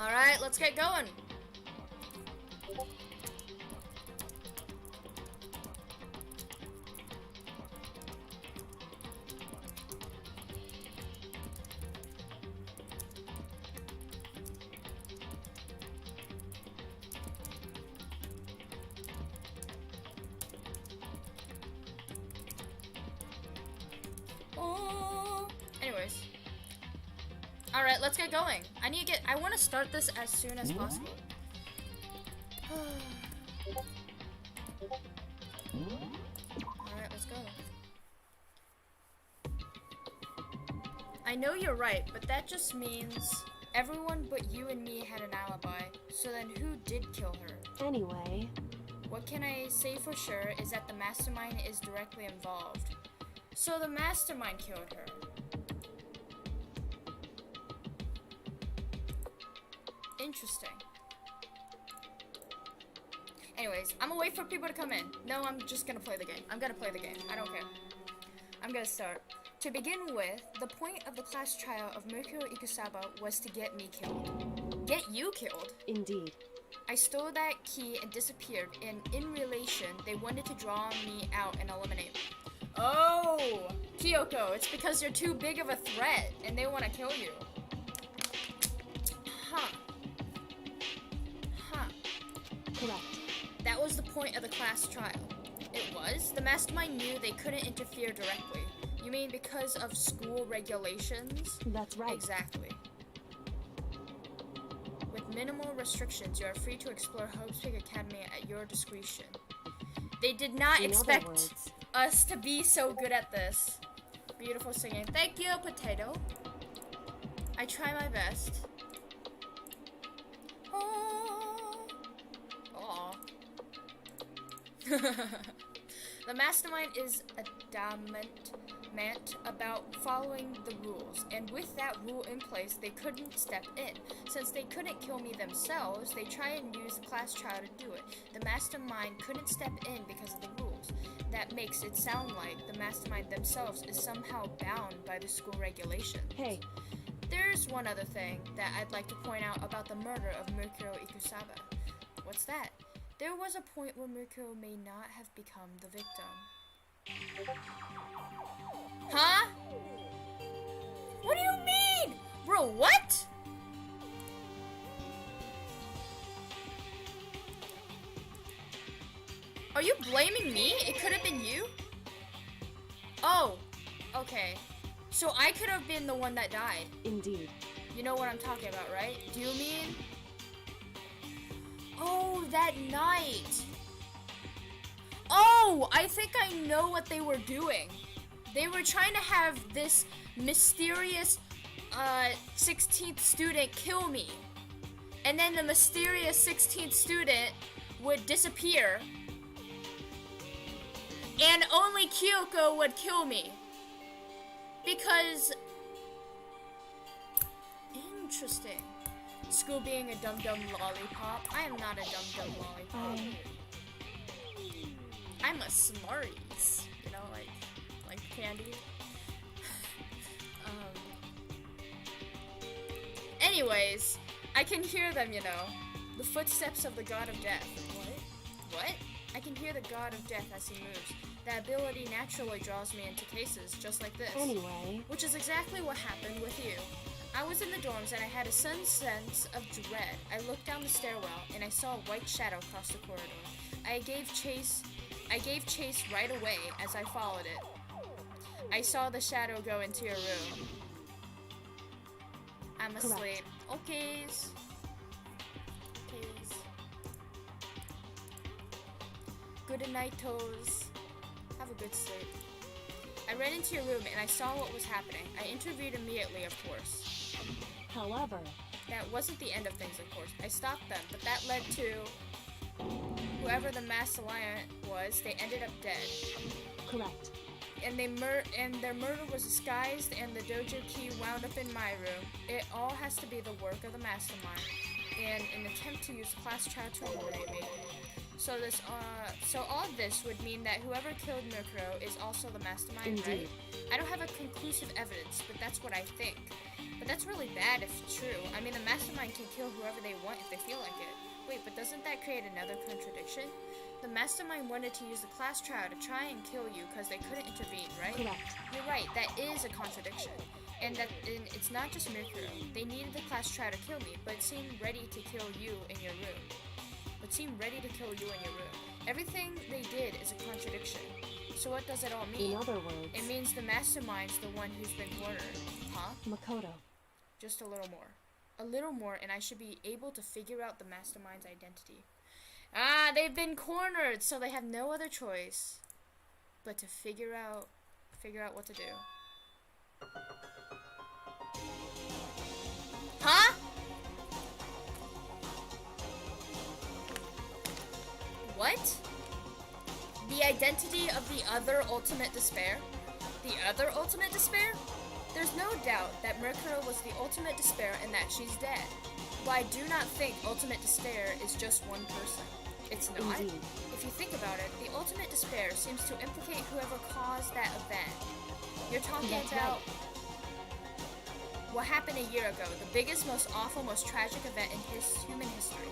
Alright, let's get going. Anyways. Alright, let's get going. I want to start this as soon as possible. Alright, let's go. I know you're right, but that just means everyone but you and me had an alibi. So then who did kill her? Anyway. What can I say for sure is that the mastermind is directly involved. So the mastermind killed her. Interesting. Anyways, I'm gonna wait for people to come in. No, I'm just gonna play the game. I'm gonna play the game. I don't care. I'm gonna start. To begin with, the point of the class trial of Mercurio Ikusaba was to get me killed. Get you killed? Indeed. I stole that key and disappeared, and in relation, they wanted to draw me out and eliminate me. Oh! Kyoko, it's because you're too big of a threat, and they want to kill you. Huh. Correct. That was the point of the class trial. It was? The mastermind knew they couldn't interfere directly. You mean because of school regulations? That's right. Exactly. With minimal restrictions, you are free to explore Hope's Peak Academy at your discretion. They did not expect us to be so good at this. Beautiful singing. Thank you, Potato. I try my best. The mastermind is adamant about following the rules, and with that rule in place, they couldn't step in. Since they couldn't kill me themselves, they try and use the class trial to do it. The mastermind couldn't step in because of the rules. That makes it sound like the mastermind themselves is somehow bound by the school regulations. Hey. There's one other thing that I'd like to point out about the murder of Mercurio Ikusaba. What's that? There was a point where Mercurio may not have become the victim. Huh? What do you mean? Bro, what? Are you blaming me? It could have been you? Oh, okay. So I could have been the one that died. Indeed. You know what I'm talking about, right? Do you mean? Oh, that night. Oh, I think I know what they were doing. They were trying to have this mysterious 16th student kill me. And then the mysterious 16th student would disappear. And only Kyoko would kill me. Because... Interesting. School being a dum-dum lollipop. I am not a dum-dum lollipop. I'm a Smarties. You know, like candy. Anyways, I can hear them, you know. The footsteps of the god of death. What? I can hear the god of death as he moves. That ability naturally draws me into cases just like this. Anyway. Which is exactly what happened with you. I was in the dorms and I had a sudden sense of dread. I looked down the stairwell and I saw a white shadow cross the corridor. I gave chase right away as I followed it. I saw the shadow go into your room. I'm asleep. Correct. Okays. Good night, toes. Have a good sleep. I ran into your room and I saw what was happening. I intervened immediately, of course. However, that wasn't the end of things, of course. I stopped them, but that led to whoever the mass alliance was. They ended up dead. correct. And their murder was disguised, and the dojo key wound up in my room. It all has to be the work of the mastermind, and an attempt to use the class trial to eliminate me. So all of this would mean that whoever killed Murkrow is also the mastermind, Indeed. right? I don't have a conclusive evidence, but that's what I think. But that's really bad if it's true. I mean, the mastermind can kill whoever they want if they feel like it. Wait, but doesn't that create another contradiction? The mastermind wanted to use the class trial to try and kill you because they couldn't intervene, right? Correct. You're right, that is a contradiction. And it's not just Murkrow. They needed the class trial to kill me, but seemed ready to kill you in your room. Everything they did is a contradiction. So what does it all mean? In other words, It means the mastermind's the one who's been cornered. Huh? Makoto. Just a little more. A little more, and I should be able to figure out the mastermind's identity. Ah, they've been cornered, so they have no other choice but to figure out what to do. Huh? What? The identity of the other ultimate despair? The other ultimate despair? There's no doubt that Murkrow was the ultimate despair and that she's dead. But I do not think ultimate despair is just one person. It's not. Indeed. If you think about it, the ultimate despair seems to implicate whoever caused that event. You're talking That's about right. what happened a year ago, the biggest, most awful, most tragic event in human history.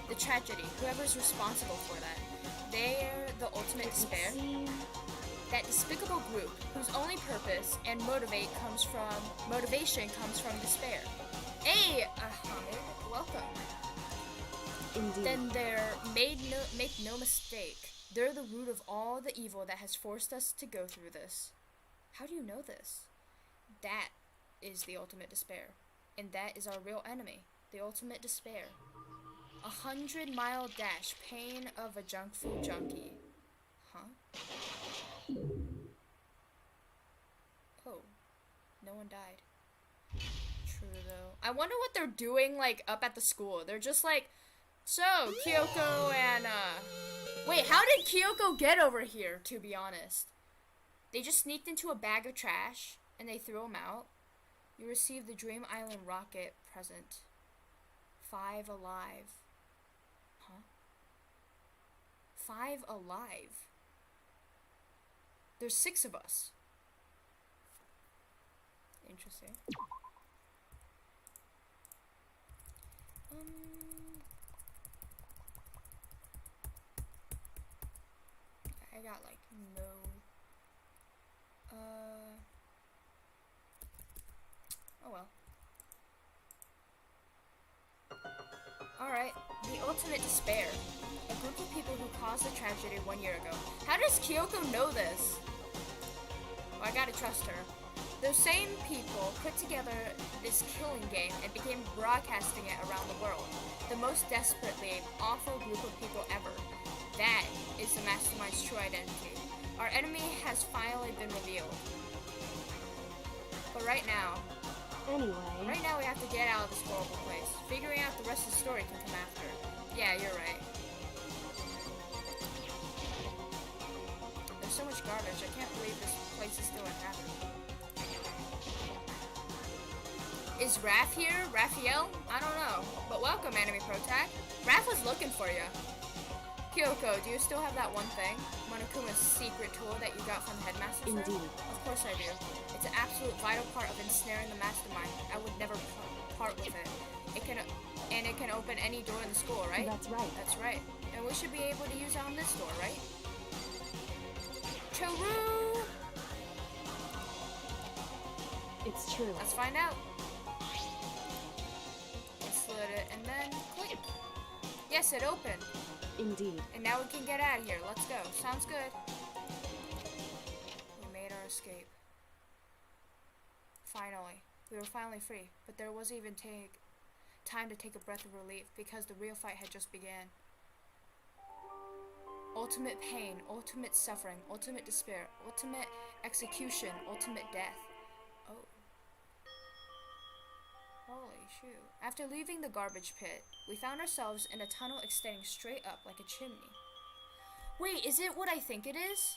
The tragedy, whoever's responsible for that. They're the ultimate It would despair. seem That despicable group whose only purpose and motivation comes from despair. Hey, Ahmed, welcome. indeed. Then make no mistake, they're the root of all the evil that has forced us to go through this. How do you know this? That is the ultimate despair, and that is our real enemy, the ultimate despair. 100-mile dash, pain of a junk food junkie. Huh? Oh, no one died. True though. I wonder what they're doing like up at the school. They're just like, so Kyoko and wait, how did Kyoko get over here, to be honest? They just sneaked into a bag of trash and they threw him out. You received the Dream Island rocket present. 5 alive. Huh? 5 alive. There's 6 of us. Interesting. I got like no. Oh well. Alright, the ultimate despair. A group of people who caused the tragedy 1 year ago. How does Kyoko know this? Well, I gotta trust her. Those same people put together this killing game and began broadcasting it around the world. The most desperately awful group of people ever. That is the mastermind's true identity. Our enemy has finally been revealed. But right now we have to get out of this horrible place. Figuring out the rest of the story can come after. Yeah, you're right. There's so much garbage. I can't believe this place is still inhabited. Is Raph here? Raphael? I don't know. But welcome, Anime Protag. Raph was looking for you. Kyoko, do you still have that one thing? Monokuma's secret tool that you got from the headmaster's room? Indeed. Of course I do. It's an absolute vital part of ensnaring the mastermind. I would never part with it. It can open any door in the school, right? That's right. That's right. And we should be able to use it on this door, right? True. It's true. Let's find out. Slid it and then click. Yes, it opened. Indeed. And now we can get out of here. Let's go. Sounds good. We made our escape. Finally. We were finally free. But there wasn't even time to take a breath of relief because the real fight had just began. Ultimate pain, ultimate suffering, ultimate despair, ultimate execution, ultimate death. Oh. Holy shoot. After leaving the garbage pit, we found ourselves in a tunnel extending straight up like a chimney. Wait, is it what I think it is?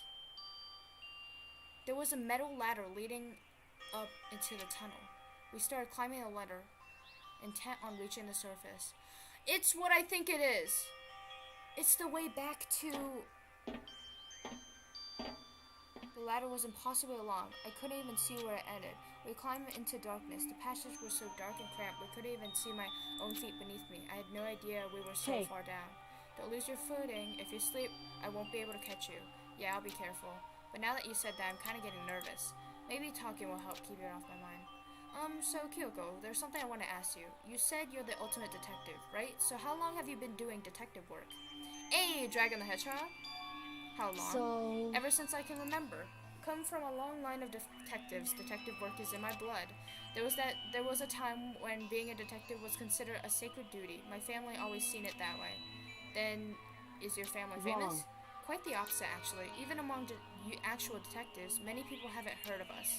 There was a metal ladder leading up into the tunnel. We started climbing the ladder, intent on reaching the surface. It's what I think it is! It's the way back to... The ladder was impossibly long. I couldn't even see where it ended. We climbed into darkness. The passage was so dark and cramped, we couldn't even see my own feet beneath me. I had no idea we were so far down. Don't lose your footing. If you sleep, I won't be able to catch you. Yeah, I'll be careful. But now that you said that, I'm kind of getting nervous. Maybe talking will help keep it off my mind. So Kyoko, there's something I want to ask you. You said you're the ultimate detective, right? So how long have you been doing detective work? Hey, Dragon the Hedgehog! How long? So... Ever since I can remember. Come from a long line of detectives. Detective work is in my blood. There was a time when being a detective was considered a sacred duty. My family always seen it that way. Then, is your family famous? Wrong. Quite the opposite, actually. Even among actual detectives, many people haven't heard of us.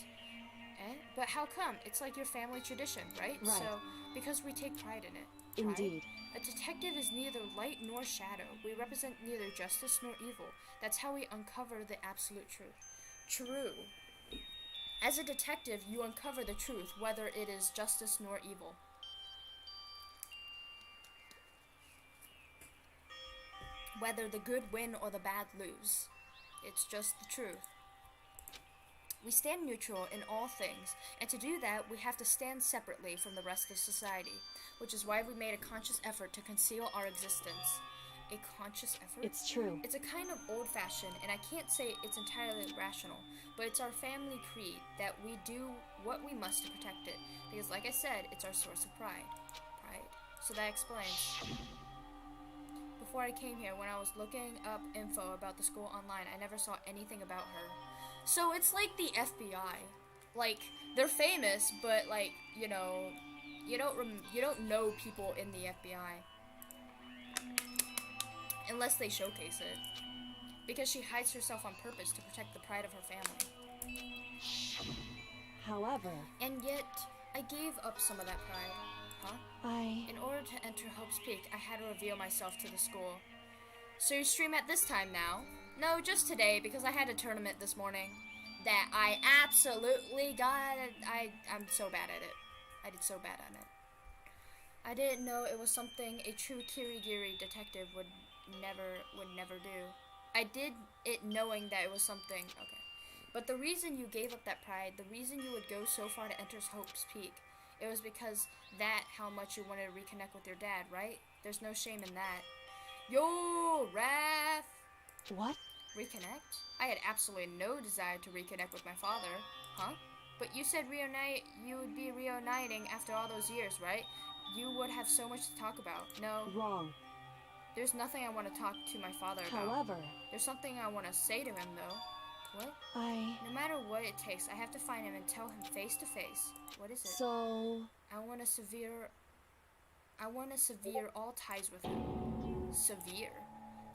Eh? But how come? It's like your family tradition, right? Right. So, because we take pride in it. Indeed. A detective is neither light nor shadow. We represent neither justice nor evil. That's how we uncover the absolute truth. True. As a detective, you uncover the truth, whether it is justice nor evil. Whether the good win or the bad lose. It's just the truth. We stand neutral in all things, and to do that, we have to stand separately from the rest of society, which is why we made a conscious effort to conceal our existence. A conscious effort? It's true. It's a kind of old-fashioned, and I can't say it's entirely rational, but it's our family creed that we do what we must to protect it, because like I said, it's our source of pride. So that explains. Before I came here, when I was looking up info about the school online, I never saw anything about her. So it's like the FBI. Like, they're famous, but like, you know, you don't know people in the FBI. Unless they showcase it. Because she hides herself on purpose to protect the pride of her family. However... And yet, I gave up some of that pride. Huh? In order to enter Hope's Peak, I had to reveal myself to the school. So you stream at this time now? No, just today, because I had a tournament this morning that I absolutely got. I'm so bad at it. I did so bad at it. I didn't know it was something a true Kirigiri detective would never do. I did it knowing that it was something. Okay. But the reason you gave up that pride, the reason you would go so far to enter Hope's Peak, it was because how much you wanted to reconnect with your dad, right? There's no shame in that. Yo, Raph! What? Reconnect? I had absolutely no desire to reconnect with my father. Huh? But you said you would be reuniting after all those years, right? You would have so much to talk about. No. Wrong. There's nothing I want to talk to my father about. However... There's something I want to say to him, though. What? No matter what it takes, I have to find him and tell him face to face. What is it? So... I want to sever all ties with him. Severe?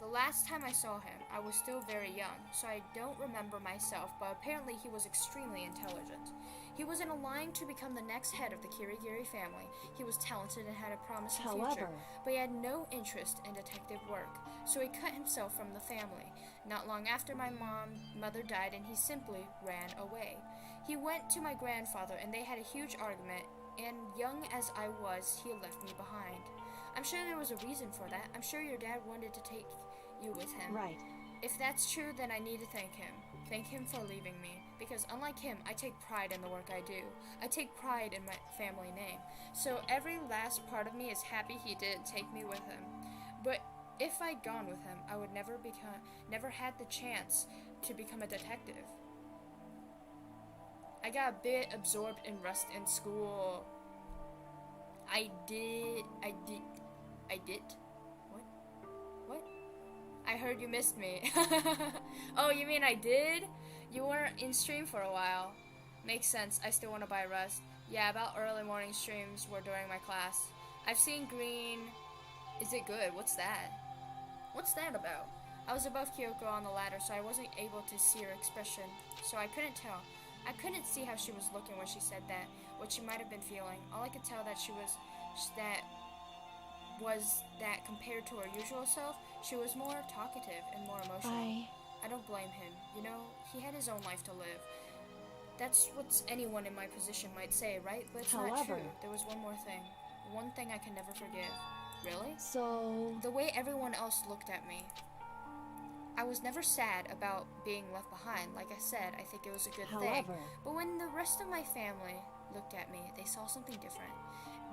The last time I saw him, I was still very young, so I don't remember myself, but apparently he was extremely intelligent. He was in a line to become the next head of the Kirigiri family. He was talented and had a promising future, but he had no interest in detective work, so he cut himself from the family. Not long after my mother died, and he simply ran away. He went to my grandfather, and they had a huge argument, and young as I was, he left me behind. I'm sure there was a reason for that. I'm sure your dad wanted to take you with him. Right. If that's true, then I need to thank him. Thank him for leaving me. Because unlike him, I take pride in the work I do. I take pride in my family name. So every last part of me is happy he didn't take me with him. But if I'd gone with him, I would never had the chance to become a detective. I got a bit absorbed in rust in school. I did. What? I heard you missed me. Oh, you mean I did? You weren't in stream for a while. Makes sense. I still want to buy Rust. Yeah, about early morning streams were during my class. I've seen green. Is it good? What's that? What's that about? I was above Kyoko on the ladder, so I wasn't able to see her expression, so I couldn't tell. I couldn't see how she was looking when she said that, what she might have been feeling. All I could tell was that compared to her usual self, she was more talkative and more emotional. I don't blame him. You know, he had his own life to live. That's what anyone in my position might say, right? But it's not true. There was one more thing. One thing I can never forgive. Really? So... The way everyone else looked at me. I was never sad about being left behind. Like I said, I think it was a good thing. But when the rest of my family looked at me, they saw something different.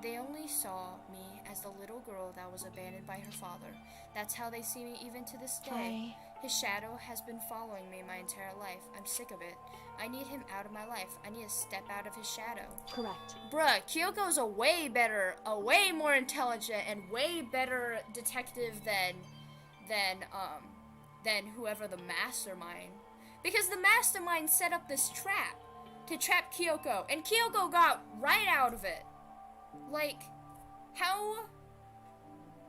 They only saw me as the little girl that was abandoned by her father. That's how they see me even to this day. His shadow has been following me my entire life. I'm sick of it. I need him out of my life. I need to step out of his shadow. Correct. Bruh, Kyoko's a way more intelligent and way better detective than whoever the mastermind. Because the mastermind set up this trap to trap Kyoko, and Kyoko got right out of it. Like, how,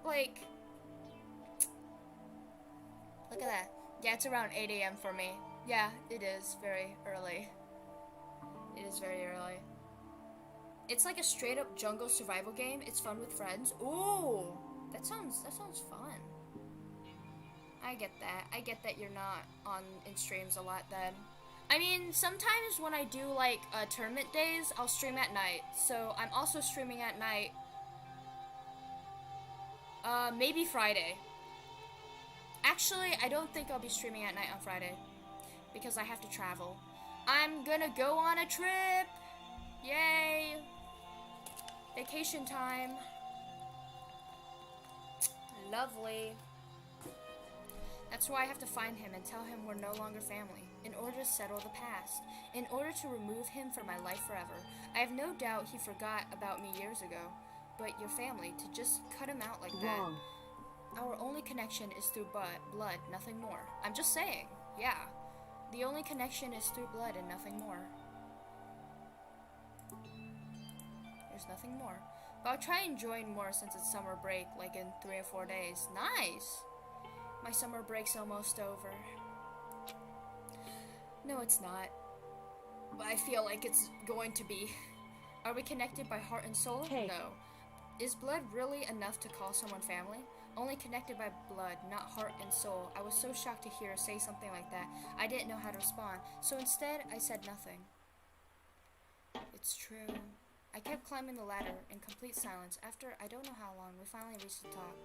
like, look at that. Yeah, it's around 8 a.m. for me. Yeah, it is very early. It is very early. It's like a straight up jungle survival game. It's fun with friends. Ooh, that sounds fun. I get that. I get that you're not in streams a lot then. I mean, sometimes when I do like tournament days, I'll stream at night. So I'm also streaming at night. Maybe Friday. Actually, I don't think I'll be streaming at night on Friday because I have to travel. I'm gonna go on a trip. Yay! Vacation time. Lovely. That's why I have to find him and tell him we're no longer family, in order to settle the past, in order to remove him from my life forever. I have no doubt he forgot about me years ago, but your family, to just cut him out like that. Our only connection is through blood, nothing more. I'm just saying, yeah. The only connection is through blood and nothing more. There's nothing more. But I'll try and join more since it's summer break, like in 3 or 4 days. Nice! My summer break's almost over. No, it's not. But I feel like it's going to be. Are we connected by heart and soul? Hey. No. Is blood really enough to call someone family? Only connected by blood, not heart and soul. I was so shocked to hear her say something like that. I didn't know how to respond. So instead, I said nothing. It's true. I kept climbing the ladder in complete silence. After I don't know how long, we finally reached the top.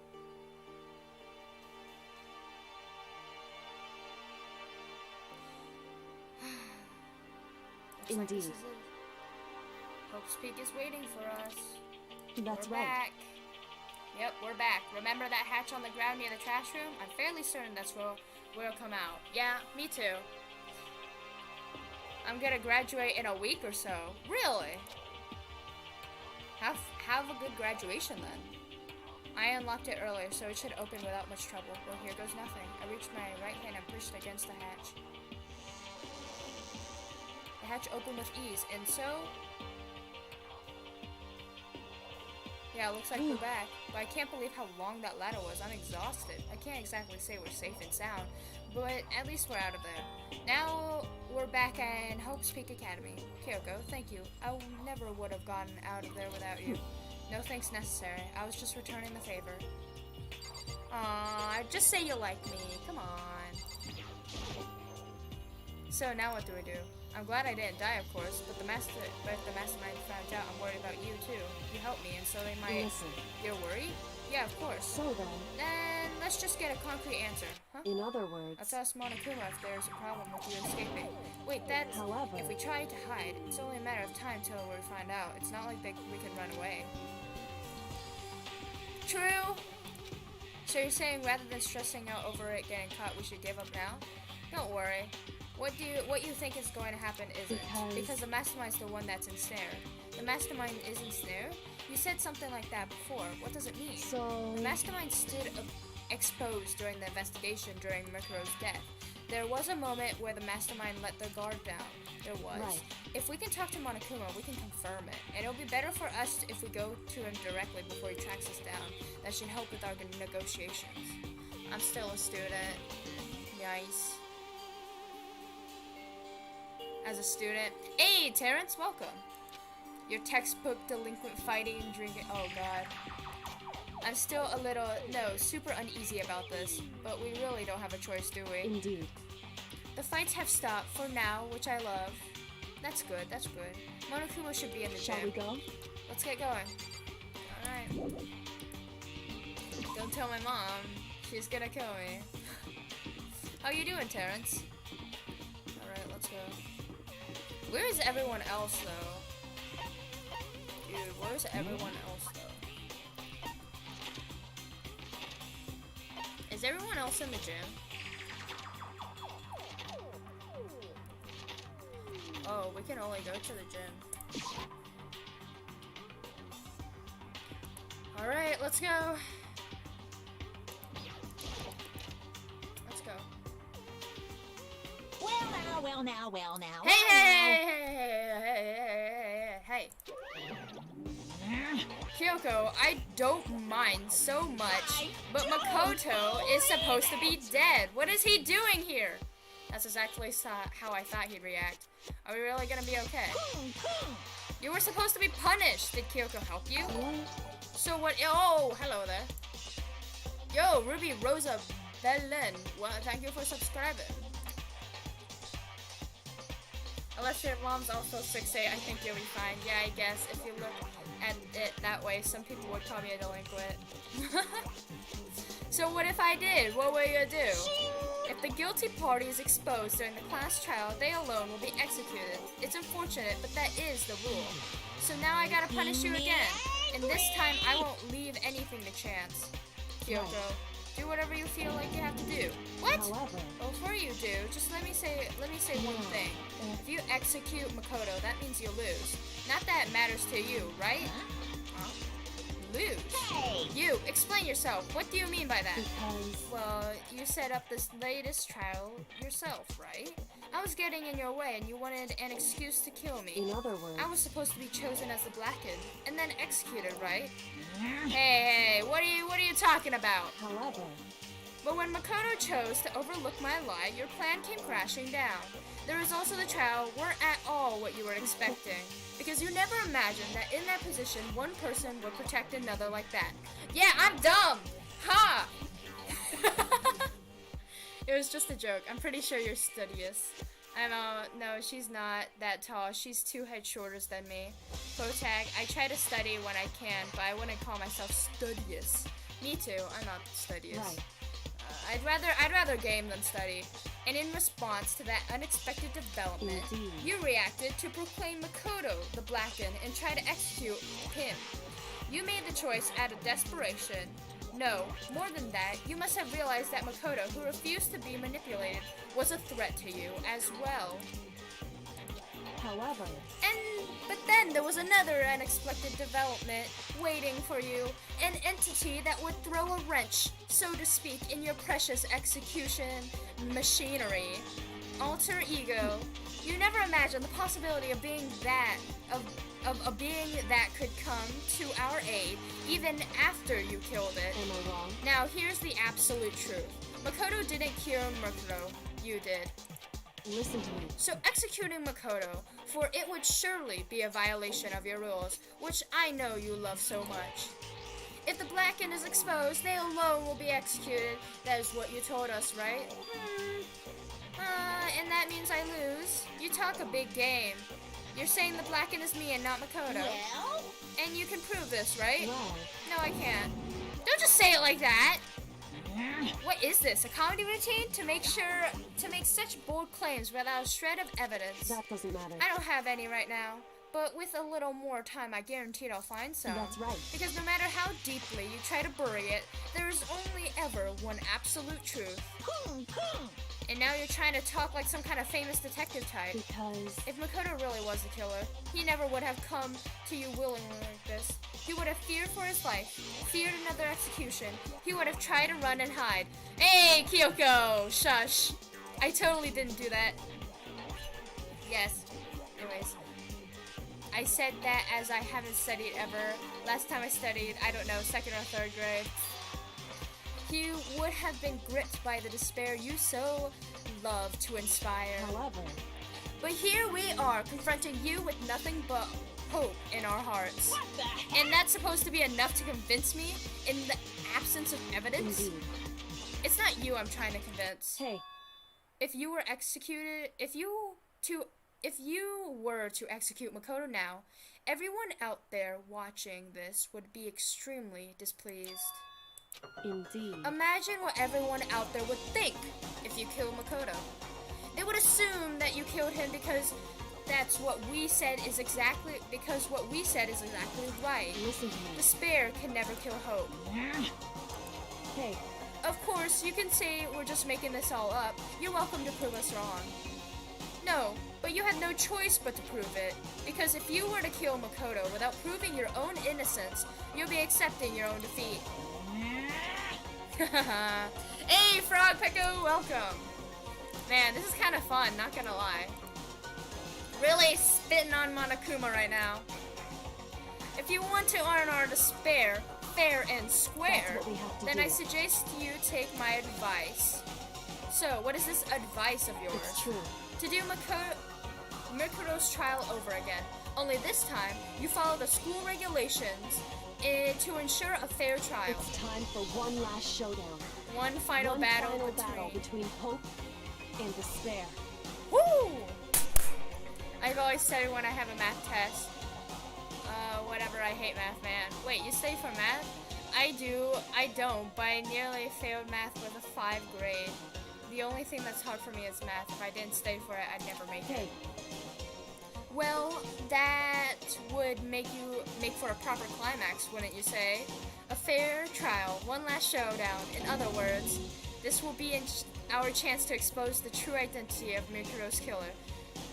Looks like this is it. Hope's Peak is waiting for us. That's We're back. Yep, we're back. Remember that hatch on the ground near the trash room? I'm fairly certain that's where we'll come out. Yeah, me too. I'm gonna graduate in a week or so. Really? Have a good graduation then. I unlocked it earlier, so it should open without much trouble. Well, here goes nothing. I reached my right hand and pushed against the hatch. The hatch opened with ease, and so... Yeah, it looks like we're back. But I can't believe how long that ladder was. I'm exhausted. I can't exactly say we're safe and sound, but at least we're out of there. Now we're back in Hope's Peak Academy. Kyoko, thank you. I never would have gotten out of there without you. No thanks necessary. I was just returning the favor. Aww, just say you like me. Come on. So now what do we do? I'm glad I didn't die, of course, but if the mastermind found out, I'm worried about you too. You helped me, and so they might... Listen. You're worried? Yeah, of course. So then, let's just get a concrete answer, huh? in other words, Let's ask Monokuma if there's a problem with you escaping. Wait, that's... However- If we try to hide, it's only a matter of time till we find out. It's not like we can run away. True! So you're saying rather than stressing out over it getting caught, we should give up now? Don't worry. What you think is going to happen isn't. Because the mastermind's the one that's ensnared. The mastermind is ensnared? You said something like that before. What does it mean? so... The mastermind stood exposed during the investigation during Mikuro's death. There was a moment where the mastermind let their guard down. There was. Right. If we can talk to Monokuma, we can confirm it. And it'll be better for us if we go to him directly before he tracks us down. That should help with our negotiations. I'm still a student. Nice. As a student. Hey, Terrence, welcome. Your textbook delinquent fighting and drinking. Oh, God. I'm still a little, super uneasy about this, but we really don't have a choice, do we? Indeed. The fights have stopped for now, which I love. That's good, that's good. Monokuma should be in the Shall gym. we go? Let's get going. Alright. Don't tell my mom. She's gonna kill me. How you doing, Terrence? Alright, let's go. Where is everyone else, though? Dude, where's everyone else, though? Is everyone else in the gym? Oh, we can only go to the gym. Alright, let's go. Let's go. Well now. Hey. Kyoko, I don't mind so much, but Makoto is supposed to be dead. What is he doing here? That's exactly how I thought he'd react. Are we really gonna be okay? You were supposed to be punished. Did Kyoko help you? So what? Oh, hello there. Yo, Ruby Rosa Belen. Well, thank you for subscribing. Unless your mom's also 6'8", I think you'll be fine. Yeah, I guess if you look at it that way, some people would call me a delinquent. So what if I did? What will you do? If the guilty party is exposed during the class trial, they alone will be executed. It's unfortunate, but that is the rule. So now I gotta punish you again. And this time I won't leave anything to chance. Kyoko, do whatever you feel like you have to do. What? However, Before you do, just let me say one thing. If you execute Makoto, that means you lose. Not that it matters to you, right? Huh? Lose? Hey! You, explain yourself. What do you mean by that? because Well, you set up this latest trial yourself, right? I was getting in your way and you wanted an excuse to kill me. in other words, I was supposed to be chosen as the Blackened and then executed, right? Hey, what are you talking about? however, But when Makoto chose to overlook my lie, your plan came crashing down. The results of the trial weren't at all what you were expecting, because you never imagined that in that position, one person would protect another like that. Yeah, I'm dumb! Ha! It was just a joke. I'm pretty sure you're studious. I know, no, she's not that tall. She's 2 head shorters than me. Protag, I try to study when I can, but I wouldn't call myself studious. Me too, I'm not studious. right. I'd rather game than study. And in response to that unexpected development, Indeed. you reacted to proclaim Makoto the Blackened and try to execute him. You made the choice out of desperation. No, more than that, you must have realized that Makoto, who refused to be manipulated, was a threat to you as well. However, But then there was another unexpected development waiting for you. An entity that would throw a wrench, so to speak, in your precious execution machinery. Alter ego. You never imagined the possibility of being that, of a being that could come to our aid even after you killed it. am I wrong? Now here's the absolute truth. Makoto didn't cure Makoto. You did. Listen to me. So executing Makoto, for it would surely be a violation of your rules, which I know you love so much. If the Blackened is exposed, they alone will be executed. That is what you told us, right? And that means I lose. You talk a big game. You're saying the Blackened is me and not Makoto. Well? And you can prove this, right? Well, No, I can't. Don't just say it like that. What is this? A comedy routine to make such bold claims without a shred of evidence? that doesn't matter. I don't have any right now, but with a little more time, I guaranteed I'll find some. That's right. Because no matter how deeply you try to bury it, there is only ever one absolute truth. And now you're trying to talk like some kind of famous detective type. Because If Makoto really was the killer, he never would have come to you willingly like this. He would have feared for his life, feared another execution. He would have tried to run and hide. Hey, Kyoko! Shush. I totally didn't do that. Yes. Anyways. I said that as I haven't studied ever. Last time I studied, I don't know, 2nd or 3rd grade. He would have been gripped by the despair you so love to inspire. however, But here we are, confronting you with nothing but hope in our hearts. what the heck? And that's supposed to be enough to convince me in the absence of evidence? Indeed. It's not you I'm trying to convince. Hey, If you were executed, if you were to execute Makoto now, everyone out there watching this would be extremely displeased. Indeed. Imagine what everyone out there would think if you kill Makoto. They would assume that you killed him because what we said is exactly right. Listen to me. Despair can never kill hope. Hey, Of course, you can say we're just making this all up. You're welcome to prove us wrong. No, but you had no choice but to prove it. Because if you were to kill Makoto without proving your own innocence, you'll be accepting your own defeat. Hey, Frog Pico, welcome. Man, this is kind of fun, not gonna lie. Really spitting on Monokuma right now. If you want to earn our despair, fair and square, That's what we have to then do. I suggest you take my advice. So, what is this advice of yours? it's true. To do Makoto's trial over again. Only this time, you follow the school regulations to ensure a fair trial. It's time for one last showdown. One final battle between hope and despair. Woo! I've always said when I have a math test, whatever, I hate math, man. Wait, you study for math? I do, I don't, but I nearly failed math with a 5th grade. The only thing that's hard for me is math. If I didn't study for it, I'd never make it. Well, that would make for a proper climax, wouldn't you say? A fair trial, one last showdown. In other words, this will be our chance to expose the true identity of Makoto's killer,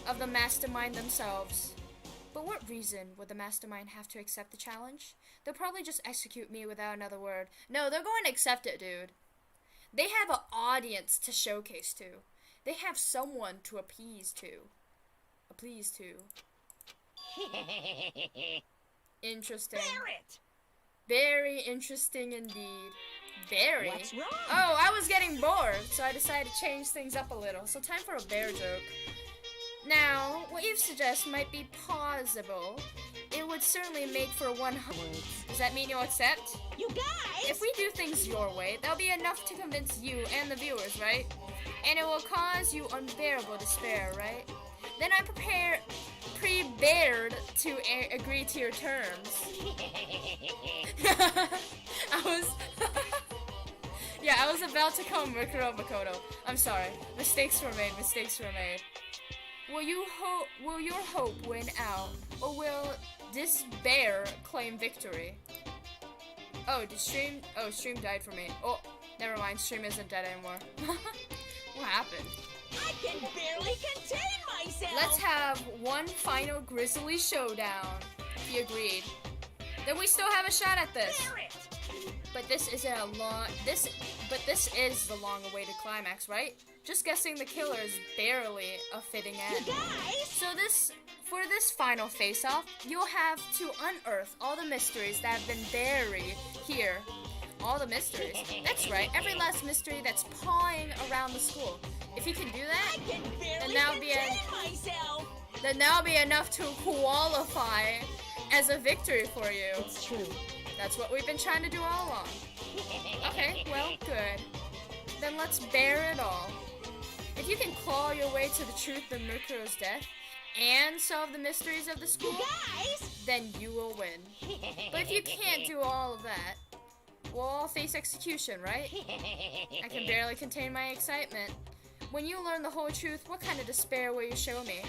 of the mastermind themselves. But what reason would the mastermind have to accept the challenge? They'll probably just execute me without another word. No, they're going to accept it, dude. They have an audience to showcase to. They have someone to appease to. Interesting. Very interesting indeed. Very. What's wrong? Oh, I was getting bored, so I decided to change things up a little. So time for a bear joke. Now, what you suggest might be plausible. It would certainly make for 100. Does that mean you'll accept? You guys! If we do things your way, that'll be enough to convince you and the viewers, right? And it will cause you unbearable despair, right? Then I'm prepared to agree to your terms. I was about to call Makoto. I'm sorry. Mistakes were made. Will your hope win out, or will despair claim victory? Oh, stream died for me. Oh, never mind, stream isn't dead anymore. What happened? I can barely contain myself! Let's have one final grisly showdown. He agreed. Then we still have a shot at this. But this is the long-awaited climax, right? Just guessing the killer is barely a fitting end. You guys! So for this final face-off, you'll have to unearth all the mysteries that have been buried here. All the mysteries. That's right, every last mystery that's pawing around the school. If you can do that, I can barely myself. Then that'll be enough to qualify as a victory for you. It's true. That's what we've been trying to do all along. Okay, well, good. Then let's bear it all. If you can claw your way to the truth of Makoto's death and solve the mysteries of the school, then you will win. But if you can't do all of that, we'll all face execution, right? I can barely contain my excitement. When you learn the whole truth, what kind of despair will you show me?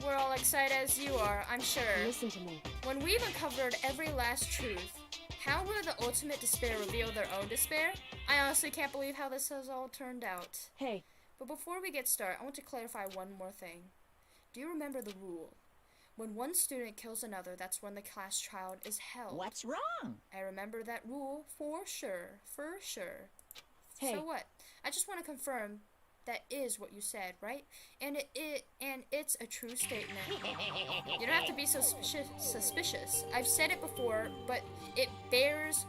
We're all excited as you are, I'm sure. Listen to me. When we've uncovered every last truth, how will the ultimate despair reveal their own despair? I honestly can't believe how this has all turned out. Hey. But before we get started, I want to clarify one more thing. Do you remember the rule? When one student kills another, that's when the class trial is held. What's wrong? I remember that rule for sure. Hey. So what? I just want to confirm that is what you said, right? And it's a true statement. You don't have to be so suspicious. I've said it before, but it bears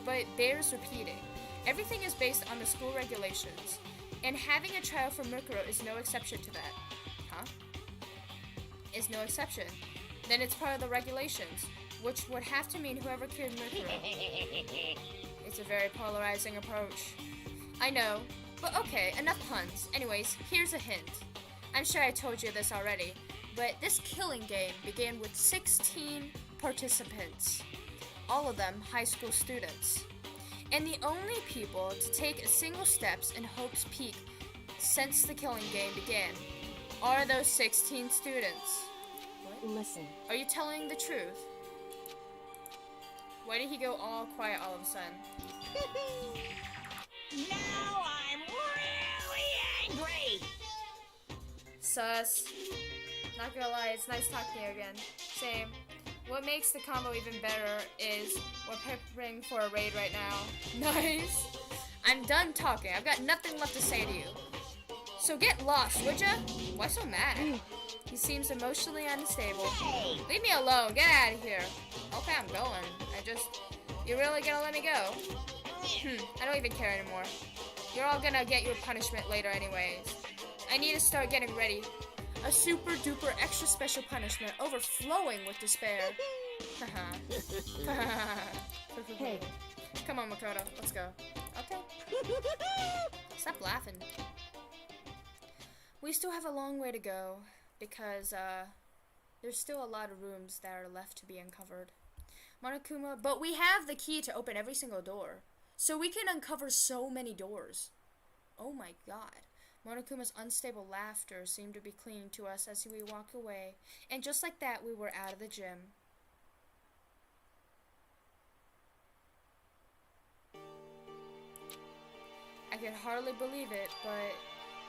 repeating. Everything is based on the school regulations, and having a trial for Makoto is no exception to that. Huh? Is no exception. Then it's part of the regulations, which would have to mean whoever killed Makoto. It's a very polarizing approach. I know. But okay, enough puns. Anyways, here's a hint. I'm sure I told you this already, but this killing game began with 16 participants. All of them high school students. And the only people to take a single steps in Hope's Peak since the killing game began are those 16 students. What? Listen. Are you telling the truth? Why did he go all quiet all of a sudden? Now I'm really angry. Sus. Not gonna lie, it's nice talking to you again. Same. What makes the combo even better is we're preparing for a raid right now. Nice. I'm done talking. I've got nothing left to say to you. So get lost, would ya? Why so mad? He seems emotionally unstable. Leave me alone. Get out of here. Okay, I'm going. You really gonna let me go? I don't even care anymore. You're all gonna get your punishment later anyways. I need to start getting ready. A super duper extra special punishment overflowing with despair. Hey. Come on, Makoto. Let's go. Okay. Stop laughing. We still have a long way to go because there's still a lot of rooms that are left to be uncovered. Monokuma, but we have the key to open every single door. So we can uncover so many doors. Oh my god. Monokuma's unstable laughter seemed to be clinging to us as we walked away, and just like that, we were out of the gym. I could hardly believe it, but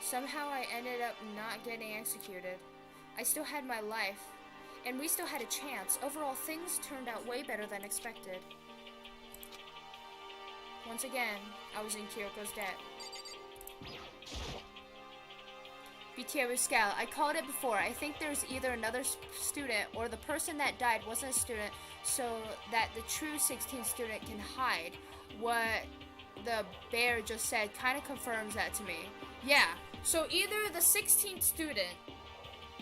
somehow I ended up not getting executed. I still had my life, and we still had a chance. Overall, things turned out way better than expected. Once again, I was in Kyoko's debt. Vtuber Scout, I called it before. I think there's either another student or the person that died wasn't a student, so that the true 16 student can hide. What the bear just said kind of confirms that to me. Yeah, so either the 16th student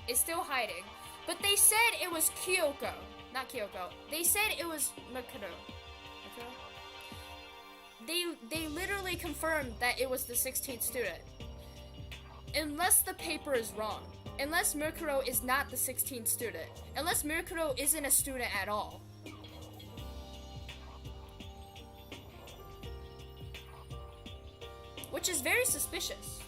is still hiding, but they said it was Kyoko. Not Kyoko. They said it was Makoto. They literally confirmed that it was the 16th student. Unless the paper is wrong. Unless Murkuro is not the 16th student. Unless Murkuro isn't a student at all. Which is very suspicious.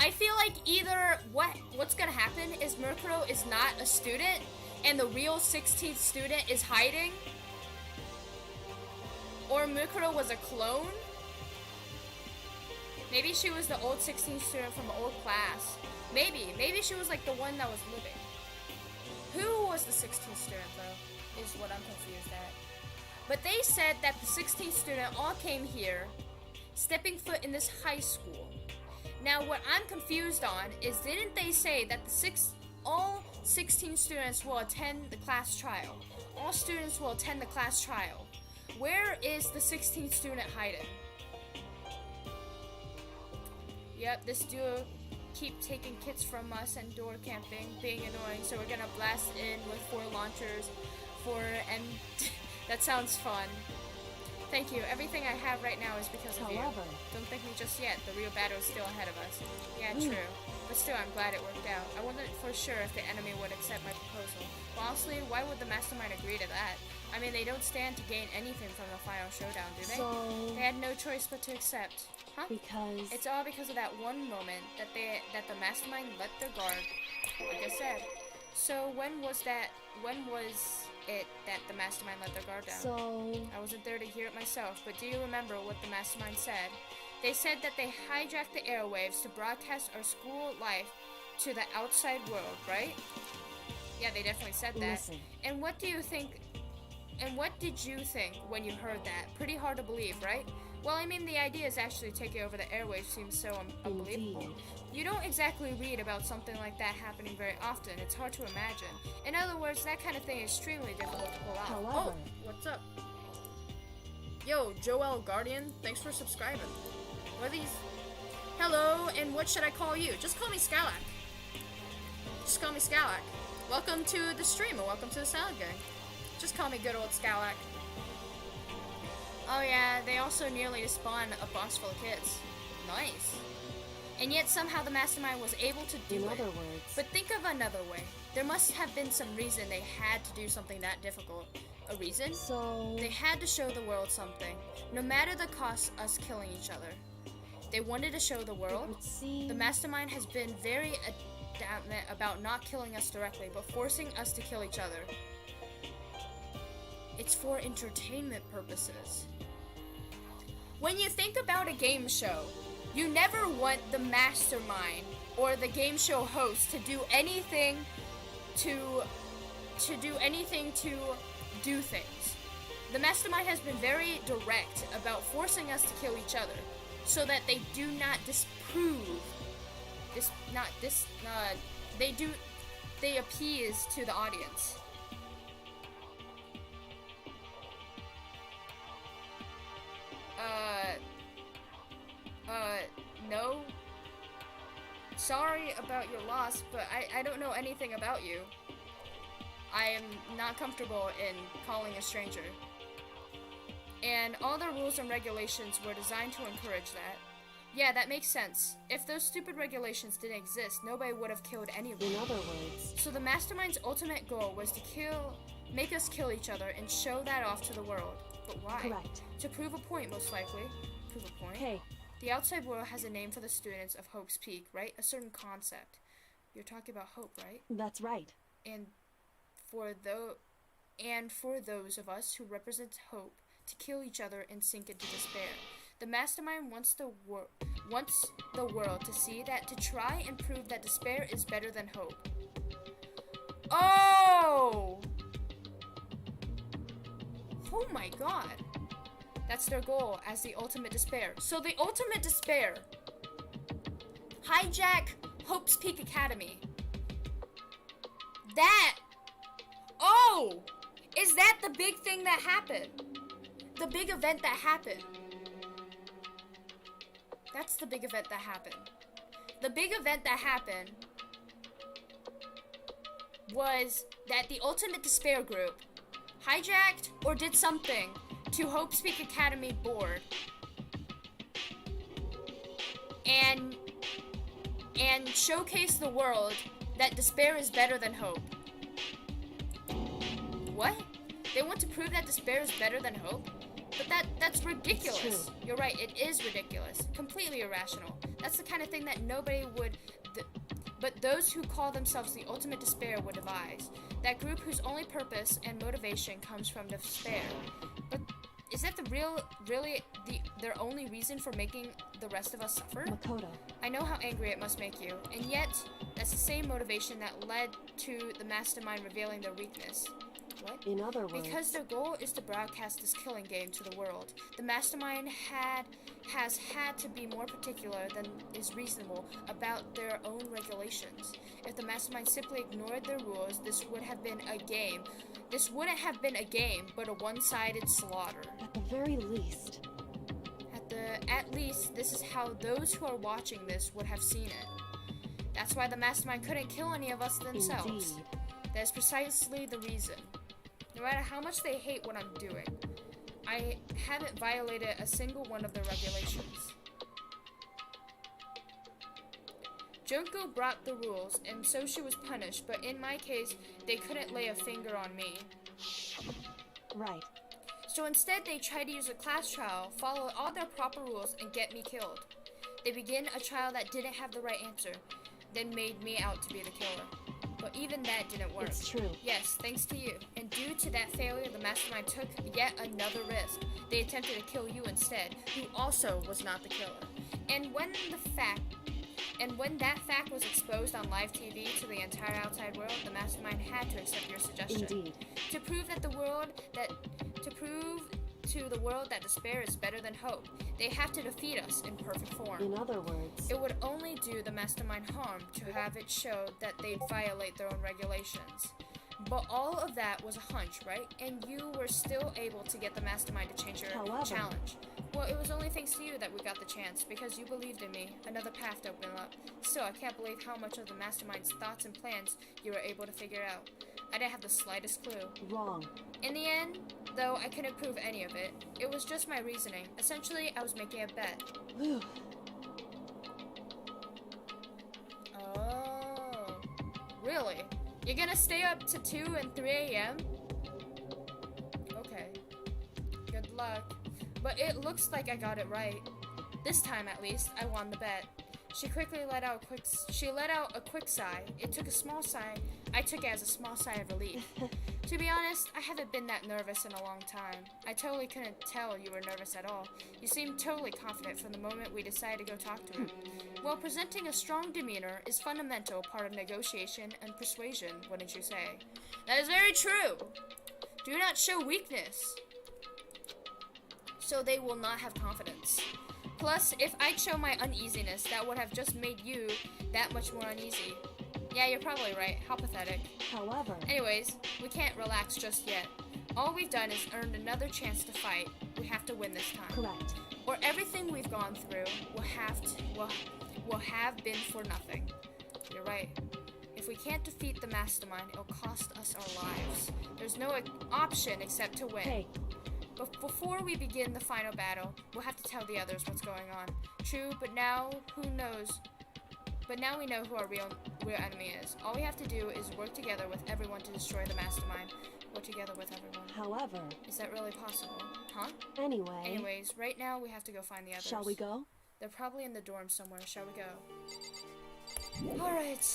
I feel like either what's gonna happen is Murkuro is not a student and the real 16th student is hiding. Or Murkuro was a clone. Maybe she was the old 16th student from old class. Maybe she was like the one that was living. Who was the 16th student though, is what I'm confused at. But they said that the 16th student all came here, stepping foot in this high school. Now what I'm confused on is, didn't they say that all 16 students will attend the class trial? All students will attend the class trial. Where is the 16th student hiding? Yep, this duo keep taking kits from us and door camping, being annoying, so we're gonna blast in with 4 launchers and that sounds fun. Thank you. Everything I have right now is because of you. Don't thank me just yet. The real battle is still ahead of us. Yeah, true. But still, I'm glad it worked out. I wasn't for sure if the enemy would accept my proposal. Well, honestly, why would the mastermind agree to that? I mean, they don't stand to gain anything from the final showdown, do they? So, they had no choice but to accept. Huh? Because it's all because of that one moment that the mastermind let their guard, like I said. So when was it that the mastermind let their guard down? So I wasn't there to hear it myself, but do you remember what the mastermind said? They said that they hijacked the airwaves to broadcast our school life to the outside world, right? Yeah, they definitely said that. Listen. And what do you think? And what did you think when you heard that? Pretty hard to believe, right? Well, I mean, the idea is actually taking over the airwaves seems so unbelievable. Indeed. You don't exactly read about something like that happening very often. It's hard to imagine. In other words, that kind of thing is extremely difficult to pull out. However, oh, what's up? Yo, Joel Guardian, thanks for subscribing. What are these? Hello, and what should I call you? Just call me Scalak. Just call me Scalak. Welcome to the stream, and welcome to the Salad Gang. Just call me good old Scalak. Oh yeah, they also nearly spawned a box full of kids. Nice. And yet somehow the mastermind was able to do it. In other words. But think of another way. There must have been some reason they had to do something that difficult. a reason. So... They had to show the world something, no matter the cost us killing each other. They wanted to show the world. The mastermind has been very adamant about not killing us directly, but forcing us to kill each other. It's for entertainment purposes. When you think about a game show, you never want the mastermind or the game show host to do anything to do things. The mastermind has been very direct about forcing us to kill each other, so that they do not they appease to the audience. No. Sorry about your loss, but I don't know anything about you. I am not comfortable in calling a stranger. And all the rules and regulations were designed to encourage that. Yeah, that makes sense. If those stupid regulations didn't exist, nobody would have killed anyone. In other words... So the mastermind's ultimate goal was to make us kill each other and show that off to the world. But why? Correct. To prove a point, most likely. Prove a point? Hey. The outside world has a name for the students of Hope's Peak, right? A certain concept. You're talking about hope, right? That's right. And for those of us who represent hope, to kill each other and sink into despair. The mastermind wants the world to see that, to try and prove that despair is better than hope. Oh! Oh my god. That's their goal as the ultimate despair. So the ultimate despair. Hijack Hope's Peak Academy. That. Oh! Is that the big thing that happened? The big event that happened. That's the big event that happened. The big event that happened was that the Ultimate Despair group hijacked or did something to Hope's Peak Academy board and showcased the world that despair is better than hope. What? They want to prove that despair is better than hope? But that's ridiculous. You're right, it is ridiculous. Completely irrational. That's the kind of thing that nobody would... but those who call themselves the ultimate despair would devise. That group whose only purpose and motivation comes from despair. But is that their only reason for making the rest of us suffer? Makoto. I know how angry it must make you, and yet that's the same motivation that led to the mastermind revealing their weakness. What? In other words... Because their goal is to broadcast this killing game to the world. The mastermind has had to be more particular than is reasonable about their own regulations. If the mastermind simply ignored their rules, this would have been a game. This wouldn't have been a game, but a one-sided slaughter. At the very least. At least, this is how those who are watching this would have seen it. That's why the mastermind couldn't kill any of us themselves. Indeed. That is precisely the reason. No matter how much they hate what I'm doing, I haven't violated a single one of their regulations. Junko brought the rules, and so she was punished, but in my case, they couldn't lay a finger on me. Right. So instead, they tried to use a class trial, follow all their proper rules, and get me killed. They began a trial that didn't have the right answer, then made me out to be the killer. But even that didn't work. It's true. Yes, thanks to you. And due to that failure, the mastermind took yet another risk. They attempted to kill you instead, who also was not the killer. And when that fact was exposed on live TV to the entire outside world, the mastermind had to accept your suggestion. Indeed. To prove to the world that despair is better than hope, they have to defeat us in perfect form. In other words... It would only do the mastermind harm to have it show that they'd violate their own regulations. But all of that was a hunch, right? And you were still able to get the mastermind to change your challenge. Well, it was only thanks to you that we got the chance, because you believed in me. Another path opened up. Still, I can't believe how much of the mastermind's thoughts and plans you were able to figure out. I didn't have the slightest clue. Wrong. In the end, though, I couldn't prove any of it. It was just my reasoning. Essentially, I was making a bet. Oh. Really? You're gonna stay up to 2 and 3 a.m.? luck. But it looks like I got it right. This time, at least, I won the bet. She quickly let out a quick sigh. It took a small sigh. I took it as a small sigh of relief. To be honest, I haven't been that nervous in a long time. I totally couldn't tell you were nervous at all. You seemed totally confident from the moment we decided to go talk to him. Well, presenting a strong demeanor is fundamental part of negotiation and persuasion, wouldn't you say? That is very true. Do not show weakness, so they will not have confidence. Plus, if I'd show my uneasiness, that would have just made you that much more uneasy. Yeah, you're probably right. How pathetic. However, Anyways, we can't relax just yet. All we've done is earned another chance to fight. We have to win this time. correct. Or everything we've gone through will have been for nothing. You're right. If we can't defeat the mastermind, it'll cost us our lives. There's no option except to win. Hey, But before we begin the final battle, we'll have to tell the others what's going on. True, but now who knows? But now we know who our real enemy is. All we have to do is work together with everyone to destroy the mastermind. Work together with everyone. however, Is that really possible? Huh? anyway, Anyways, right now we have to go find the others. shall we go? They're probably in the dorm somewhere. Shall we go? Alright.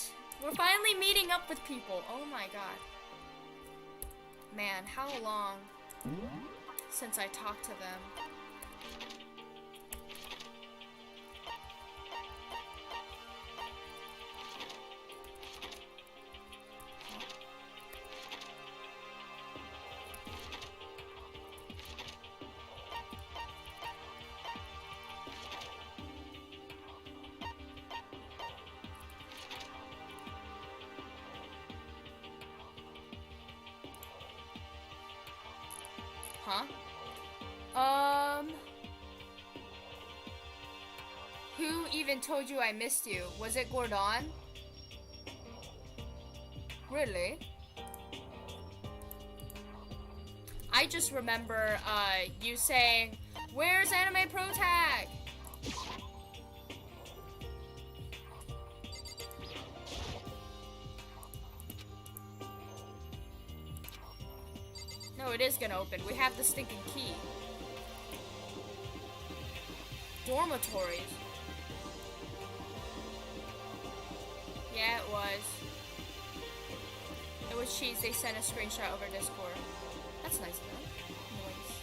We're finally meeting up with people. Oh my god. Man, how long since I talked to them? Huh? Who even told you I missed you? Was it Gordon? Really? I just remember, you saying, "Where's Anime Pro Tag?" No, it is gonna open. We have the stinking key. Dormitories. Yeah, it was. It was cheese. They sent a screenshot over Discord. That's nice enough. Noise.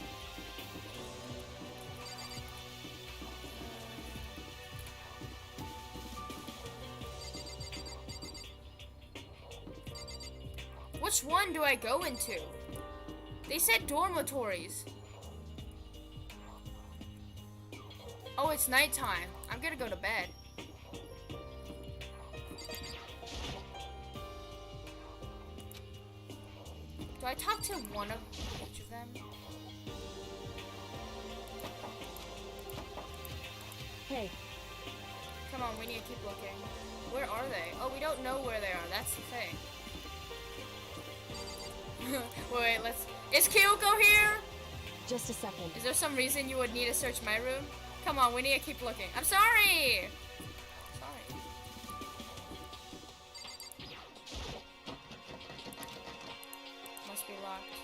Which one do I go into? They said dormitories. Oh, it's nighttime. I'm gonna go to bed. Do I talk to one of each of them? Hey, Come on, we need to keep looking. Where are they? Oh, we don't know where they are. That's the thing. Wait, let's... Is Kyoko here? just a second. Is there some reason you would need to search my room? Come on, we need to keep looking. I'm sorry! Sorry. Must be locked.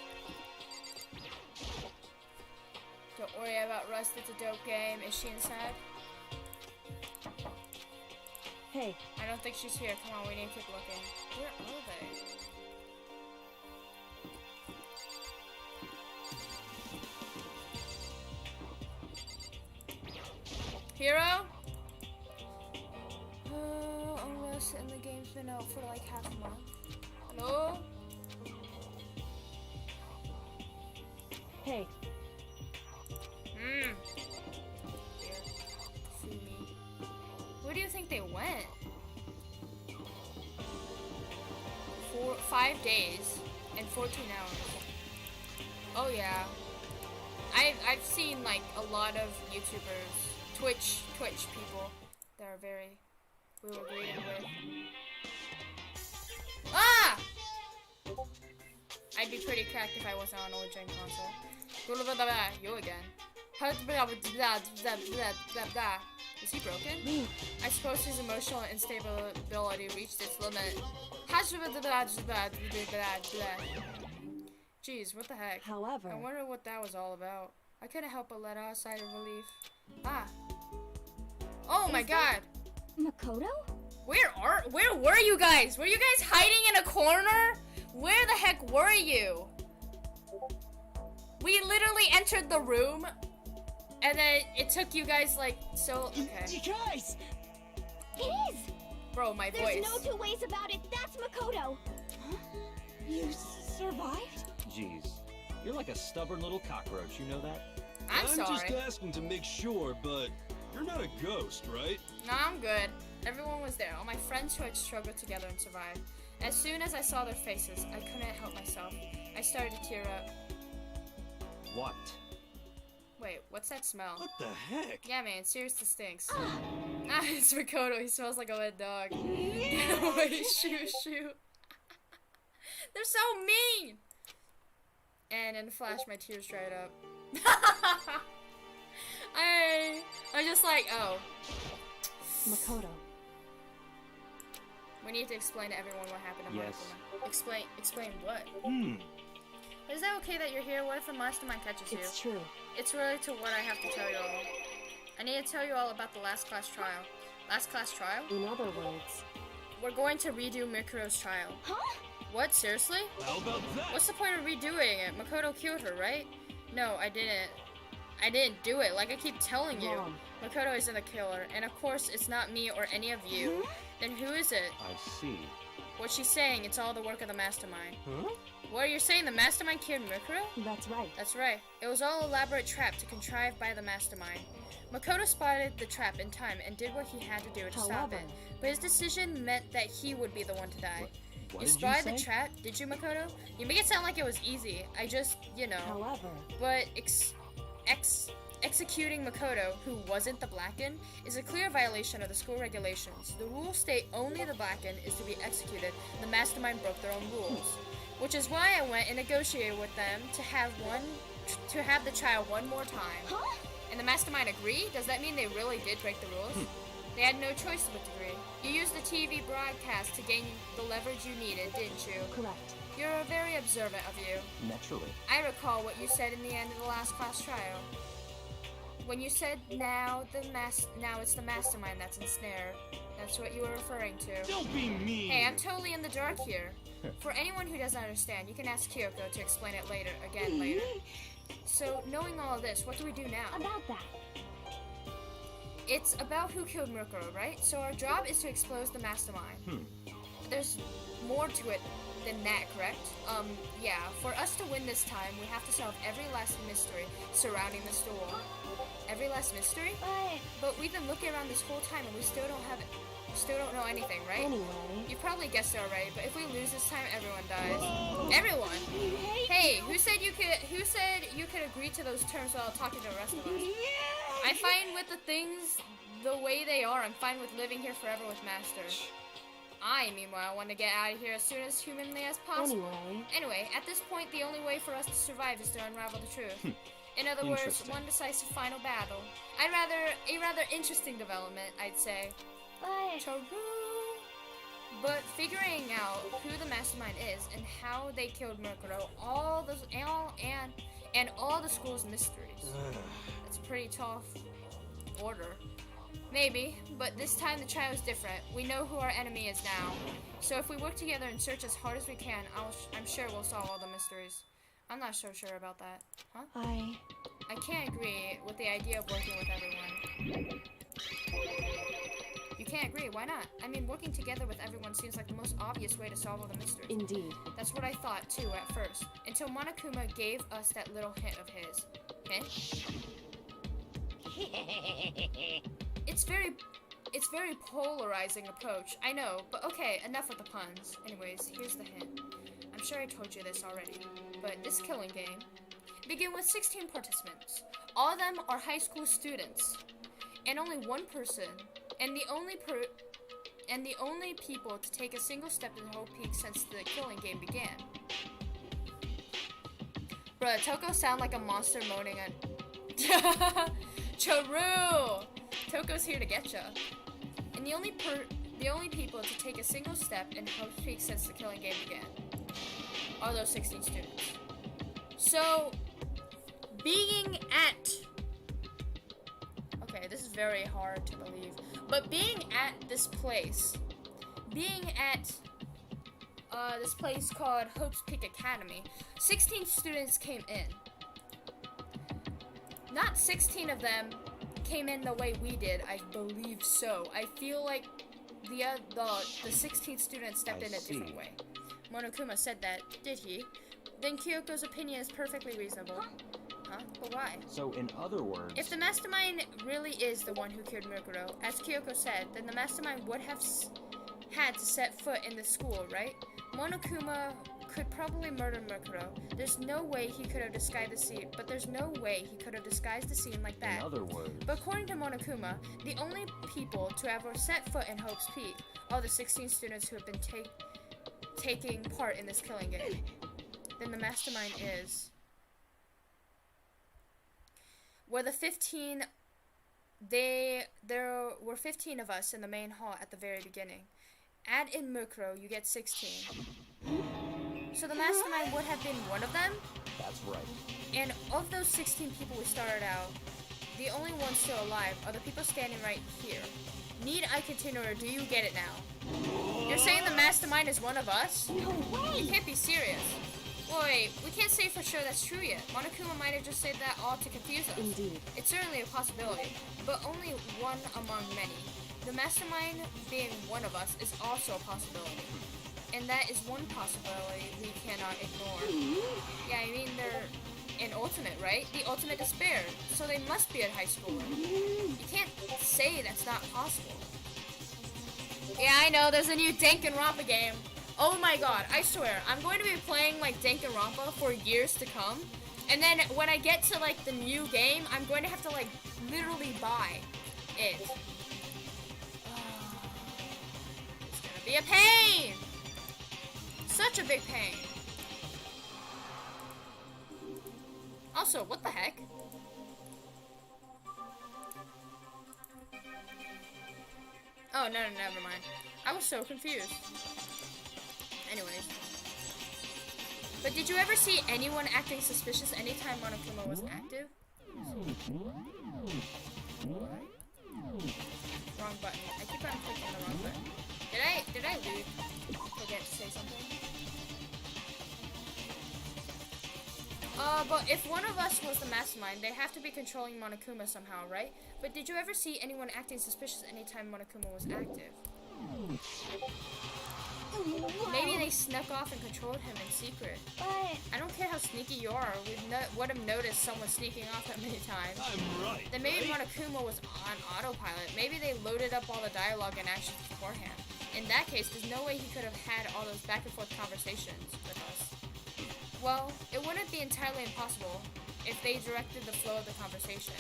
Don't worry about Rust, it's a dope game. Is she inside? Hey, I don't think she's here. Come on, we need to keep looking. Where are they? Hero? Unless and the game's been out for like half a month. Hello? hey, Here. Fumi. Where do you think they went? 5 days and 14 hours. Oh yeah. I've seen like a lot of YouTubers, Twitch people that are very we were greeted with. Ah! I'd be pretty cracked if I wasn't on old gen console. You again. Is he broken? me. I suppose his emotional instability reached its limit. Jeez, what the heck? However, I wonder what that was all about. I couldn't help but let out a sigh of relief. Ah. Oh my god. Makoto? Where were you guys? Were you guys hiding in a corner? Where the heck were you? We literally entered the room, and then it took you guys like so. Okay. You guys! It is! Bro, my There's voice. no two ways about it. That's Makoto. You survived? Jeez, you're like a stubborn little cockroach, you know that? I'm just sorry. asking to make sure, but you're not a ghost, right? No, I'm good. Everyone was there. All my friends who had struggled together and survived. As soon as I saw their faces, I couldn't help myself. I started to tear up. What? Wait, what's that smell? What the heck? Yeah, man, it seriously stinks. Ah, it's Makoto. He smells like a wet dog. Get away, shoo. They're so mean! And in a flash, my tears dried up. I'm just like, oh. Makoto. We need to explain to everyone what happened to Yes. Monokuma. Explain what? Hmm. Is that okay that you're here? What if the mastermind catches you? It's true. It's related to what I have to tell you all. I need to tell you all about the last class trial. Last class trial? In other words. We're going to redo Mikuro's trial. Huh? What? Seriously? How about that? What's the point of redoing it? Makoto killed her, right? No, I didn't. I didn't do it, like I keep telling you. Wrong. Makoto isn't the killer, and of course it's not me or any of you. Then who is it? I see. What she's saying, it's all the work of the mastermind. Huh? What are you saying, the mastermind killed Mikuro? That's right. That's right. It was all elaborate trap to contrive by the mastermind. Makoto spotted the trap in time and did what he had to do to stop it. However- But his decision meant that he would be the one to die. What You did spotted you the say? trap, did you, Makoto? You make it sound like it was easy. I just, However. But executing Makoto, who wasn't the Blacken, is a clear violation of the school regulations. The rules state only the Blacken is to be executed. The mastermind broke their own rules, which is why I went and negotiated with them to have the child one more time. Huh? And the mastermind agreed? Does that mean they really did break the rules? They had no choice but to agree. You used the TV broadcast to gain the leverage you needed, didn't you? Correct. You're very observant of you. Naturally. I recall what you said in the end of the last class trial. When you said now it's the mastermind that's ensnared. That's what you were referring to. Don't be mean. Hey, I'm totally in the dark here. For anyone who doesn't understand, you can ask Kyoko to explain it later. So, knowing all of this, what do we do now? About that. It's about who killed Murkuro, right? So our job is to expose the mastermind. There's more to it than that, correct? Yeah. For us to win this time, we have to solve every last mystery surrounding the store. Every last mystery? But we've been looking around this whole time and we still don't have it. Still don't know anything, right? Anyway. You probably guessed it already, but if we lose this time, everyone dies. Everyone! Hey, who said you could agree to those terms while talking to the rest of us? I'm fine with the things the way they are. I'm fine with living here forever with Master. I, meanwhile, want to get out of here as soon as humanly as possible. Anyway, at this point, the only way for us to survive is to unravel the truth. In other words, Interesting. one decisive final battle. A rather interesting development, I'd say. True. But figuring out who the mastermind is and how they killed Murkuro, all the school's mysteries. It's a pretty tough order. Maybe, but this time the trial is different. We know who our enemy is now. So if we work together and search as hard as we can, I'm sure we'll solve all the mysteries. I'm not so sure about that. Huh? I can't agree with the idea of working with everyone. You can't agree, why not? I mean, working together with everyone seems like the most obvious way to solve all the mysteries. Indeed. That's what I thought too at first, until Monokuma gave us that little hint of his. Hint? It's very polarizing approach, I know, but okay, enough with the puns. Anyways, here's the hint. I'm sure I told you this already, but this killing game begin with 16 participants. All of them are high school students, and only one person, and the only people to take a single step to the whole peak since the killing game began. Bruh, Toko sound like a monster moaning at Charu! Toko's here to getcha. And the only people to take a single step in Hope Peak since the killing game began are those 16 students. So, being at... Okay, this is very hard to believe. But being at this place, being at this place called Hope's Peak Academy, 16 students came in. Not 16 of them came in the way we did, I believe so. I feel like the 16 students stepped in a different way. Monokuma said that, did he? Then Kyoko's opinion is perfectly reasonable. Huh? But why? So, in other words... If the mastermind really is the one who killed Mukuro, as Kyoko said, then the mastermind would have had to set foot in the school, right? Monokuma could probably murder Mukuro. There's no way he could have disguised the scene, but there's no way he could have disguised the scene like that. In other words... But according to Monokuma, the only people to ever set foot in Hope's Peak are the 16 students who have been taking part in this killing game. Then the mastermind is... Were the 15... There were 15 of us in the main hall at the very beginning. Add in Mukuro, you get 16. So the mastermind would have been one of them? That's right. And of those 16 people we started out, the only ones still alive are the people standing right here. Need I continue, or do you get it now? You're saying the mastermind is one of us? No way! You can't be serious. Wait, we can't say for sure that's true yet. Monokuma might have just said that all to confuse us. Indeed. It's certainly a possibility, but only one among many. The mastermind being one of us is also a possibility. And that is one possibility we cannot ignore. Yeah, I mean, they're an ultimate, right? The ultimate despair. So they must be at high school. You can't say that's not possible. Yeah, I know, there's a new Danganronpa game. Oh my god, I swear, I'm going to be playing like Danganronpa for years to come. And then when I get to like the new game, I'm going to have to like literally buy it. It's gonna be a pain! Such a big pain. Also, what the heck? Oh, no, never mind. I was so confused. Anyways. But did you ever see anyone acting suspicious anytime Monokuma was active? Wrong button. I keep on clicking the wrong button. Did I leave? Forget to say something? But if one of us was the mastermind, they have to be controlling Monokuma somehow, right? But did you ever see anyone acting suspicious anytime Monokuma was active? Maybe they snuck off and controlled him in secret. But I don't care how sneaky you are, we would have noticed someone sneaking off that many times. I'm right. Then maybe right? Monokuma was on autopilot. Maybe they loaded up all the dialogue and actions beforehand. In that case, there's no way he could have had all those back and forth conversations with us. Well, it wouldn't be entirely impossible if they directed the flow of the conversation.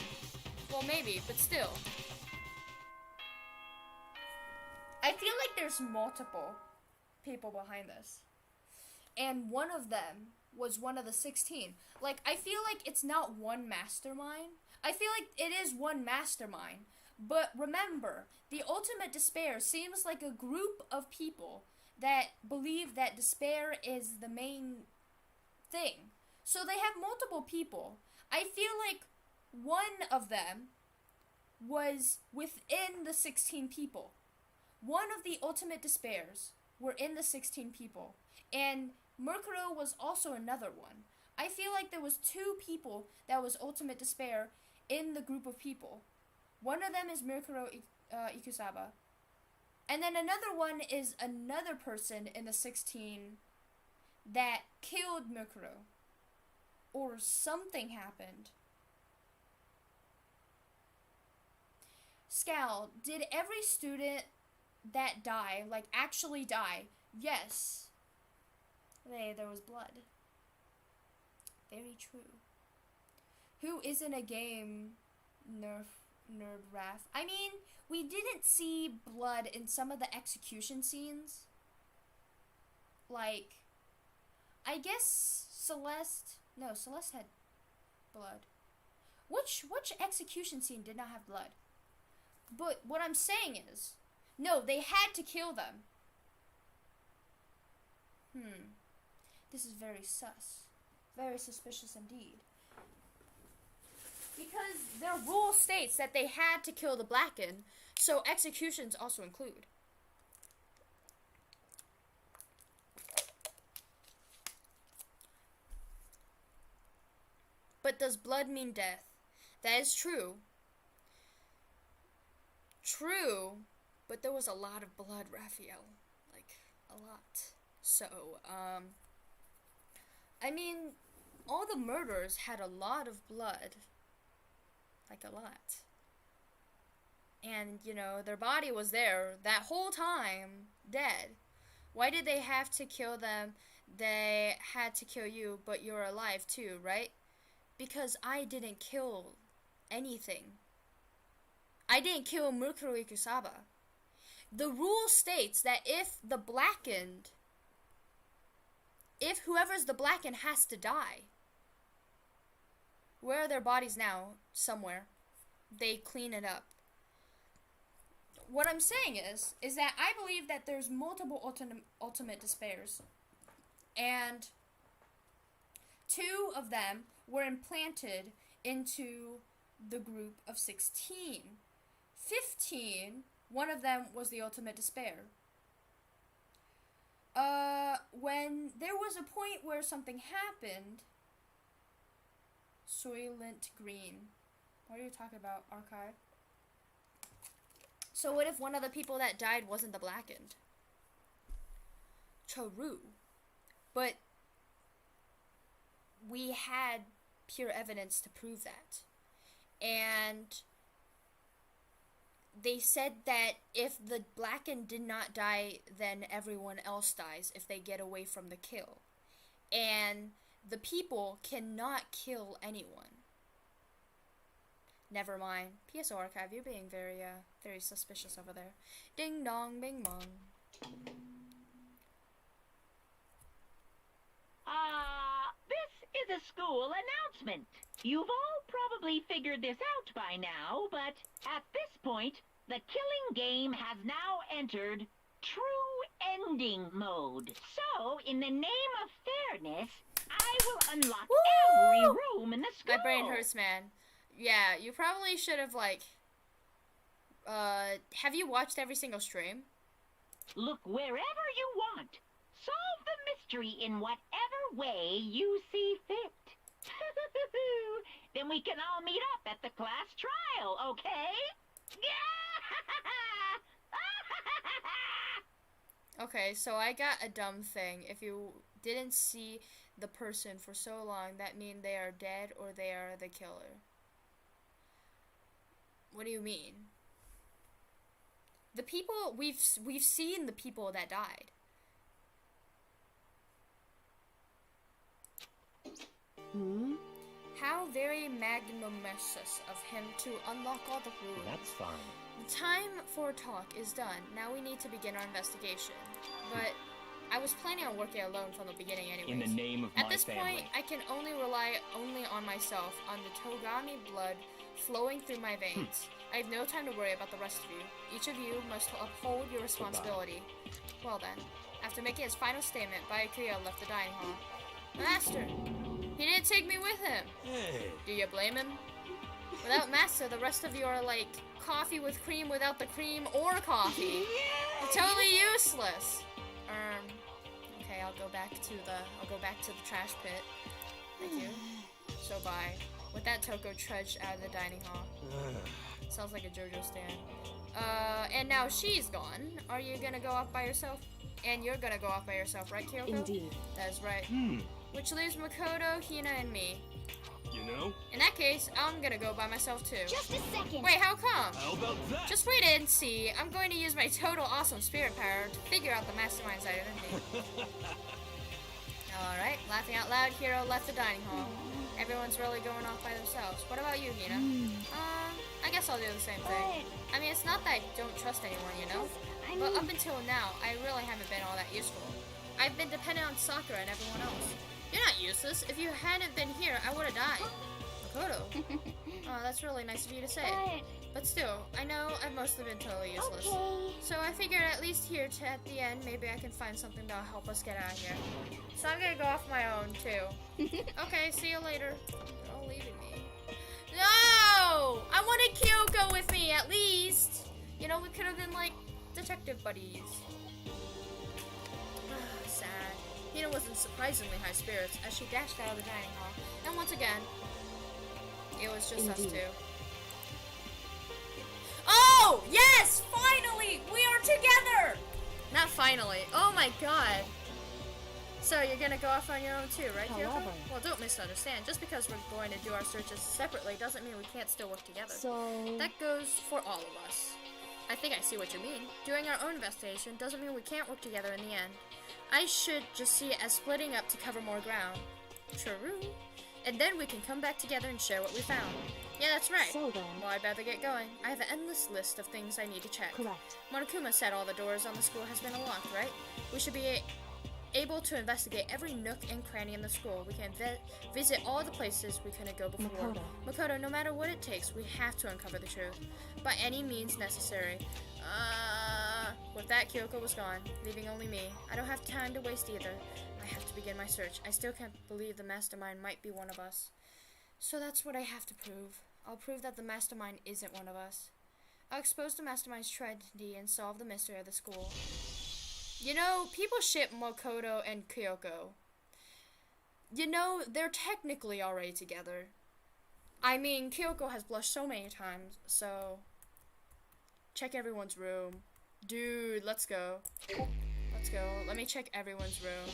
Well, maybe, but still. I feel like there's multiple people behind this. And one of them was one of the 16. Like, I feel like it's not one mastermind. I feel like it is one mastermind. But remember, the ultimate despair seems like a group of people that believe that despair is the main thing. So they have multiple people. I feel like one of them was within the 16 people. One of the ultimate despairs were in the 16 people. And Mukuro was also another one. I feel like there was two people that was ultimate despair in the group of people. One of them is Mukuro Ikusaba. And then another one is another person in the 16 that killed Mukuro. Or something happened. Scal, did every student that die, like actually die? Yes. There was blood. Very true. Who isn't a game nerd wrath? I mean, we didn't see blood in some of the execution scenes. Like, I guess Celeste had blood. Which execution scene did not have blood? But what I'm saying is, no, they had to kill them. This is very sus. Very suspicious indeed. Because their rule states that they had to kill the blackened, so executions also include. But does blood mean death? That is true. True, but there was a lot of blood, Raphael. Like, a lot. So, I mean, all the murders had a lot of blood. Like, a lot. And, you know, their body was there that whole time, dead. Why did they have to kill them? They had to kill you, but you're alive too, right? Because I didn't kill anything. I didn't kill Mukuro Ikusaba. The rule states that if whoever's the blackened has to die. Where are their bodies now? Somewhere. They clean it up. What I'm saying is that I believe that there's multiple ultimate despairs. And 2 of them were implanted into the group of 16. 15, one of them was the ultimate despair. When there was a point where something happened, Soylent Green. What are you talking about, Archive? So what if one of the people that died wasn't the blackened? True. But we had pure evidence to prove that. And they said that if the blackened did not die, then everyone else dies if they get away from the kill. And the people cannot kill anyone. Never mind. PSO Archive, you're being very suspicious over there. Ding dong, bing bong. This is a school announcement. You've all probably figured this out by now, but at this point, the killing game has now entered true ending mode. So, in the name of fairness, I will unlock every room in the school. My brain hurts, man. Yeah, you probably should have, like, have you watched every single stream? Look wherever you want. Solve the mystery in whatever way you see fit. Then we can all meet up at the class trial, okay? Okay, so I got a dumb thing. If you didn't see the person for so long, that means they are dead or they are the killer. What do you mean? The people, we've seen the people that died. How very magnanimous of him to unlock all the rules. That's fine. The time for talk is done. Now we need to begin our investigation. But I was planning on working alone from the beginning anyways. In the name of my family. At this point, I can only rely on myself, on the Togami blood flowing through my veins. I have no time to worry about the rest of you. Each of you must uphold your responsibility. Well then, after making his final statement, Byakuya left the dining hall. Master! He didn't take me with him! Hey. Do you blame him? Without Master, the rest of you are like coffee with cream without the cream or coffee. You're totally useless! Okay, I'll go back to the trash pit. Thank you. So bye. With that, Toko trudged out of the dining hall. Sounds like a JoJo stand. And now she's gone. Are you gonna go off by yourself? And you're gonna go off by yourself, right, Kyoko? Indeed. That is right. Which leaves Makoto, Hina, and me. You know? In that case, I'm gonna go by myself too. Just a second. Wait, how come? How about that? Just wait and see. I'm going to use my total awesome spirit power to figure out the mastermind's identity. Alright, laughing out loud, Hiro left the dining hall. Everyone's really going off by themselves. What about you, Hina? I guess I'll do the same thing. I mean, it's not that I don't trust anyone, you know? But up until now, I really haven't been all that useful. I've been dependent on Sakura and everyone else. You're not useless. If you hadn't been here, I would have died. Makoto. Oh, that's really nice of you to say. But still, I know I've mostly been totally useless. So I figured at least here at the end, maybe I can find something that'll help us get out of here. So I'm gonna go off my own, too. Okay, see you later. You're all leaving me. No! I wanted Kyoko with me, at least. You know, we could have been like detective buddies. Sad. Hina was in surprisingly high spirits as she dashed out of the dining hall. And once again, it was just us Indeed. two. Oh! Yes! Finally! We are together! Not finally. Oh my god. So you're gonna go off on your own too, right, Kyoko? However. Well, don't misunderstand. Just because we're going to do our searches separately doesn't mean we can't still work together. So... That goes for all of us. I think I see what you mean. Doing our own investigation doesn't mean we can't work together in the end. I should just see it as splitting up to cover more ground. True. And then we can come back together and share what we found. Yeah, that's right. So then... Well, I better get going. I have an endless list of things I need to check. Correct. Monokuma said all the doors on the school has been unlocked, right? We should be able to investigate every nook and cranny in the school. We can visit all the places we couldn't go before. Makoto, no matter what it takes, we have to uncover the truth. By any means necessary. With that, Kyoko was gone, leaving only me. I don't have time to waste either. I have to begin my search. I still can't believe the mastermind might be one of us. So that's what I have to prove. I'll prove that the mastermind isn't one of us. I'll expose the mastermind's tragedy and solve the mystery of the school. You know, people ship Makoto and Kyoko. You know, they're technically already together. I mean, Kyoko has blushed so many times, so... Check everyone's room. Dude, let's go. Let's go. Let me check everyone's room.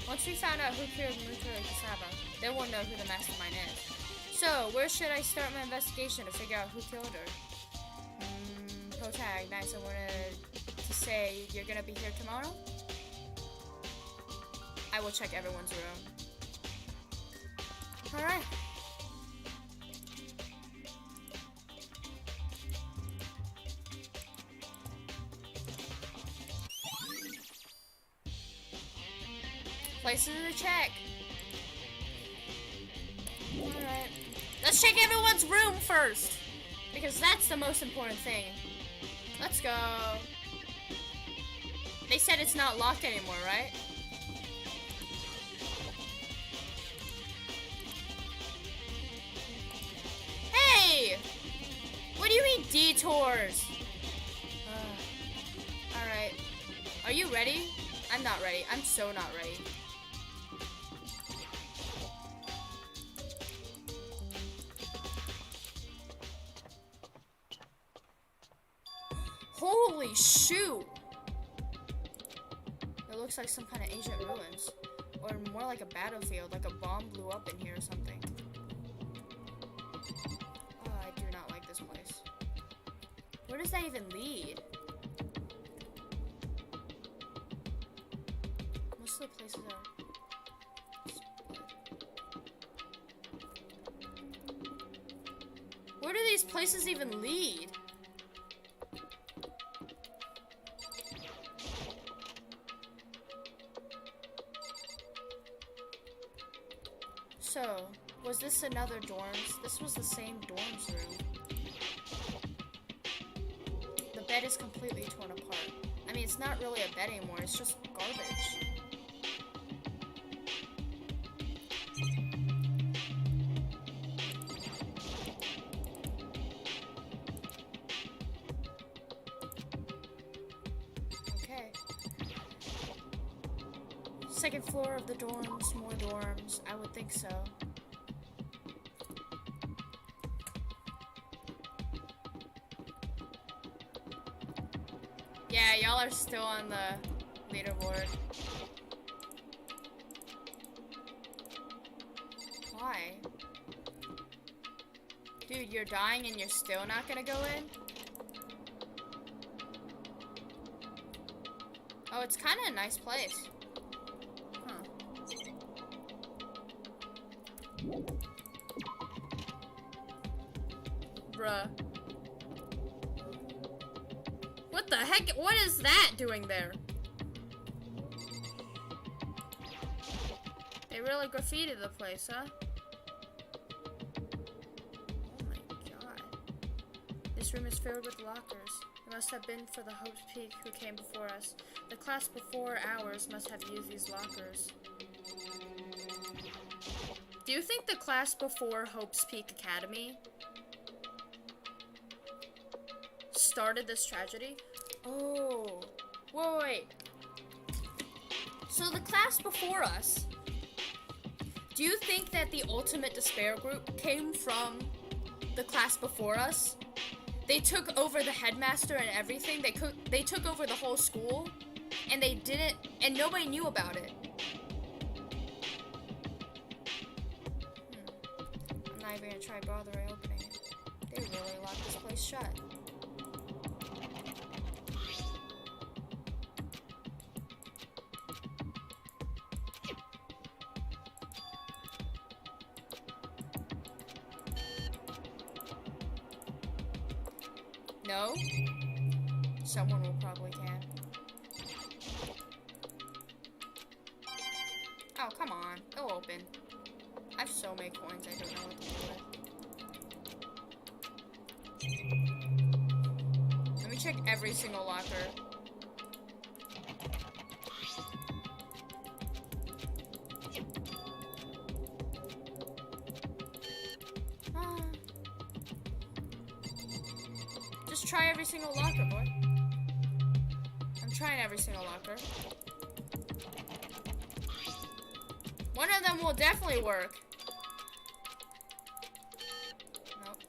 Once we found out who killed Mutaro Kisaba, then we'll know who the mastermind is. So, where should I start my investigation to figure out who killed her? Protag, nice. I wanted to say you're gonna be here tomorrow? I will check everyone's room. Alright. Places to check. Alright. Let's check everyone's room first. Because that's the most important thing. Let's go. They said it's not locked anymore, right? Hey! What do you mean detours? Alright. Are you ready? I'm not ready. I'm so not ready. Holy shoot! It looks like some kind of ancient ruins. Or more like a battlefield, like a bomb blew up in here or something. Oh, I do not like this place. Where does that even lead? Most of the places are... Where do these places even lead? So, was this another dorms? This was the same dorms room. The bed is completely torn apart. I mean, it's not really a bed anymore, it's just garbage. Okay. Second floor of the dorms, more dorms. I would think so. Yeah, y'all are still on the leaderboard. Why? Dude, you're dying and you're still not gonna go in? Oh, it's kind of a nice place. Bruh. What the heck? What is that doing there? They really graffitied the place, huh? Oh my god. This room is filled with lockers. It must have been for the Hope's Peak who came before us. The class before ours must have used these lockers. Do you think the class before Hope's Peak Academy started this tragedy? Oh. Wait. So the class before us, do you think that the Ultimate Despair group came from the class before us? They took over the headmaster and everything. They took over the whole school, and they didn't, and nobody knew about it. I'm not even gonna try bothering opening it. They really locked this place shut. No? Someone will probably can. Oh, come on. It'll open. I have so many coins, I don't know what to do with. Let me check every single locker. Just try every single locker, boy. I'm trying every single locker. One of them will definitely work. Nope.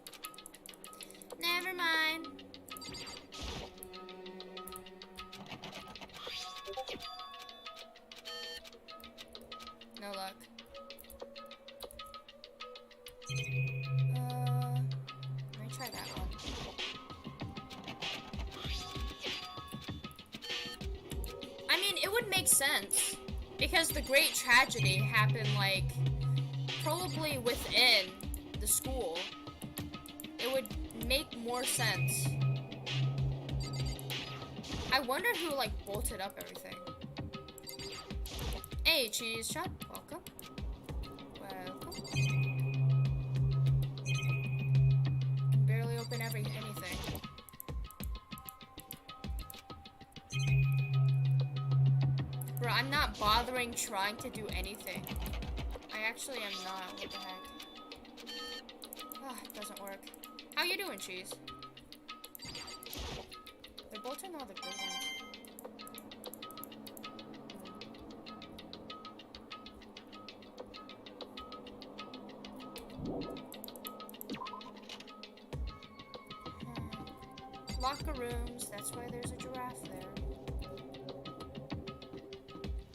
Never mind. No luck. Let me try that one. I mean, it would make sense. Because the Great Tragedy happened, like, probably within the school. It would make more sense. I wonder who, like, bolted up everything. Hey, Cheese Shop. Welcome. Welcome. Can barely open anything. Bro, I'm not bothering trying to do anything. I actually am not. What the heck? Ah, it doesn't work. How you doing, Cheese? They're bolting all the good ones. Locker rooms. That's why there's a giraffe there.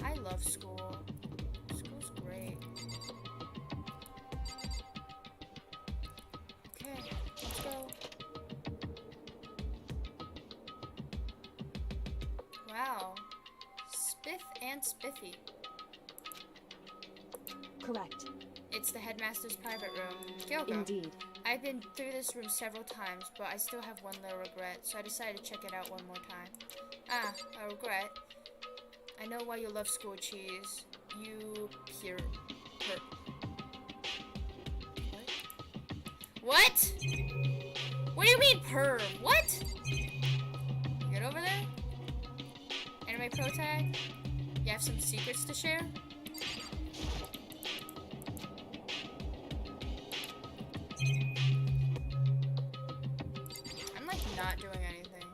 I love school. School's great. Okay, let's go. Wow. Spiff and Spiffy. Correct. It's the headmaster's private room. Kyoko. Indeed. I've been through this room several times, but I still have one little regret, so I decided to check it out one more time. Ah, a regret. I know why you love school, Cheese. You What? What do you mean perv? What? Get over there? Anime Pro Tag? You have some secrets to share? I'm like not doing anything.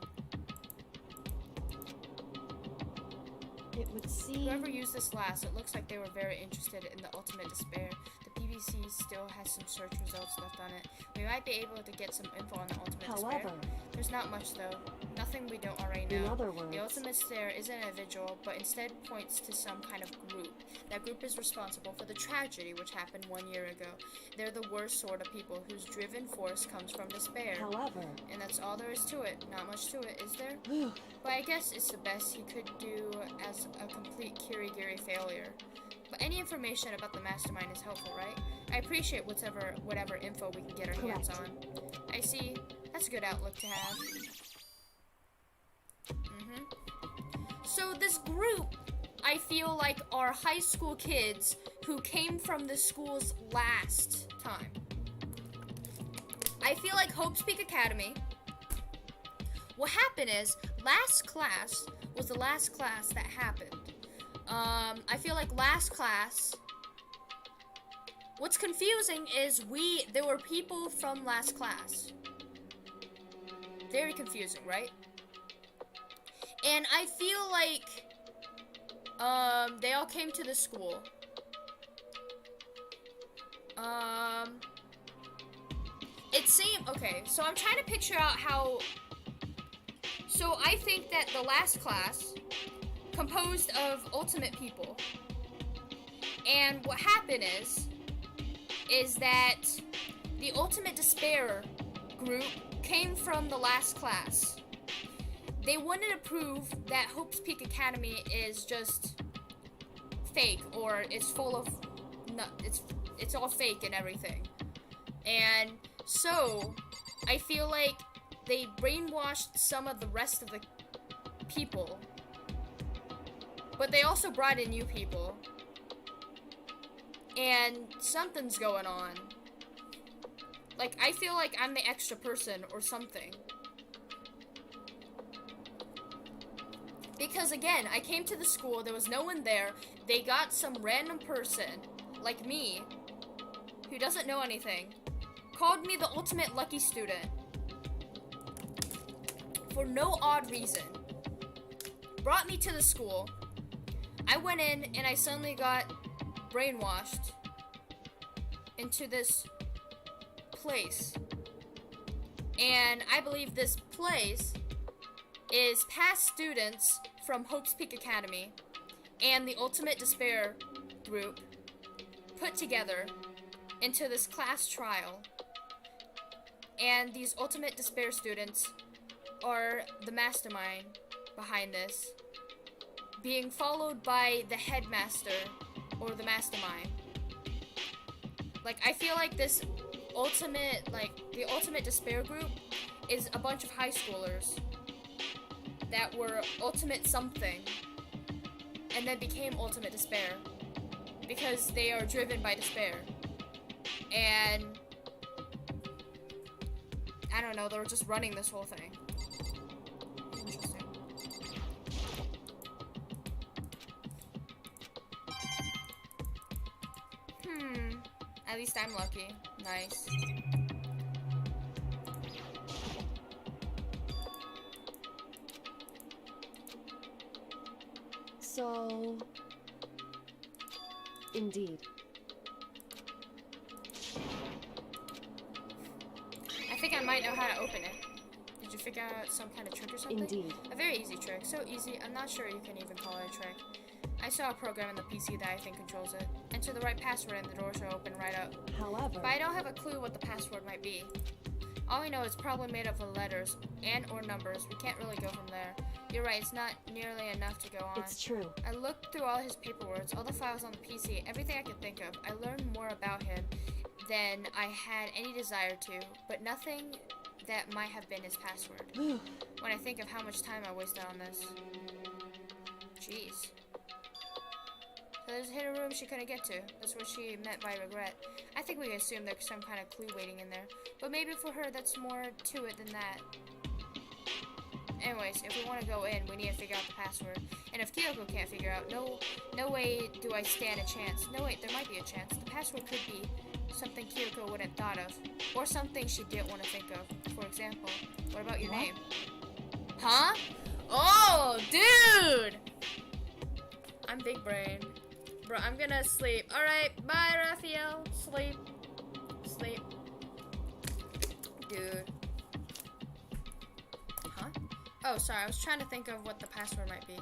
It would seem... Whoever used this last, it looks like they were very interested in the Ultimate Despair. The BBC still has some search results left on it. We might be able to get some info on the Ultimate Despair. However... There's not much though. Nothing we don't already know. In other words... The Ultimate Despair isn't a vigil, but instead points to some kind of group. That group is responsible for the tragedy which happened 1 year ago. They're the worst sort of people whose driven force comes from despair. However... And that's all there is to it. Not much to it, is there? But I guess it's the best he could do as a complete Kirigiri failure. But any information about the mastermind is helpful, right? I appreciate whatever info we can get our hands on. I see. That's a good outlook to have. So this group, I feel like, are high school kids who came from the school's last time. I feel like Hope's Peak Academy. What happened is, last class was the last class that happened. I feel like last class, what's confusing is there were people from last class. Very confusing, right? And I feel like, they all came to the school. It seemed, okay, so I'm trying to picture out how, so I think that the last class composed of ultimate people, and what happened is that the ultimate despair group came from the last class. They wanted to prove that Hope's Peak Academy is just fake, or it's full of, it's all fake and everything. And so, I feel like they brainwashed some of the rest of the people, but they also brought in new people. And something's going on. Like, I feel like I'm the extra person or something. Because again, I came to the school, there was no one there. They got some random person, like me, who doesn't know anything, called me the ultimate lucky student. For no odd reason. Brought me to the school. I went in and I suddenly got brainwashed into this place. And I believe this place is past students from Hope's Peak Academy and the Ultimate Despair group put together into this class trial. And these Ultimate Despair students are the mastermind behind this, being followed by the headmaster or the mastermind. Like, I feel like this ultimate, like, the Ultimate Despair group is a bunch of high schoolers that were ultimate something and then became Ultimate Despair because they are driven by despair. And I don't know, they were just running this whole thing. Interesting. At least I'm lucky. Nice. So, indeed. I think I might know how to open it. Did you figure out some kind of trick or something? Indeed. A very easy trick. So easy, I'm not sure you can even call it a trick. I saw a program in the PC that I think controls it. Enter the right password and the door should open right up. However, But I don't have a clue what the password might be. All we know is probably made up of letters and or numbers. We can't really go from there. You're right, it's not nearly enough to go on. it's true. I looked through all his paperwork, all the files on the PC, everything I could think of. I learned more about him than I had any desire to, but nothing that might have been his password. When I think of how much time I wasted on this. Jeez. So there's a hidden room she couldn't get to. That's what she meant by regret. I think we can assume there's some kind of clue waiting in there. But maybe for her, that's more to it than that. Anyways, if we want to go in, we need to figure out the password. And if Kyoko can't figure out, no way do I stand a chance. No, wait, there might be a chance. The password could be something Kyoko wouldn't thought of. Or something she didn't want to think of. For example, what about your name? Huh? Oh, dude! I'm big brain. Bro, I'm gonna sleep. Alright, bye, Raphael. Sleep. Sleep. Dude. Huh? Oh, sorry, I was trying to think of what the password might be.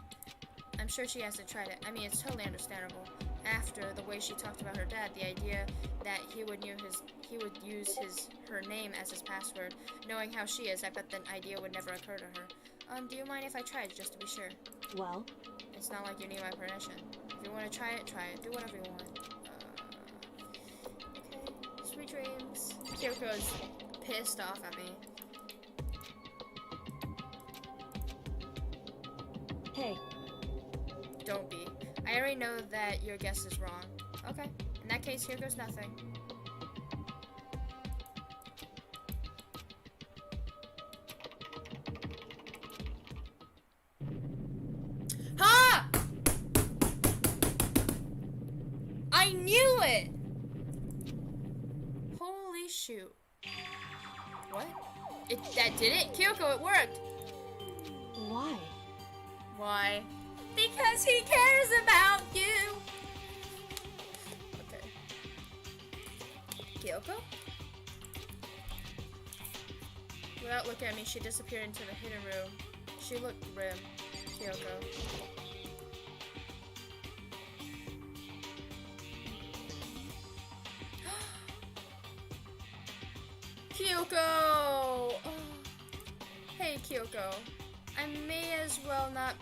I'm sure she hasn't tried it. I mean, it's totally understandable. After the way she talked about her dad, the idea that he would use her name as his password. Knowing how she is, I bet that idea would never occur to her. Do you mind if I tried, just to be sure? Well, It's not like you need my permission. If you want to try it, try it. Do whatever you want. Okay. Sweet dreams. Kyoko's pissed off at me. Hey, Don't be. I already know that your guess is wrong. Okay. In that case, here goes nothing. Ha! I knew it! Holy shoot. What? That did it? Kyoko, it worked! why? Why? Because he cares about you! Okay. Kyoko? Without looking at me, she disappeared into the hidden room. She looked grim. Kyoko. Kyoko! Oh. Hey, Kyoko. I may as well not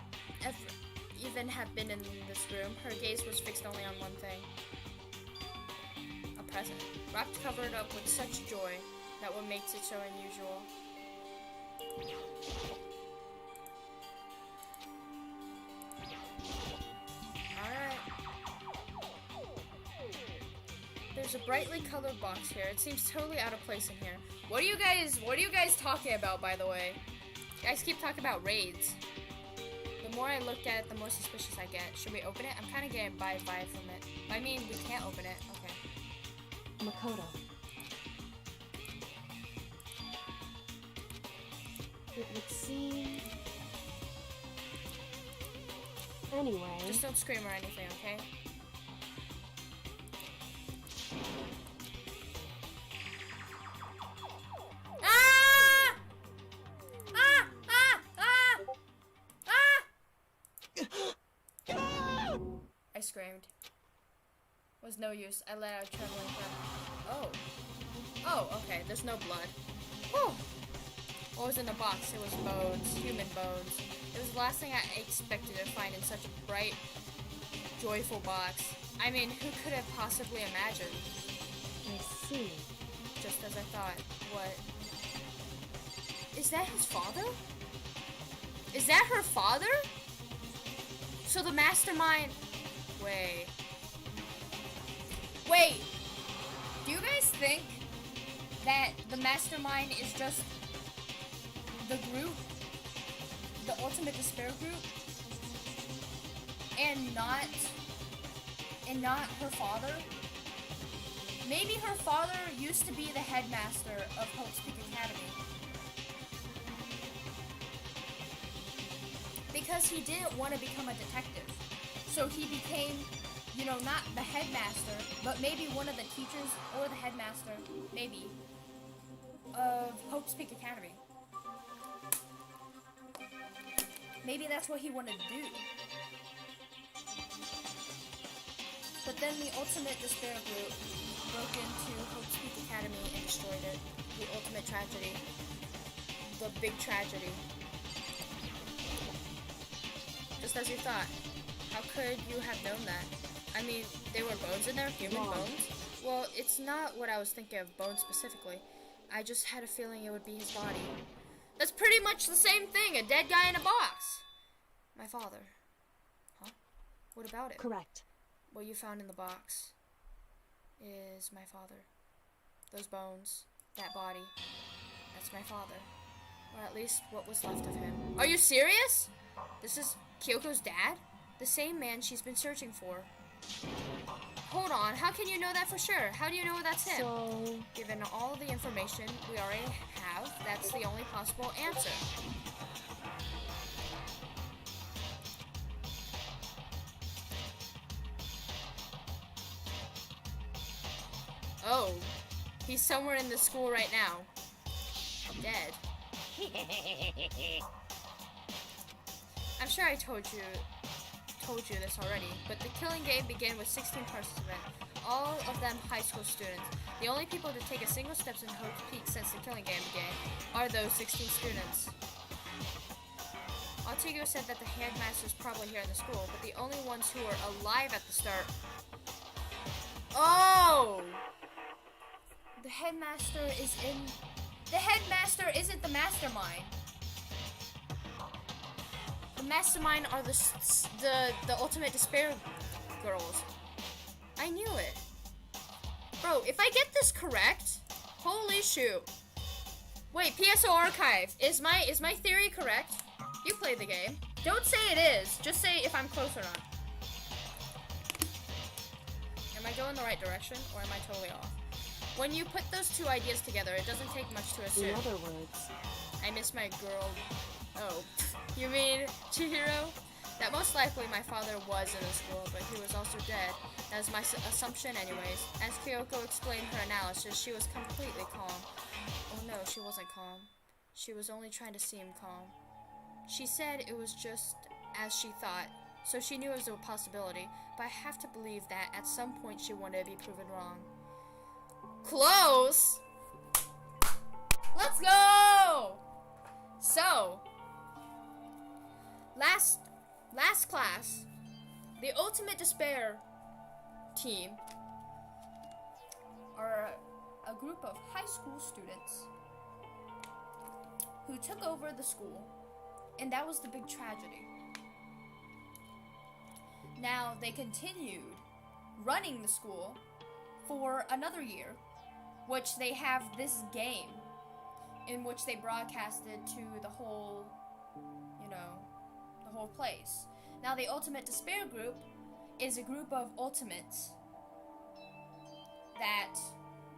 even have been in this room. Her gaze was fixed only on one thing. A present. Wrapped covered up with such joy that what makes it so unusual. Alright. There's a brightly colored box here. It seems totally out of place in here. What are you guys talking about, by the way? You guys keep talking about raids. The more I look at it, the more suspicious I get. Should we open it? I'm kind of getting a vibe from it. I mean, we can't open it. Okay. Makoto. It would seem... Anyway... Just don't scream or anything, okay? Ah! Ah! Ah! Ah! Ah! I screamed. Was no use. I let out a trembling breath. Oh. Oh, okay. There's no blood. Whew. What was in the box? It was bones. Human bones. It was the last thing I expected to find in such a bright, joyful box. I mean, who could have possibly imagined? I see. Just as I thought. What? Is that his father? Is that her father? So the mastermind... Wait. Wait. Do you guys think that the mastermind is just the group? The Ultimate Despair group? And not her father? Maybe her father used to be the headmaster of Hope's Peak Academy. Because he didn't want to become a detective. So he became, you know, not the headmaster, but maybe one of the teachers or the headmaster, maybe, of Hope's Peak Academy. Maybe that's what he wanted to do. But then the Ultimate Despair group broke into Hope's Peak Academy and destroyed it. The ultimate tragedy. The big tragedy. Just as you thought. How could you have known that? I mean, there were bones in there? Human bones? Well, it's not what I was thinking of, bones specifically. I just had a feeling it would be his body. That's pretty much the same thing, a dead guy in a box. My father. Huh? What about it? Correct. What you found in the box is my father. Those bones, that body, that's my father. Or at least what was left of him. Are you serious? This is Kyoko's dad? The same man she's been searching for. Hold on, how can you know that for sure? How do you know that's him? So... Given all the information we already have, that's the only possible answer. Oh, he's somewhere in the school right now. Dead. I'm sure I told you this already, but the killing game began with 16 participants, all of them high school students. The only people to take a single steps in Hope's Peak since the killing game began are those 16 students. Altigo said that the headmaster's probably here in the school, but the only ones who were alive at the start... Oh! The headmaster is in... The headmaster isn't the mastermind. The mastermind are the ultimate despair girls. I knew it. Bro, if I get this correct, holy shoot. Wait, PSO archive. Is my theory correct? You play the game. Don't say it is. Just say if I'm close or not. Am I going the right direction or am I totally off? When you put those two ideas together, it doesn't take much to assume. In other words, I miss my girl. Oh, you mean Chihiro? That most likely my father was in the school, but he was also dead. That was my assumption anyways. As Kyoko explained her analysis, she was completely calm. Oh no, she wasn't calm. She was only trying to seem calm. She said it was just as she thought, so she knew it was a possibility, but I have to believe that at some point she wanted to be proven wrong. Close! Let's go! So, last class, the Ultimate Despair team are a group of high school students who took over the school, and that was the big tragedy. Now, they continued running the school for another year, which they have this game in which they broadcasted to the whole, the whole place. Now, the Ultimate Despair group is a group of ultimates that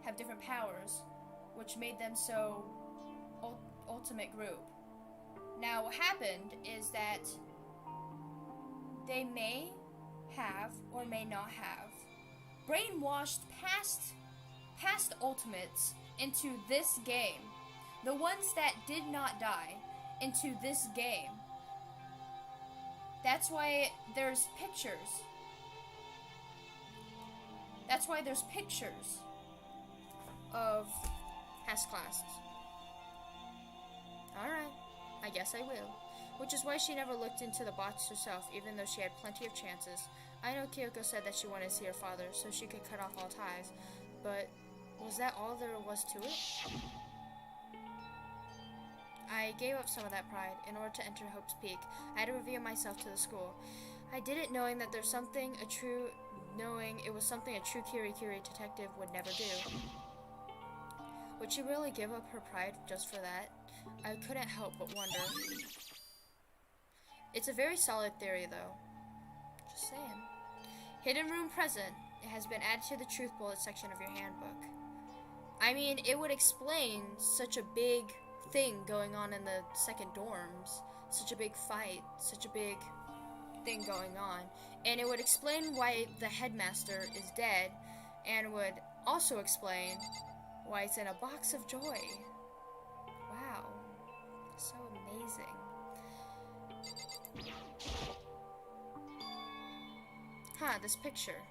have different powers, which made them so ultimate group. Now, what happened is that they may have or may not have brainwashed past ultimates into this game. The ones that did not die into this game. That's why there's pictures. That's why there's pictures of past classes. Alright, I guess I will. Which is why she never looked into the box herself, even though she had plenty of chances. I know Kyoko said that she wanted to see her father, so she could cut off all ties. But was that all there was to it? I gave up some of that pride in order to enter Hope's Peak. I had to reveal myself to the school. I did it knowing that there's something it was something a true Kiri detective would never do. Would she really give up her pride just for that? I couldn't help but wonder. It's a very solid theory, though. Just saying. Hidden room present. It has been added to the truth bullet section of your handbook. I mean, it would explain such a big thing going on in the second dorms. Such a big fight. Such a big thing going on. And it would explain why the headmaster is dead. And would also explain why it's in a box of joy. Wow. So amazing. Huh, this picture.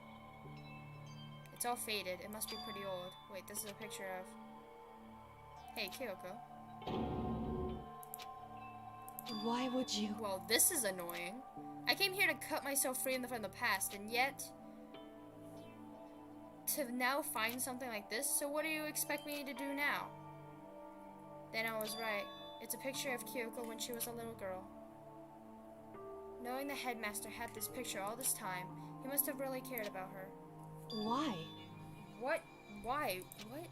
It's all faded. It must be pretty old. Wait, this is a picture of... Hey, Kyoko. why would you? Well, this is annoying. I came here to cut myself free from the past, and yet... to now find something like this? So what do you expect me to do now? Then I was right. It's a picture of Kyoko when she was a little girl. Knowing the headmaster had this picture all this time, he must have really cared about her. Why? What? Why? What?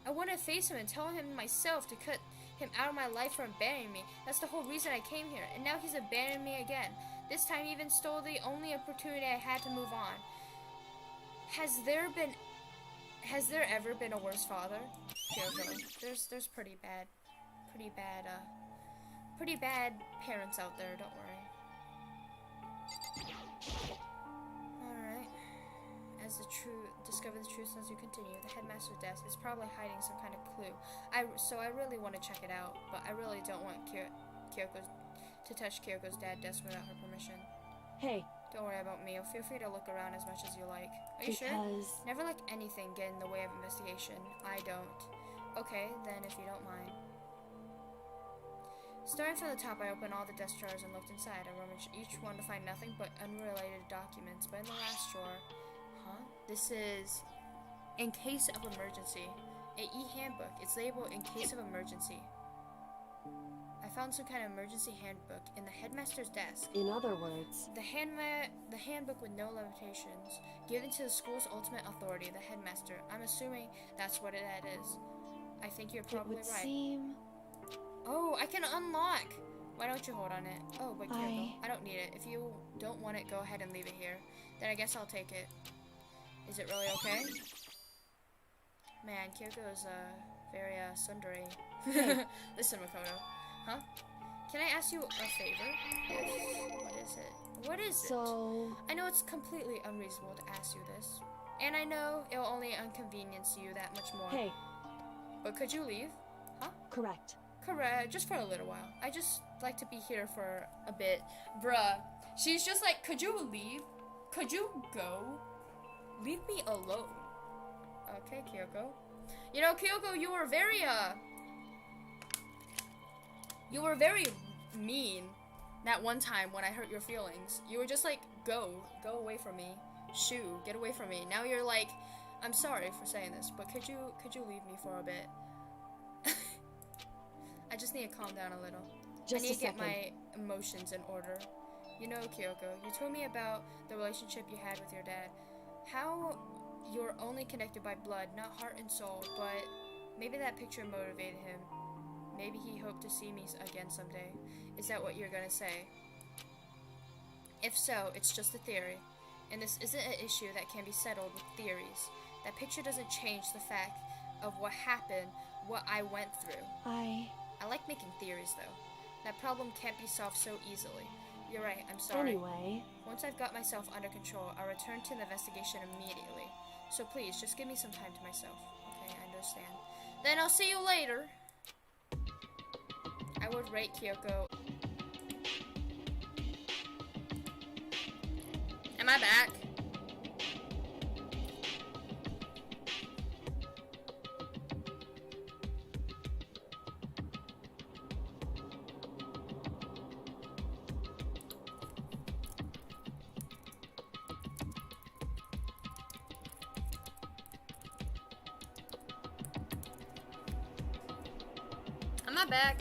I want to face him and tell him myself to cut him out of my life for abandoning me. That's the whole reason I came here, and now he's abandoned me again. This time he even stole the only opportunity I had to move on. Has there ever been a worse father? Kyoko, there's pretty bad parents out there, don't worry. Alright. Discover the truth as you continue. The headmaster's desk is probably hiding some kind of clue. So I really want to check it out, but I really don't want Kyoko to touch Kyoko's dad's desk without her permission. Hey. Don't worry about me. Feel free to look around as much as you like. Are you sure? Never let anything get in the way of investigation. I don't. Okay, then if you don't mind. Starting from the top, I opened all the desk drawers and looked inside. I rummaged each one to find nothing but unrelated documents. But in the last drawer, this is in case of emergency. An e-handbook. It's labeled in case of emergency. I found some kind of emergency handbook in the headmaster's desk. In other words, The handbook with no limitations, given to the school's ultimate authority, the headmaster. I'm assuming that's what it is. I think you're it probably would right. seem... Oh, I can unlock! Why don't you hold on it? Oh, but Kyoko, I I don't need it. If you don't want it, go ahead and leave it here. Then I guess I'll take it. Is it really okay? Man, Kyoko is very sundry. Listen, Makoto. Huh? Can I ask you a favor? Yes. What is it? What is it? So... I know it's completely unreasonable to ask you this. And I know it'll only inconvenience you that much more. Hey, But could you leave? Huh? correct. Correct, just for a little while. I just like to be here for a bit. Bruh. She's just like, could you leave? Could you go? Leave me alone. Okay, Kyoko. You know, Kyoko, you were very mean that one time when I hurt your feelings. You were just like, go away from me. Shoo, get away from me. Now you're like, I'm sorry for saying this, but could you leave me for a bit? I just need to calm down a little. Just I need a to get second. my emotions in order. You know, Kyoko, you told me about the relationship you had with your dad. How you're only connected by blood, not heart and soul, but maybe that picture motivated him. Maybe he hoped to see me again someday. Is that what you're gonna say? If so, it's just a theory. And this isn't an issue that can be settled with theories. That picture doesn't change the fact of what happened, what I went through. I like making theories, though. That problem can't be solved so easily. You're right, I'm sorry. Anyway... Once I've got myself under control, I'll return to the investigation immediately. So please, just give me some time to myself. Okay, I understand. Then I'll see you later. I would rate Kyoko. Am I back? I'm not back.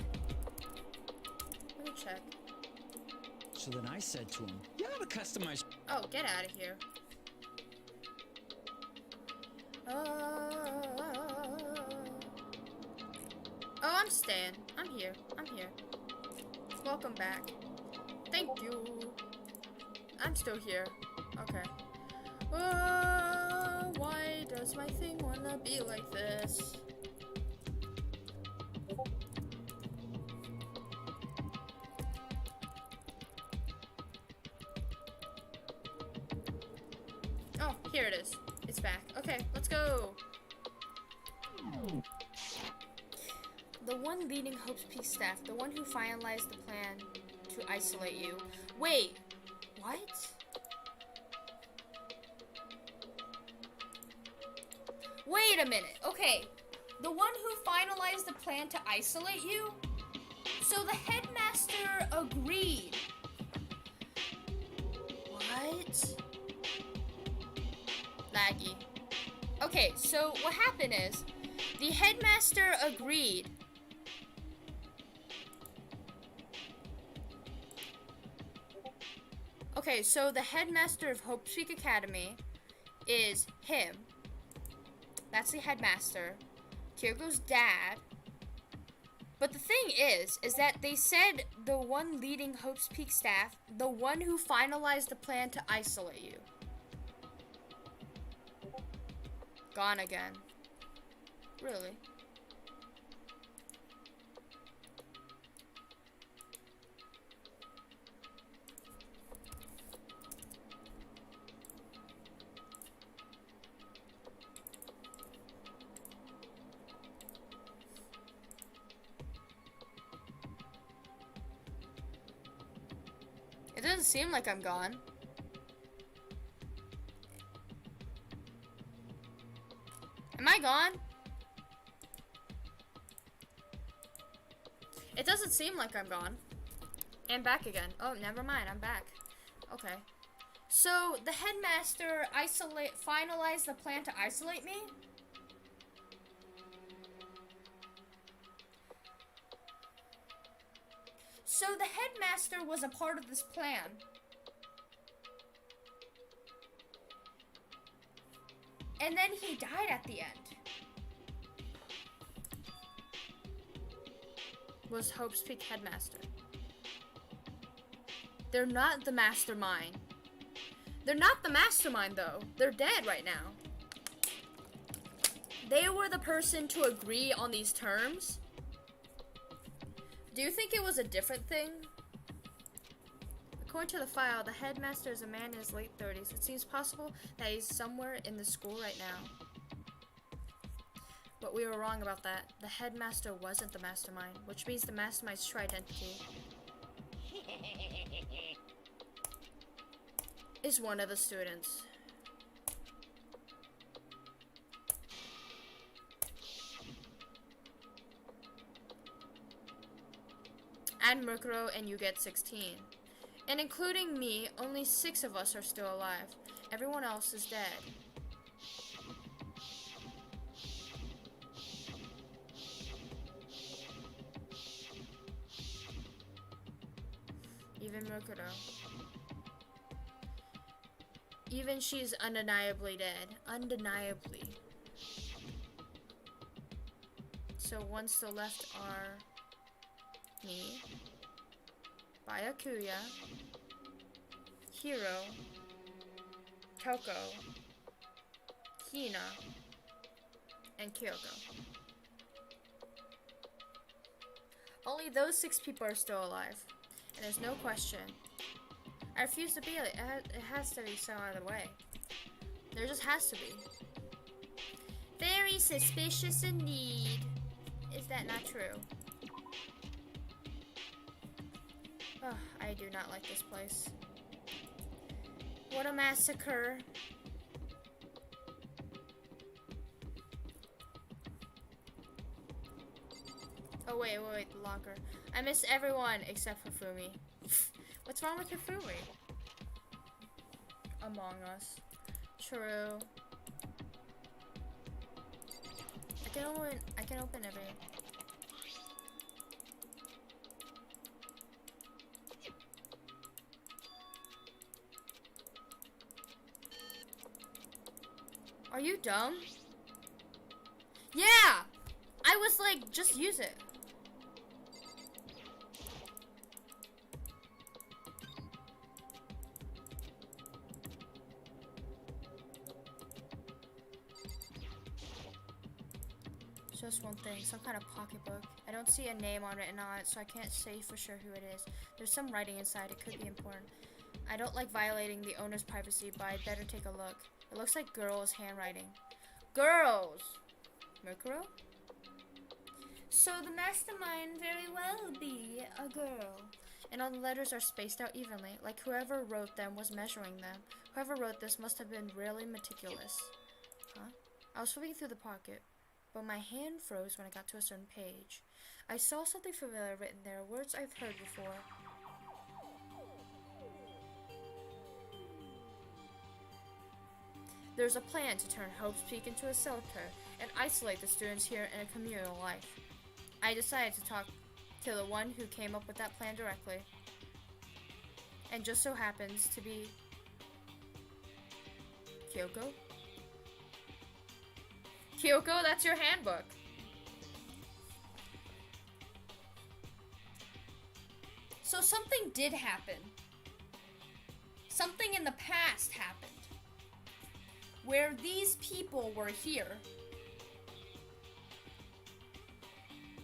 Let me check. So then I said to him, you have a customized... Oh, get out of here. Oh, I'm staying. I'm here. I'm here. Welcome back. Thank you. I'm still here. Okay. Why does my thing wanna be like this? Oh, here it is. It's back. Okay, let's go. The one leading Hope's Peak staff, the one who finalized the plan to isolate you. Wait, what? Wait a minute. Okay, the one who finalized the plan to isolate you? So the headmaster agreed. What? Laggy. Okay, so what happened is, the headmaster agreed. Okay, so the headmaster of Hope Peak Academy is him. That's the headmaster. Kyoko's dad. But the thing is that they said the one leading Hope's Peak staff, the one who finalized the plan to isolate you. Gone again. Really? It doesn't seem like I'm gone. Am I gone? It doesn't seem like I'm gone. And back again. Oh, never mind. I'm back. Okay. So, the headmaster finalized the plan to isolate me? So the headmaster was a part of this plan. And then he died at the end. Was Hope's Peak headmaster. They're not the mastermind. They're not the mastermind though. They're dead right now. They were the person to agree on these terms. Do you think it was a different thing? According to the file, the headmaster is a man in his late 30s. It seems possible that he's somewhere in the school right now. But we were wrong about that. The headmaster wasn't the mastermind, which means the mastermind's true identity is one of the students. Add Murkuro and you get 16. And including me, only 6 of us are still alive. Everyone else is dead. Even Murkuro. Even she's undeniably dead. Undeniably. So ones still left are me, Byakuya, Hiro, Kyoko, Hina, and Kyoko. Only those 6 people are still alive. And there's no question. I refuse to be it. It has to be some other way. There just has to be. Very suspicious indeed. Is that not true? Oh, I do not like this place. What a massacre. Oh wait, the locker. I miss everyone except Hifumi. What's wrong with Hifumi? Among Us. True. I can open every. Are you dumb? Yeah! I was like, just use it. Just one thing, some kind of pocketbook. I don't see a name on it and on it, so I can't say for sure who it is. There's some writing inside, it could be important. I don't like violating the owner's privacy, but I'd better take a look. It looks like girls' handwriting. Girls! Murkuro? So the mastermind very well be a girl. And all the letters are spaced out evenly, like whoever wrote them was measuring them. Whoever wrote this must have been really meticulous. Huh? I was flipping through the pocket, but my hand froze when I got to a certain page. I saw something familiar written there, words I've heard before. There's a plan to turn Hope's Peak into a shelter and isolate the students here in a communal life. I decided to talk to the one who came up with that plan directly. And just so happens to be Kyoko? Kyoko, that's your handbook. So something did happen. Something in the past happened. Where these people were here.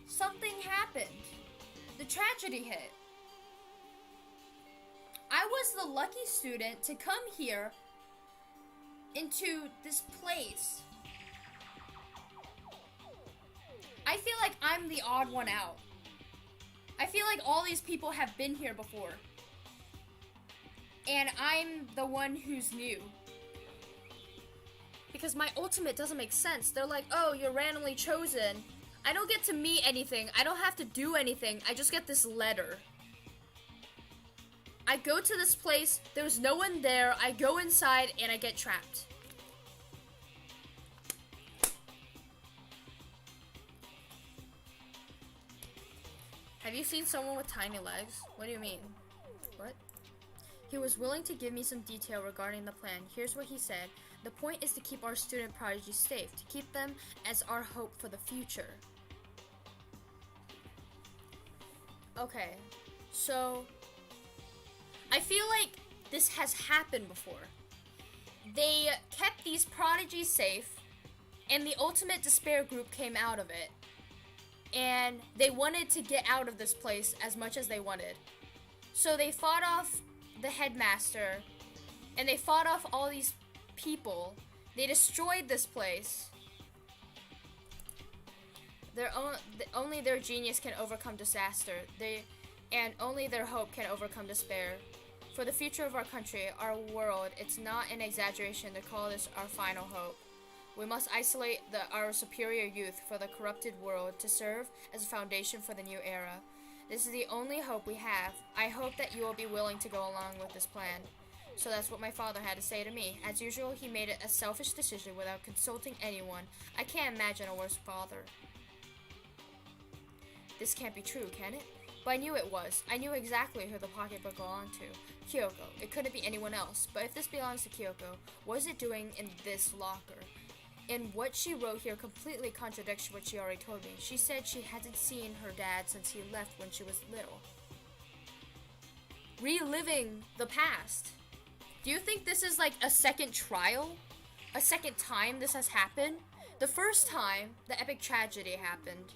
Something happened. The tragedy hit. I was the lucky student to come here into this place. I feel like I'm the odd one out. I feel like all these people have been here before. And I'm the one who's new. Because my ultimate doesn't make sense. They're like, oh, you're randomly chosen. I don't get to meet anything. I don't have to do anything. I just get this letter. I go to this place. There's no one there. I go inside and I get trapped. Have you seen someone with tiny legs? What do you mean? What? He was willing to give me some detail regarding the plan. Here's what he said. The point is to keep our student prodigies safe, to keep them as our hope for the future. Okay, so I feel like this has happened before. They kept these prodigies safe, and the Ultimate Despair group came out of it. And they wanted to get out of this place as much as they wanted. So they fought off the headmaster, and they fought off all these people. They destroyed this place. Only their genius can overcome disaster. And only their hope can overcome despair. For the future of our country, our world, it's not an exaggeration to call this our final hope. We must isolate our superior youth for the corrupted world to serve as a foundation for the new era. This is the only hope we have. I hope that you will be willing to go along with this plan. So that's what my father had to say to me. As usual, he made it a selfish decision without consulting anyone. I can't imagine a worse father. This can't be true, can it? But I knew it was. I knew exactly who the pocketbook belonged to. Kyoko. It couldn't be anyone else. But if this belongs to Kyoko, what is it doing in this locker? And what she wrote here completely contradicts what she already told me. She said she hadn't seen her dad since he left when she was little. Reliving the past. Do you think this is like a second trial? A second time this has happened? The first time, the epic tragedy happened.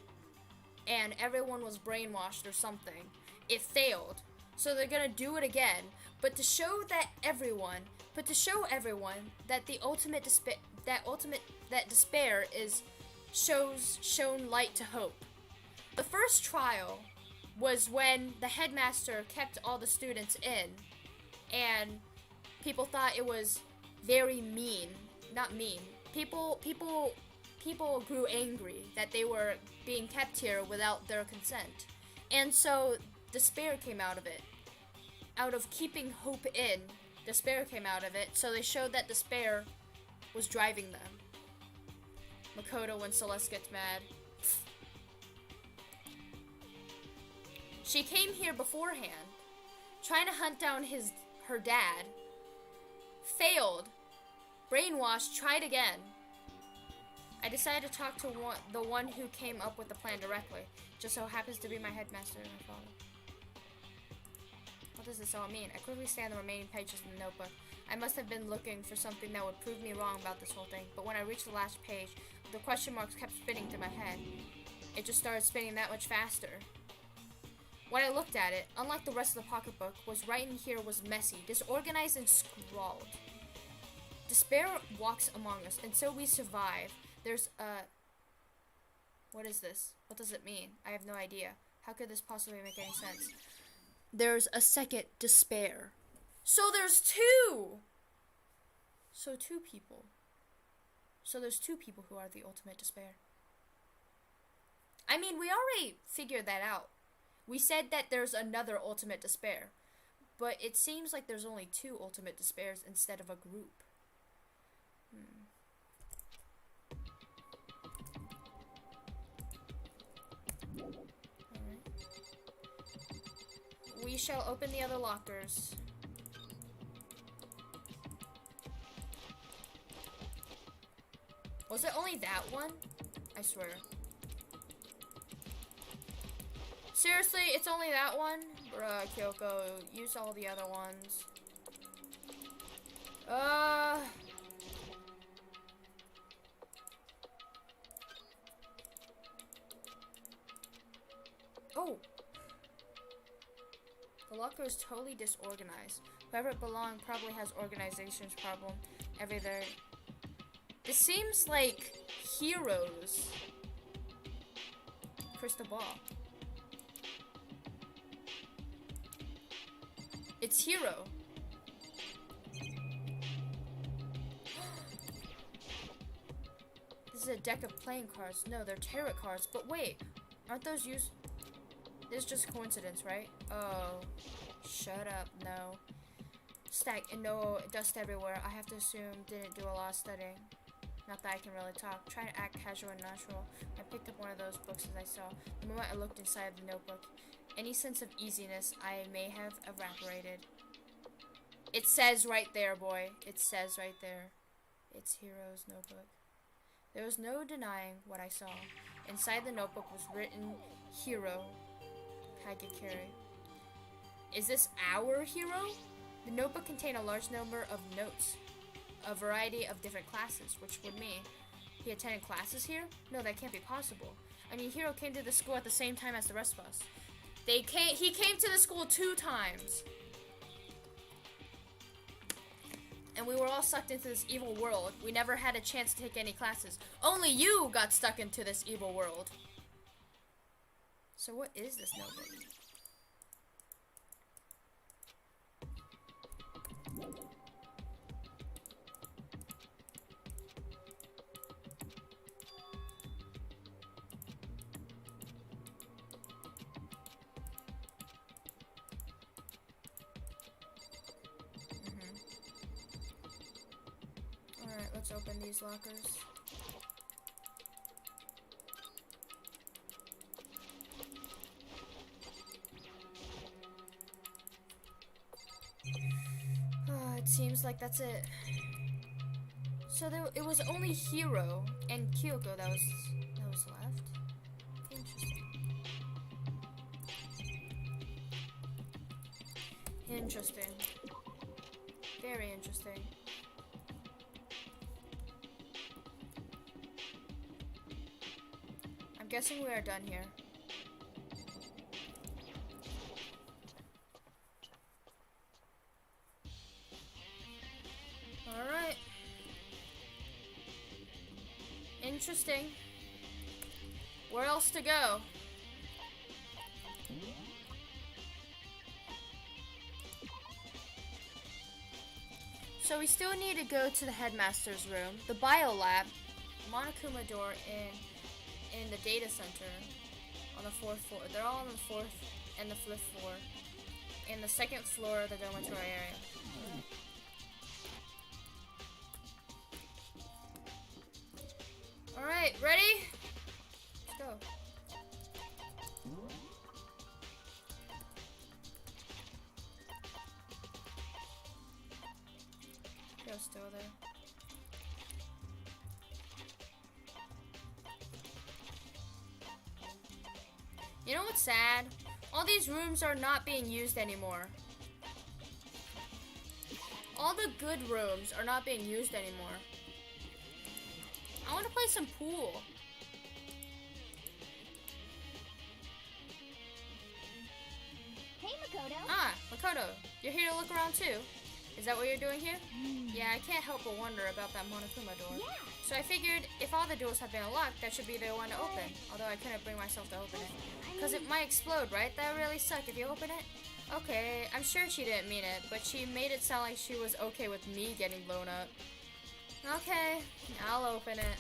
And everyone was brainwashed or something. It failed. So they're gonna do it again. But to show everyone that the ultimate despair is shown light to hope. The first trial was when the headmaster kept all the students in, and people thought it was very mean. Not mean. People grew angry that they were being kept here without their consent. And so despair came out of it. Out of keeping hope in, despair came out of it. So they showed that despair was driving them. Makoto when Celeste gets mad. She came here beforehand, trying to hunt down her dad. Failed. Brainwashed, tried again. I decided to talk to the one who came up with the plan directly. Just so happens to be my headmaster and my father. What does this all mean? I quickly scanned the remaining pages in the notebook. I must have been looking for something that would prove me wrong about this whole thing, but when I reached the last page, the question marks kept spinning through my head. It just started spinning that much faster. When I looked at it, unlike the rest of the pocketbook, what's written here was messy, disorganized, and scrawled. Despair walks among us, and so we survive. There's a... What is this? What does it mean? I have no idea. How could this possibly make any sense? There's a second despair. So there's two! So two people. So there's two people who are the ultimate despair. I mean, we already figured that out. We said that there's another ultimate despair. But it seems like there's only two ultimate despairs instead of a group. Alright. We shall open the other lockers. Was it only that one? I swear. Seriously, it's only that one? Bruh, Kyoko, use all the other ones. Oh! The locker is totally disorganized. Whoever it belonged probably has organization's problem everywhere. This seems like Heroes. Crystal ball. It's Hero. This is a deck of playing cards. No, they're tarot cards. But wait, aren't those used? This is just coincidence, right? Oh, shut up. No. Stack and no dust everywhere. I have to assume didn't do a lot of studying. Not that I can really talk. Trying to act casual and natural. I picked up one of those books as I saw. The moment I looked inside of the notebook, Any sense of easiness I may have evaporated. It says right there, boy. It says right there. It's Hiro's notebook. There was no denying what I saw. Inside the notebook was written Hiro Hagekari. Is this our hero? The notebook contained a large number of notes, a variety of different classes, which would mean he attended classes here? No, that can't be possible. I mean, Hiro came to the school at the same time as the rest of us. He came to the school 2 times. And we were all sucked into this evil world. We never had a chance to take any classes. Only you got stuck into this evil world. So what is this notebook? Alright, let's open these lockers. It seems like that's it. So it was only Hiro and Kyoko that was left. Interesting. Very interesting. I'm guessing we are done here. Alright. Interesting. Where else to go? So we still need to go to the headmaster's room, the bio lab, Monokuma door in the data center on the 4th floor. They're all on the 4th and the 5th floor. In the 2nd floor, the dormitory area. Alright, ready? Let's go. Go still there. You know what's sad? All these rooms are not being used anymore. All the good rooms are not being used anymore. I want to play some pool. Hey, Makoto. Ah, Makoto, you're here to look around too. Is that what you're doing here? Yeah, I can't help but wonder about that Monokuma door. Yeah. So I figured if all the doors have been unlocked, that should be the one to open. Although I couldn't bring myself to open it. Because it might explode, right? That would really suck if you open it. Okay, I'm sure she didn't mean it, but she made it sound like she was okay with me getting blown up. Okay, I'll open it.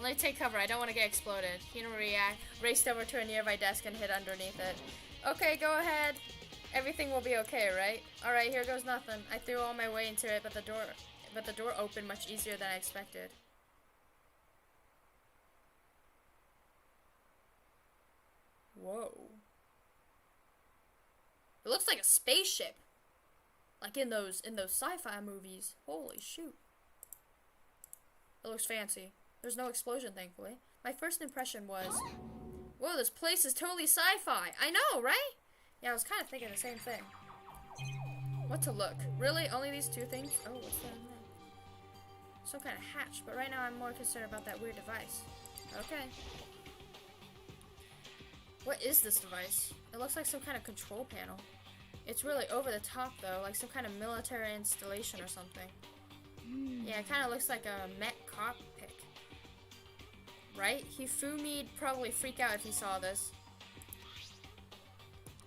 Let me take cover. I don't want to get exploded. He didn't react. Raced over to a nearby desk and hid underneath it. Okay, go ahead. Everything will be okay, right? Alright, here goes nothing. I threw all my weight into it, but the door opened much easier than I expected. Whoa. It looks like a spaceship. Like in those sci-fi movies. Holy shoot. It looks fancy. There's no explosion, thankfully. My first impression was, whoa, this place is totally sci-fi. I know, right? Yeah, I was kind of thinking the same thing. What to look? Really? Only these 2 things? Oh, what's that in there? Some kind of hatch, but right now I'm more concerned about that weird device. Okay. What is this device? It looks like some kind of control panel. It's really over the top, though, like some kind of military installation or something. Yeah, it kind of looks like a mech cockpit. Right? Hifumi'd probably freak out if he saw this.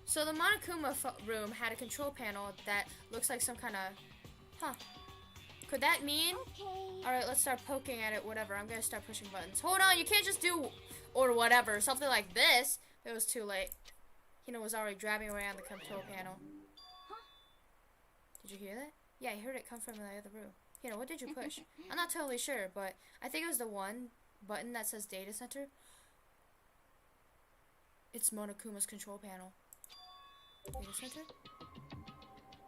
So the Monokuma room had a control panel that looks like some kind of... Huh. Could that mean... Okay. Alright, let's start poking at it, whatever. I'm gonna start pushing buttons. Hold on, you can't just do... Or whatever, something like this. It was too late. Hino was already driving around the control panel. Huh? Did you hear that? Yeah, I heard it come from the other room. Hino, what did you push? I'm not totally sure, but I think it was the one button that says data center. It's Monokuma's control panel. Data center?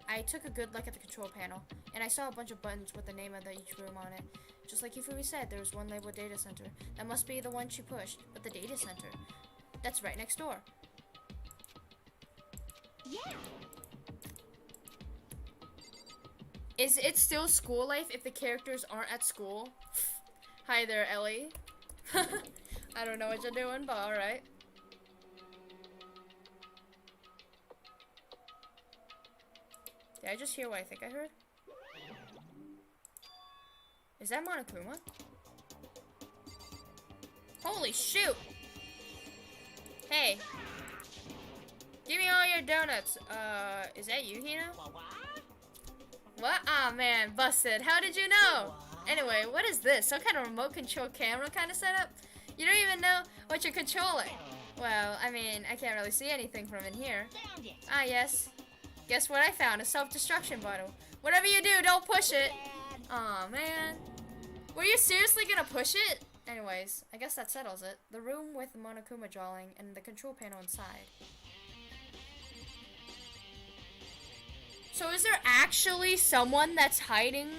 I took a good look at the control panel, and I saw a bunch of buttons with the name of each room on it. Just like Ifumi said, there was one labeled data center. That must be the one she pushed, but the data center, that's right next door. Yeah. Is it still school life if the characters aren't at school? Hi there, Ellie. I don't know what you're doing, but alright. Did I just hear what I think I heard? Is that Monokuma? Holy shoot! Hey. Give me all your donuts. Is that you, Hina? What? Aw, man, busted. How did you know? Anyway, what is this? Some kind of remote control camera kind of setup? You don't even know what you're controlling. Well, I mean, I can't really see anything from in here. Ah, yes. Guess what I found? A self-destruction bottle. Whatever you do, don't push it. Aw, man. Were you seriously gonna push it? Anyways, I guess that settles it. The room with the Monokuma drawing and the control panel inside. So is there actually someone that's hiding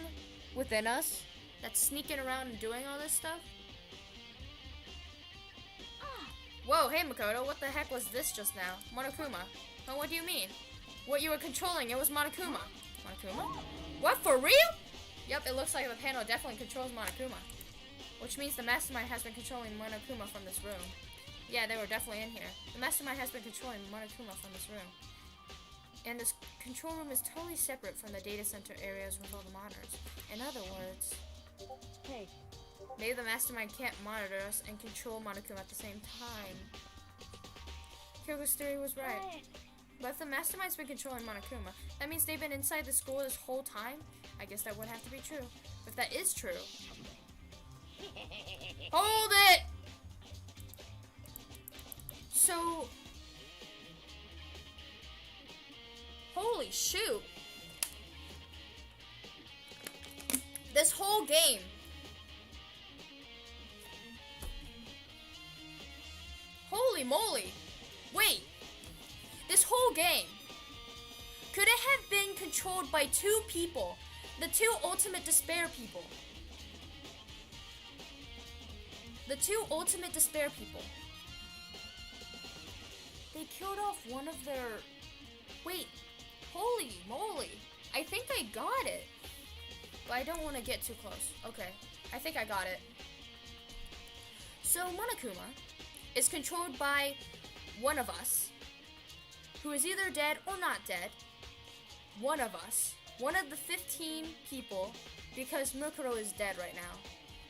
within us? That's sneaking around and doing all this stuff? Whoa, hey Makoto, what the heck was this just now? Monokuma. Oh, what do you mean? What you were controlling, it was Monokuma. Monokuma? What, for real? Yep, it looks like the panel definitely controls Monokuma. Which means the mastermind has been controlling Monokuma from this room. Yeah, they were definitely in here. The mastermind has been controlling Monokuma from this room. And this control room is totally separate from the data center areas with all the monitors. In other words, Hey, maybe the mastermind can't monitor us and control Monokuma at the same time. Kyoko's theory was right. But if the mastermind's been controlling Monokuma, that means they've been inside the school this whole time? I guess that would have to be true. If that is true... Hold it! So... Holy shoot! This whole game... Holy moly! Wait! This whole game... Could it have been controlled by two people? The two ultimate despair people. The two ultimate despair people. They killed off one of their... Wait. Holy moly. I think I got it. But I don't want to get too close. Okay. I think I got it. So Monokuma is controlled by one of us. Who is either dead or not dead. One of us. One of the 15 people. Because Mukuro is dead right now.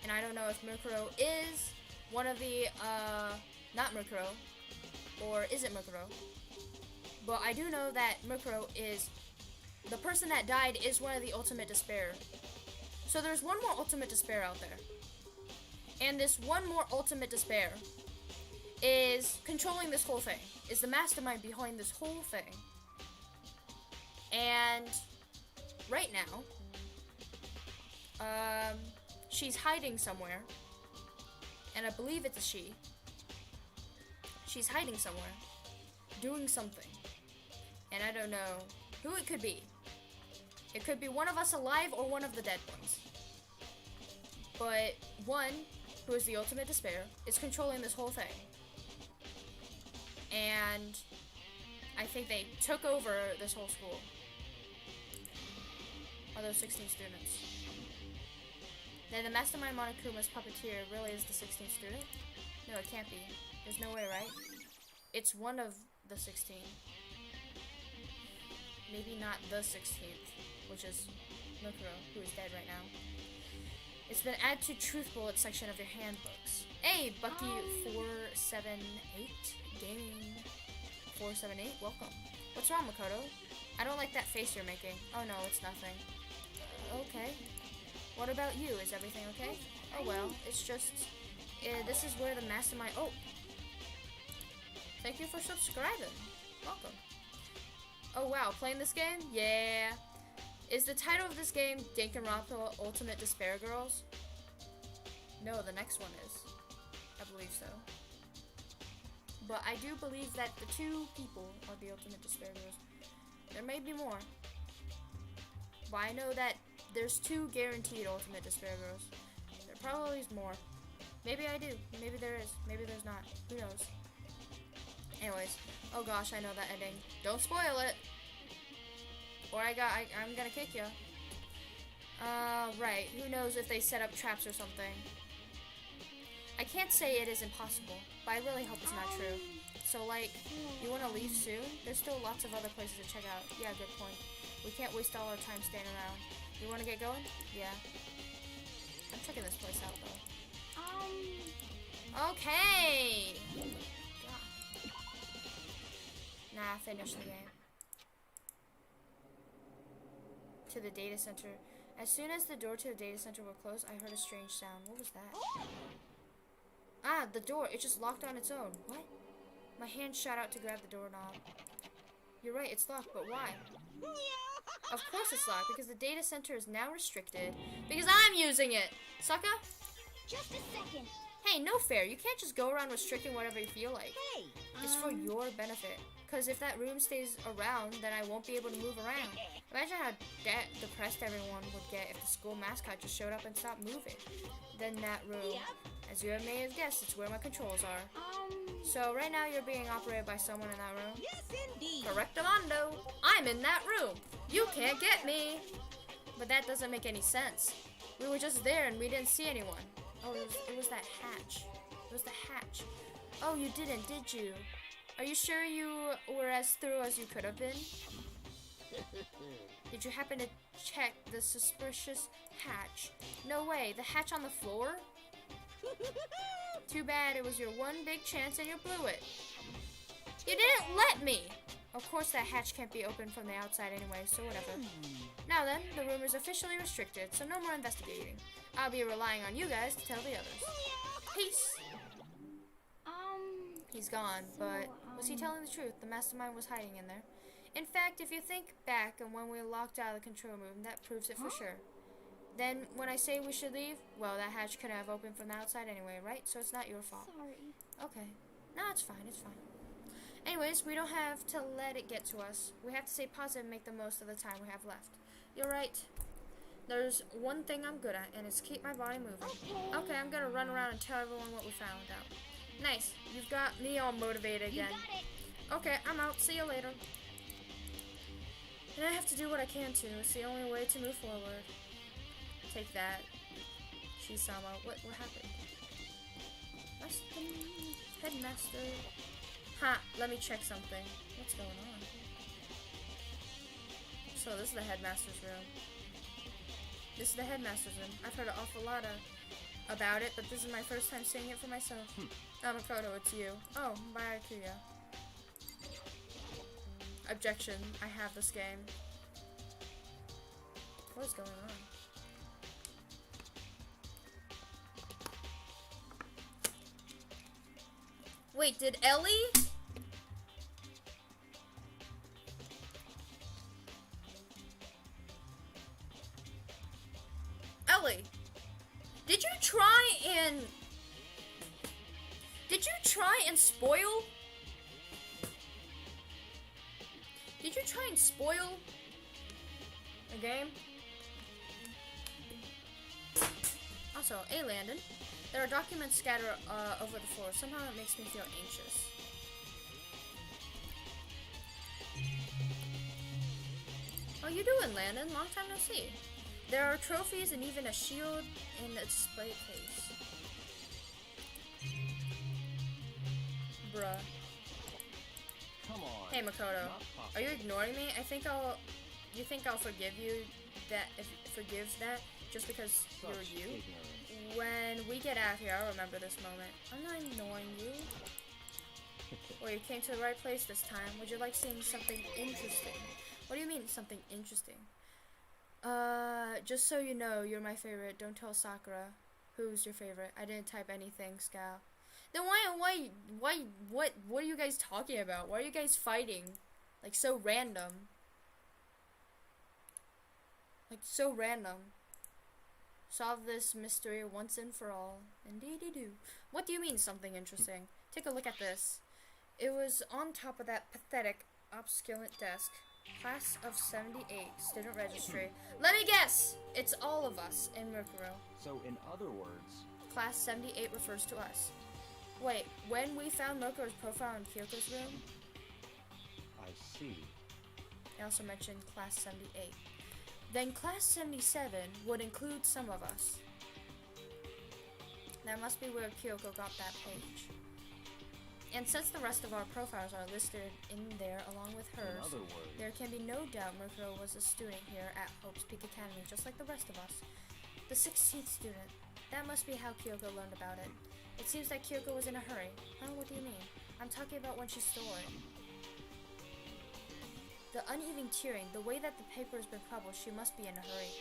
And I don't know if Mukuro is one of the, not Mukuro, or is it Mukuro? But I do know that Mukuro is, the person that died is one of the ultimate despair. So there's one more ultimate despair out there. And this one more ultimate despair is controlling this whole thing, is the mastermind behind this whole thing. And right now, she's hiding somewhere, and I believe it's a she. She's hiding somewhere, doing something, and I don't know who it could be. It could be one of us alive or one of the dead ones. But one, who is the ultimate despair, is controlling this whole thing. And I think they took over this whole school. Are those 16 students? Then the mastermind Monokuma's puppeteer really is the 16th student? No, it can't be. There's no way, right? It's one of the 16. Maybe not the 16th, which is Mukuro, who is dead right now. It's been added to Truth Bullet section of your handbooks. Hey, Bucky478 Gaming 478, welcome. What's wrong, Makoto? I don't like that face you're making. Oh no, it's nothing. Okay. What about you? Is everything okay? Oh well, it's just... this is where the mastermind... Oh! Thank you for subscribing. Welcome. Oh wow, playing this game? Yeah. Is the title of this game Danganronpa Ultimate Despair Girls? No, the next one is. I believe so. but I do believe that the 2 people are the ultimate despair girls. There may be more, but I know that there's 2 guaranteed ultimate despair girls. There probably is more. Maybe I do. Maybe there is. Maybe there's not. Who knows? Anyways, oh gosh, I know that ending. Don't spoil it, or I'm gonna kick you. Right. Who knows if they set up traps or something? I can't say it is impossible, but I really hope it's not true. So, like, you want to leave soon? There's still lots of other places to check out. Yeah, good point. We can't waste all our time staying around. You want to get going? Yeah. I'm checking this place out, though. Okay! God. Nah, finish the game. To the data center. As soon as the door to the data center were closed, I heard a strange sound. What was that? Ah, the door. It just locked on its own. What? My hand shot out to grab the doorknob. You're right, it's locked, but why? Of course it's locked, because the data center is now restricted. Because I'm using it! Sucker? Just a second. Hey, no fair. You can't just go around restricting whatever you feel like. Hey, It's for your benefit. Because if that room stays around, then I won't be able to move around. Imagine how depressed everyone would get if the school mascot just showed up and stopped moving. Then that room, as you may have guessed, it's where my controls are. So right now you're being operated by someone in that room. yes, indeed. Correctamundo. I'm in that room. You can't get me. But that doesn't make any sense. We were just there and we didn't see anyone. Oh, it was that hatch. It was the hatch. Oh, you didn't, did you? Are you sure you were as thorough as you could have been? Did you happen to check the suspicious hatch? No way, the hatch on the floor? Too bad, it was your one big chance and you blew it. You didn't let me! Of course that hatch can't be opened from the outside anyway, so whatever. Now then, the room is officially restricted, so no more investigating. I'll be relying on you guys to tell the others. Peace! He's gone, but was he telling the truth? The mastermind was hiding in there. In fact, if you think back and when we locked out of the control room, that proves it for sure. Then, when I say we should leave, well, that hatch couldn't have opened from the outside anyway, right? So it's not your fault. Sorry. Okay. No, it's fine, it's fine. Anyways, we don't have to let it get to us. We have to stay positive and make the most of the time we have left. You're right. There's one thing I'm good at, and it's keep my body moving. Okay, I'm gonna run around and tell everyone what we found out. Nice. You've got me all motivated again. You got it. Okay, I'm out. See you later. And I have to do what I can to. It's the only way to move forward. Take that. Shisama. What happened? Headmaster. Ha! Let me check something. What's going on? So this is the headmaster's room. This is the headmaster's room. I've heard an awful lot about it, but this is my first time seeing it for myself. Makoto, it's you. Oh, bye, Kuya. Objection. I have this game. What is going on? Wait, did Ellie? Ellie, did you try and spoil? Did you try and spoil the game? Also, hey Landon, there are documents scattered over the floor. Somehow it makes me feel anxious. How you doing, Landon? Long time no see. There are trophies and even a shield in a display case. Bruh. Come on. Hey Makoto, are you ignoring me? You think I'll forgive you that if it forgives that just because Such you're you? ignorance. When we get out of here, I'll remember this moment. I'm not ignoring you. Well, you came to the right place this time. Would you like seeing something interesting? What do you mean, something interesting? Just so you know, you're my favorite. Don't tell Sakura. Who's your favorite? I didn't type anything, Scal. Then what are you guys talking about? Why are you guys fighting? Like, so random. Like, so random. Solve this mystery once and for all. Indeed you do. What do you mean, something interesting? Take a look at this. It was on top of that pathetic, obscurant desk. Class of 78, student registry. Let me guess! It's all of us in Mukuro. So, in other words, Class 78 refers to us. Wait, when we found Mokuro's profile in Kyoko's room, I see. I also mentioned Class 78. Then Class 77 would include some of us. That must be where Kyoko got that page. And since the rest of our profiles are listed in there along with In hers, other words, there can be no doubt Mukuro was a student here at Hope's Peak Academy, just like the rest of us. The 16th student. That must be how Kyoko learned about it. It seems that Kyoko was in a hurry. Huh? What do you mean? I'm talking about when she stole it. The uneven tearing, the way that the paper has been published, she must be in a hurry.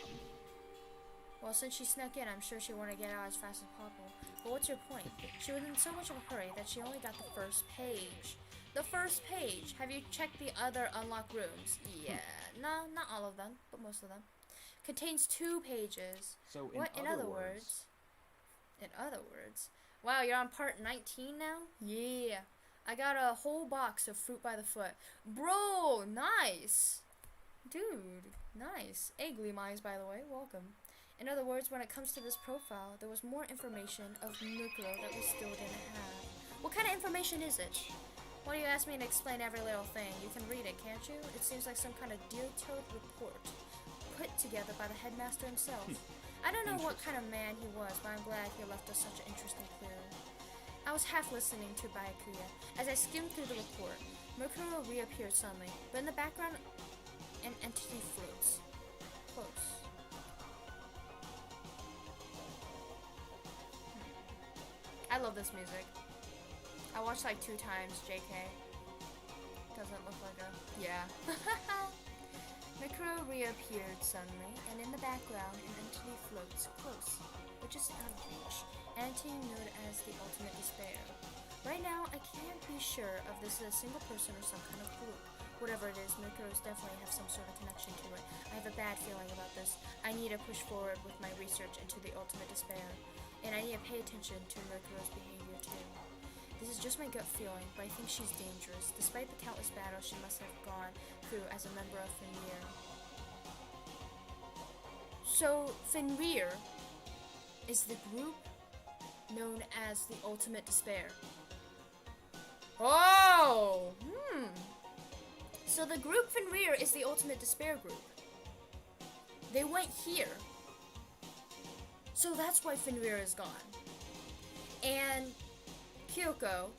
Well, since she snuck in, I'm sure she wanted to get out as fast as possible. But what's your point? She was in so much of a hurry that she only got the first page. The first page! Have you checked the other unlocked rooms? Yeah. No, not all of them, but most of them. Contains 2 pages. so In other words? In other words? Wow, you're on part 19 now? Yeah. I got a whole box of fruit by the foot. Bro, nice! Dude, nice. Egg Mines, by the way, welcome. In other words, when it comes to this profile, there was more information of Mukuro that we still didn't have. What kind of information is it? Why do you ask me to explain every little thing? You can read it, can't you? It seems like some kind of detailed report put together by the headmaster himself. I don't know what kind of man he was, but I'm glad he left us such an interesting clue. I was half listening to Byakuya. As I skimmed through the report, Mukuro reappeared suddenly, but in the background, an entity floats. Close. I love this music. I watched like 2 times, JK. Doesn't look like a... Yeah. Mukuro reappeared suddenly, and in the background, an entity floats close, but just out of reach. An entity known as the ultimate despair. Right now, I can't be sure if this is a single person or some kind of group. Whatever it is, Mukuro's definitely have some sort of connection to it. I have a bad feeling about this. I need to push forward with my research into the ultimate despair. And I need to pay attention to Mukuro's behavior too. This is just my gut feeling, but I think she's dangerous, despite the countless battles she must have gone through as a member of Fenrir. So, Fenrir is the group known as the Ultimate Despair. Oh! So the group Fenrir is the Ultimate Despair group. They went here. So that's why Fenrir is gone. And Kyoko,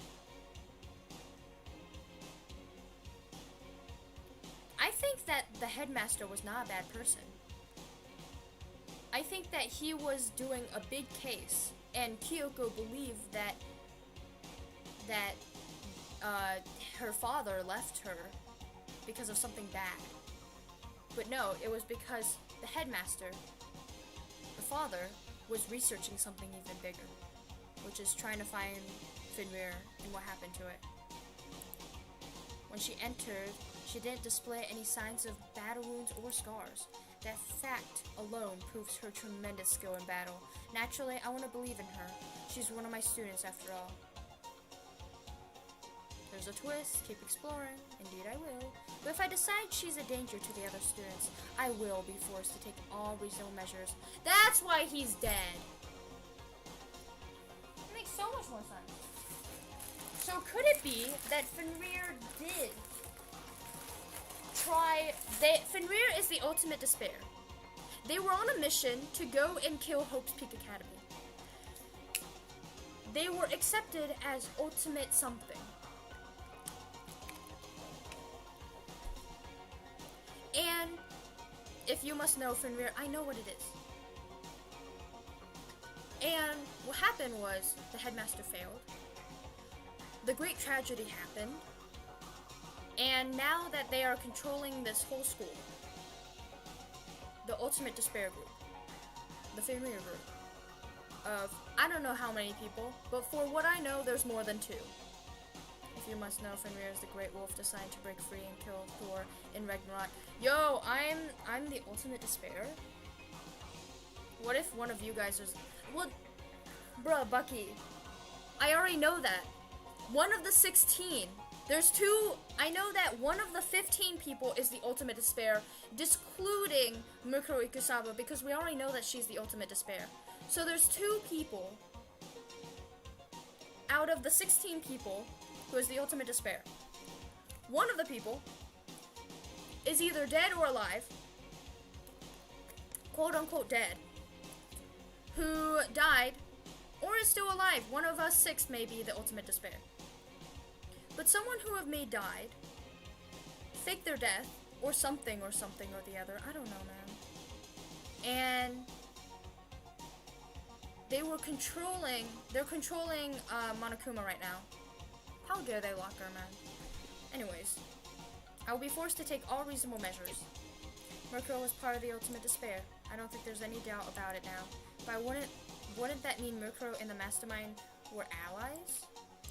I think that the headmaster was not a bad person. I think that he was doing a big case, and Kyoko believed that her father left her because of something bad. But no, it was because the headmaster, the father, was researching something even bigger, which is trying to find Fenrir and what happened to it. When she entered, she didn't display any signs of battle wounds or scars. That fact alone proves her tremendous skill in battle. Naturally, I want to believe in her. She's one of my students after all. There's a twist. Keep exploring. Indeed I will. But if I decide she's a danger to the other students, I will be forced to take all reasonable measures. That's why he's dead. It makes so much more sense. So could it be that Fenrir did try... Fenrir is the ultimate despair. They were on a mission to go and kill Hope's Peak Academy. They were accepted as ultimate something. And if you must know Fenrir, I know what it is. And what happened was the headmaster failed. The great tragedy happened. And now that they are controlling this whole school, the ultimate despair group, the Fenrir group, of I don't know how many people, but for what I know, there's more than 2. If you must know, Fenrir is the great wolf designed to break free and kill Thor in Ragnarok. Yo, I'm the ultimate despair? What if one of you guys is... Well, bruh, Bucky, I already know that. One of the 16 There's two. I know that one of the 15 people is the ultimate despair, discluding Mukuro Ikusaba, because we already know that she's the ultimate despair. So there's 2 people out of the 16 people who is the ultimate despair. One of the people is either dead or alive, quote unquote dead, who died or is still alive. One of us 6 may be the ultimate despair. But someone who have may died, faked their death, or something or the other. I don't know, man. And they're controlling Monokuma right now. How dare they lock her, man? Anyways, I will be forced to take all reasonable measures. Murkrow was part of the ultimate despair. I don't think there's any doubt about it now. But wouldn't that mean Murkrow and the mastermind were allies?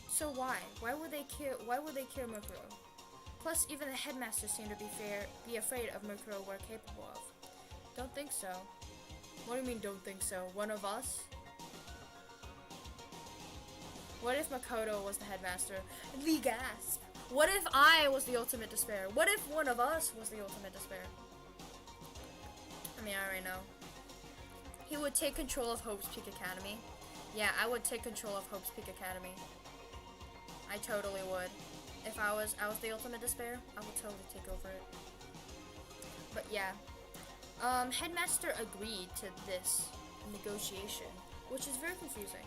So why? Why would they kill Murkrow? Plus, even the headmaster seemed to be afraid of Murkrow we're capable of. Don't think so. What do you mean, don't think so? One of us? What if Makoto was the headmaster? Lee gasp! What if I was the ultimate despair? What if one of us was the ultimate despair? I mean, I already know. He would take control of Hope's Peak Academy. Yeah, I would take control of Hope's Peak Academy. I totally would. If I was the ultimate despair, I would totally take over it. But yeah. Headmaster agreed to this negotiation, which is very confusing.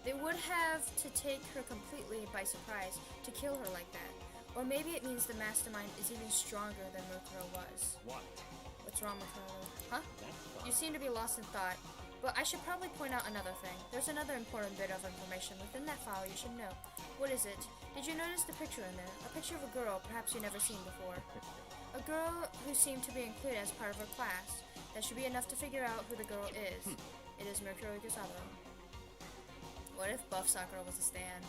They would have to take her completely by surprise to kill her like that. Or maybe it means the mastermind is even stronger than Murkrow was. What? What's wrong with her? Huh? That's You seem to be lost in thought. But I should probably point out another thing. There's another important bit of information within that file you should know. What is it? Did you notice the picture in there? A picture of a girl perhaps you never seen before. A girl who seemed to be included as part of her class. That should be enough to figure out who the girl is. It is Mukuro Ikusaba. What if Buff Sakura was a stan?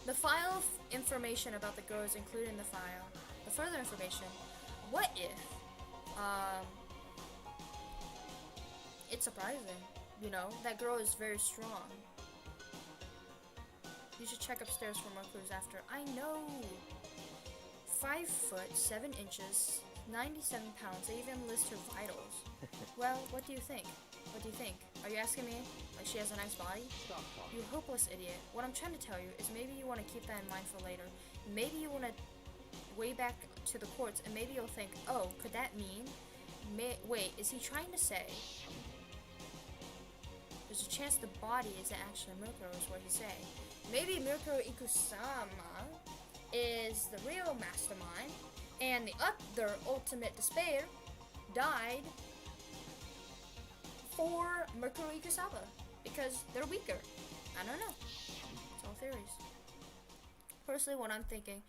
The file information about the girl is included in the file. The further information, what if, it's surprising, you know, that girl is very strong. You should check upstairs for more clues after. I know! 5 foot, 7 inches, 97 pounds, they even list her vitals. Well, what do you think? What do you think? Are you asking me? Like she has a nice body? Stop talking. You hopeless idiot. What I'm trying to tell you is maybe you want to keep that in mind for later. Maybe you want to way back to the courts and maybe you'll think, oh, could that mean? Wait, is he trying to say there's a chance the body isn't actually Mukuro is what he's saying. Maybe Mukuro Ikusama is the real mastermind and the other ultimate despair died for Mukuro Ikusaba because they're weaker. I don't know. It's all theories. Personally, what I'm thinking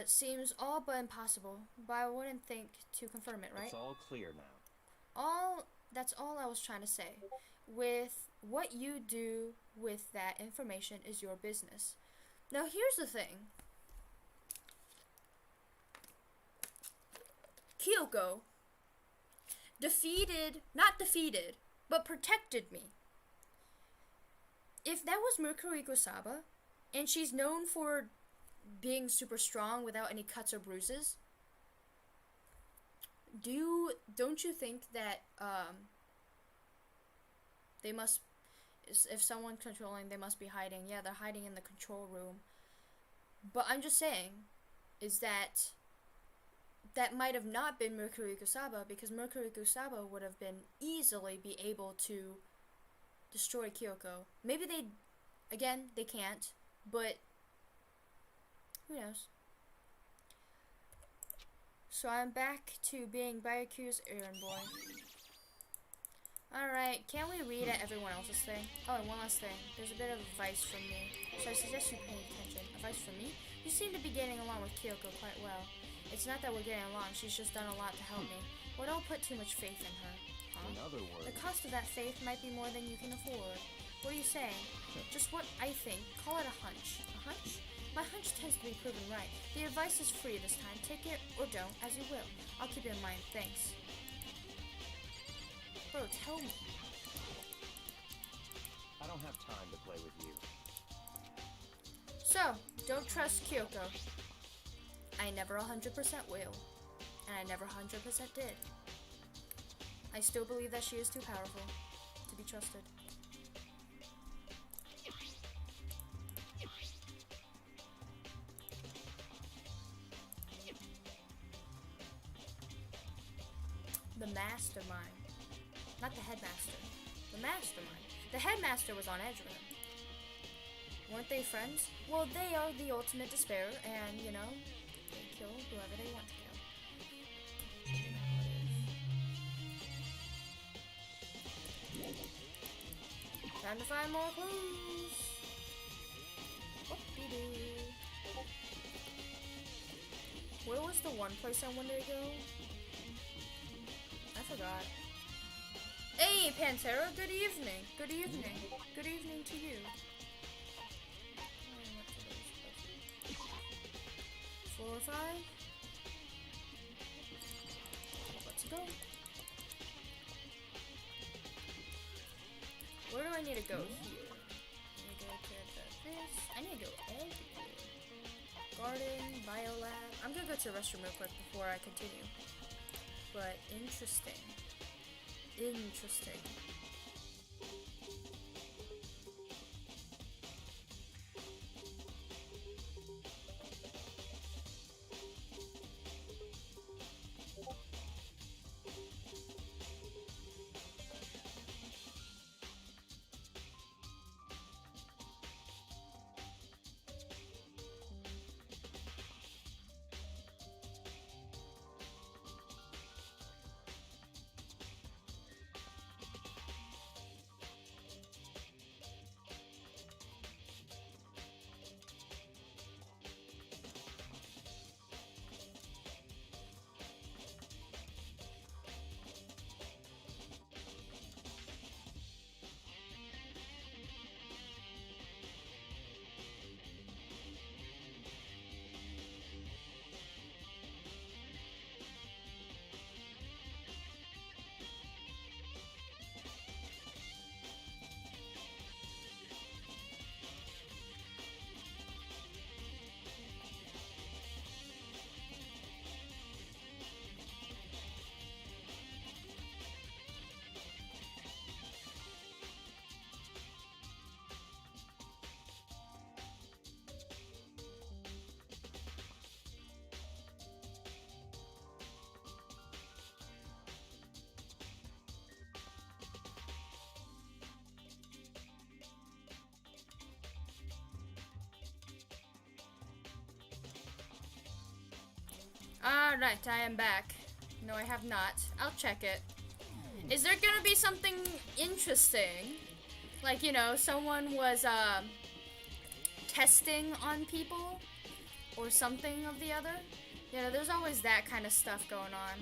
seems all but impossible, but I wouldn't think to confirm it, right? It's all clear now. That's all I was trying to say. With what you do with that information is your business. Now here's the thing. Kyoko not defeated, but protected me. If that was Mukuro Ikusaba, and she's known for being super strong without any cuts or bruises, don't you think that they must, if someone's controlling, they must be hiding? Yeah, they're hiding in the control room. But I'm just saying, is that might have not been Mukuro Ikusaba, because Mukuro Ikusaba would have been easily be able to destroy Kyoko. Maybe they can't, but who knows? So I'm back to being Byaku's errand boy. Alright, can we read at everyone else's thing? Oh, and one last thing. There's a bit of advice from me, so I suggest you pay attention. Advice from me? You seem to be getting along with Kyoko quite well. It's not that we're getting along, she's just done a lot to help me. Well, don't put too much faith in her. Huh? In other words, The cost of that faith might be more than you can afford. What are you saying? Just what I think. Call it a hunch. A hunch? My hunch tends to be proven right. The advice is free this time. Take it or don't, as you will. I'll keep it in mind. Thanks. Bro, tell me. I don't have time to play with you. So, don't trust Kyoko. I never 100% will. And I never 100% did. I still believe that she is too powerful to be trusted. The mastermind. Not the headmaster. The mastermind. The headmaster was on edge with him. Weren't they friends? Well, they are the ultimate despair, and, you know, they kill whoever they want to kill. You know how it is. Time to find more clues. Whoop-de-doo. Where was the one place I wanted to go? I forgot. Hey, Pantera, good evening. Good evening. Good evening to you. 4 or 5. Let's go. Where do I need to go? Here. I need to go to this. I need to go everywhere. Garden, biolab. I'm gonna go to the restroom real quick before I continue. But interesting. Interesting. Alright, I am back. No, I have not. I'll check it. Is there gonna be something interesting? Like, you know, someone was, testing on people? Or something of the other? You know, there's always that kind of stuff going on.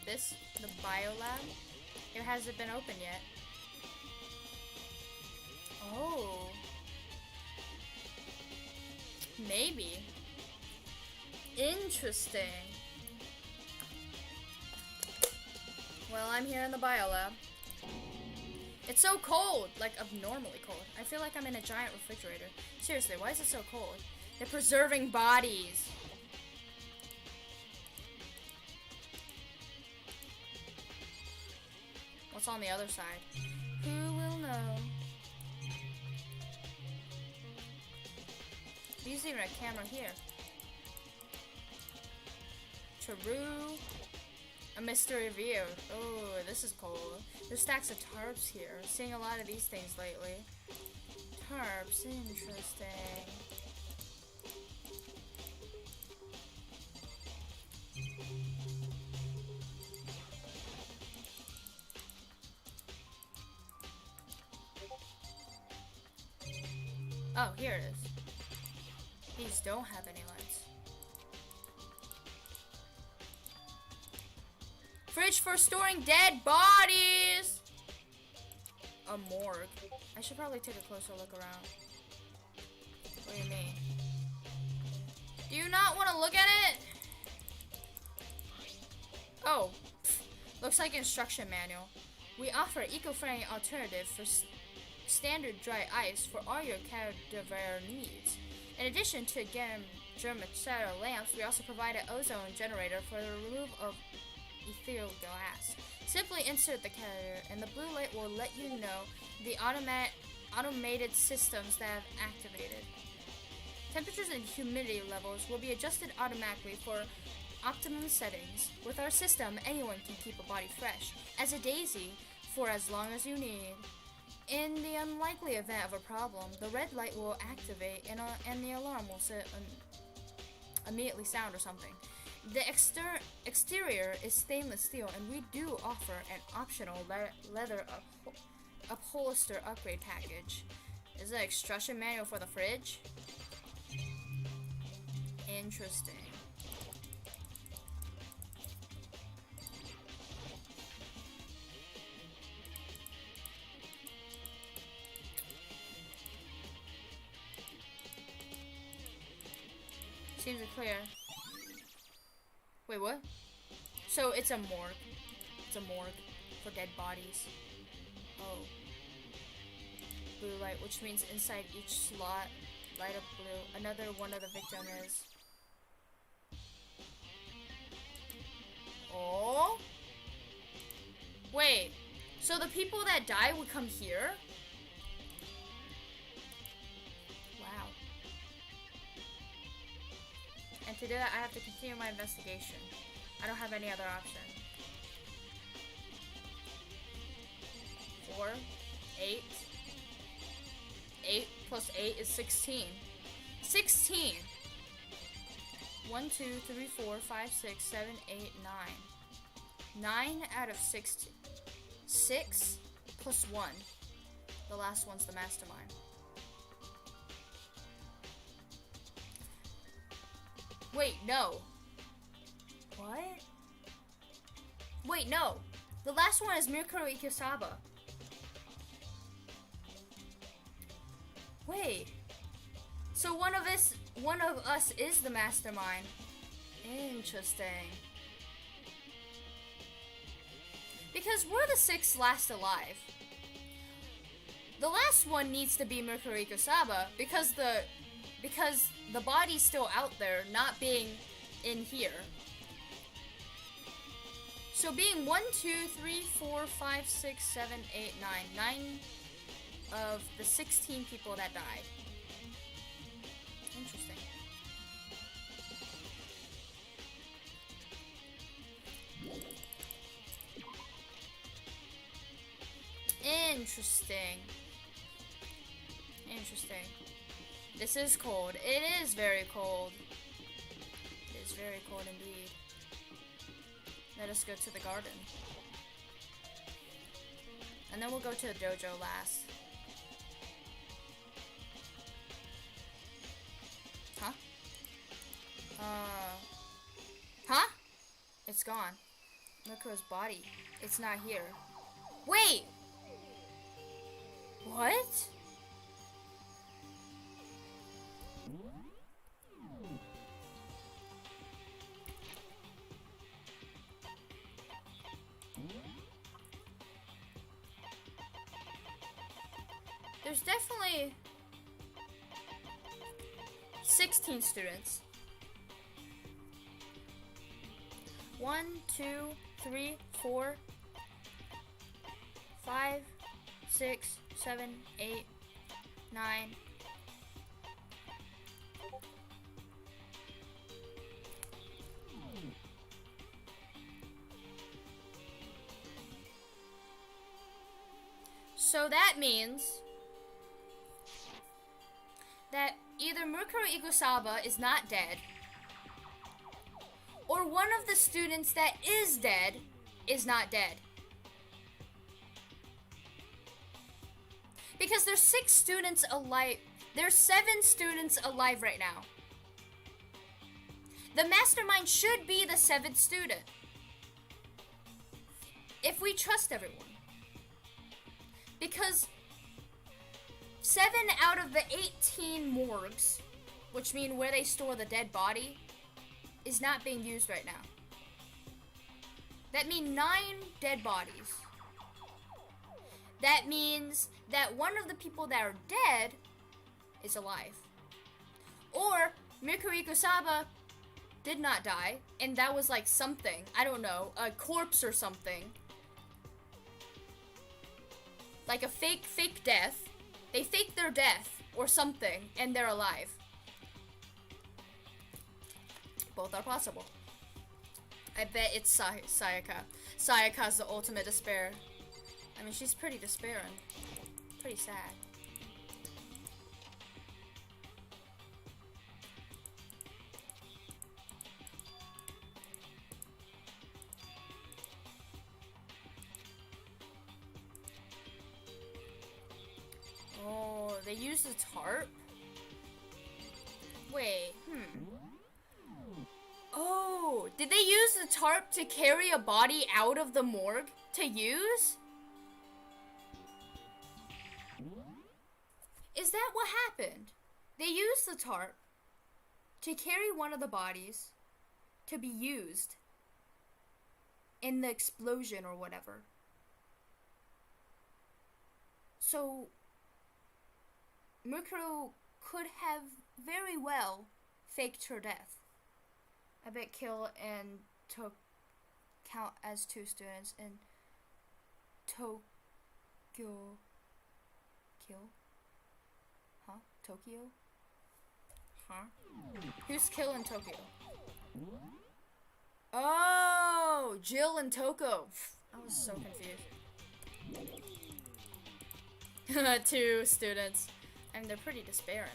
This? The biolab? It hasn't been open yet. Oh. Maybe. Interesting. Well, I'm here in the biolab. It's so cold, like abnormally cold. I feel like I'm in a giant refrigerator. Seriously, why is it so cold? They're preserving bodies. What's on the other side? Who will know? There's even a camera here. True. A mystery view. Oh, this is cool. There's stacks of tarps here. Seeing a lot of these things lately. Tarps, interesting. Oh, here it is. These don't have any lights. Fridge for storing dead bodies! A morgue. I should probably take a closer look around. What do you mean? Do you not want to look at it? Oh. Looks like instruction manual. We offer eco-friendly alternative for standard dry ice for all your cadaver needs. In addition to germicidal lamps, we also provide an ozone generator for the removal of ethereal gas. Simply insert the cadaver, and the blue light will let you know the automated systems that have activated. Temperatures and humidity levels will be adjusted automatically for optimum settings. With our system, anyone can keep a body fresh as a daisy for as long as you need. In the unlikely event of a problem, the red light will activate and the alarm will immediately sound or something. The exterior is stainless steel, and we do offer an optional leather upholster upgrade package. Is an instruction manual for the fridge? Interesting. Seems clear. Wait, what? So it's a morgue. It's a morgue for dead bodies. Oh. Blue light, which means inside each slot, light up blue. Another one of the victim is. Oh. Wait. So the people that die would come here? Wow. And to do that, I have to continue my investigation. I don't have any other option. 4, 8. 8 plus 8 is 16. 16! 1, 2, 3, 4, 5, 6, 7, 8, 9. 9 out of 16. 6 plus 1. The last one's the mastermind. Wait, no. What? Wait, no. The last one is Mikuro Ikisaba. Wait. So one of us is the mastermind. Interesting. Because we're the 6 last alive. The last one needs to be Mikuro Ikisaba because the body's still out there, not being in here. So being 1, 2, 3, 4, 5, 6, 7, 8, 9. 9 of the 16 people that died. Interesting. Interesting. Interesting. This is cold. It is very cold. It is very cold indeed. Let us go to the garden. And then we'll go to the dojo last. Huh? Huh? It's gone. Mikuro's body. It's not here. Wait! What? There's definitely 16 students. 1, 2, 3, 4, 5, 6, 7, 8, 9. So that means that either Mikuro Ikisaba is not dead, or one of the students that is dead is not dead. Because there's 6 students alive. There's 7 students alive right now. The mastermind should be the 7th student, if we trust everyone. Because 7 out of the 18 morgues, which mean where they store the dead body, is not being used right now. That means 9 dead bodies. that means that one of the people that are dead is alive. Or Mikuri Kusaba did not die, and that was like something, I don't know, a corpse or something. Like a fake death. They faked their death or something, and they're alive. Both are possible. I bet it's Sayaka. Sayaka's the ultimate despair. I mean, she's pretty despairing. Pretty sad. Oh, they used a tarp? Wait, Oh, did they use the tarp to carry a body out of the morgue to use? Is that what happened? They used the tarp to carry one of the bodies to be used in the explosion or whatever. So, Mukuro could have very well faked her death. I bet Kill and count as 2 students in Tokyo. Kill? Huh? Tokyo? Huh? Who's Kill in Tokyo? Oh, Jill and Toko. I was so confused. 2 students. And they're pretty despairing.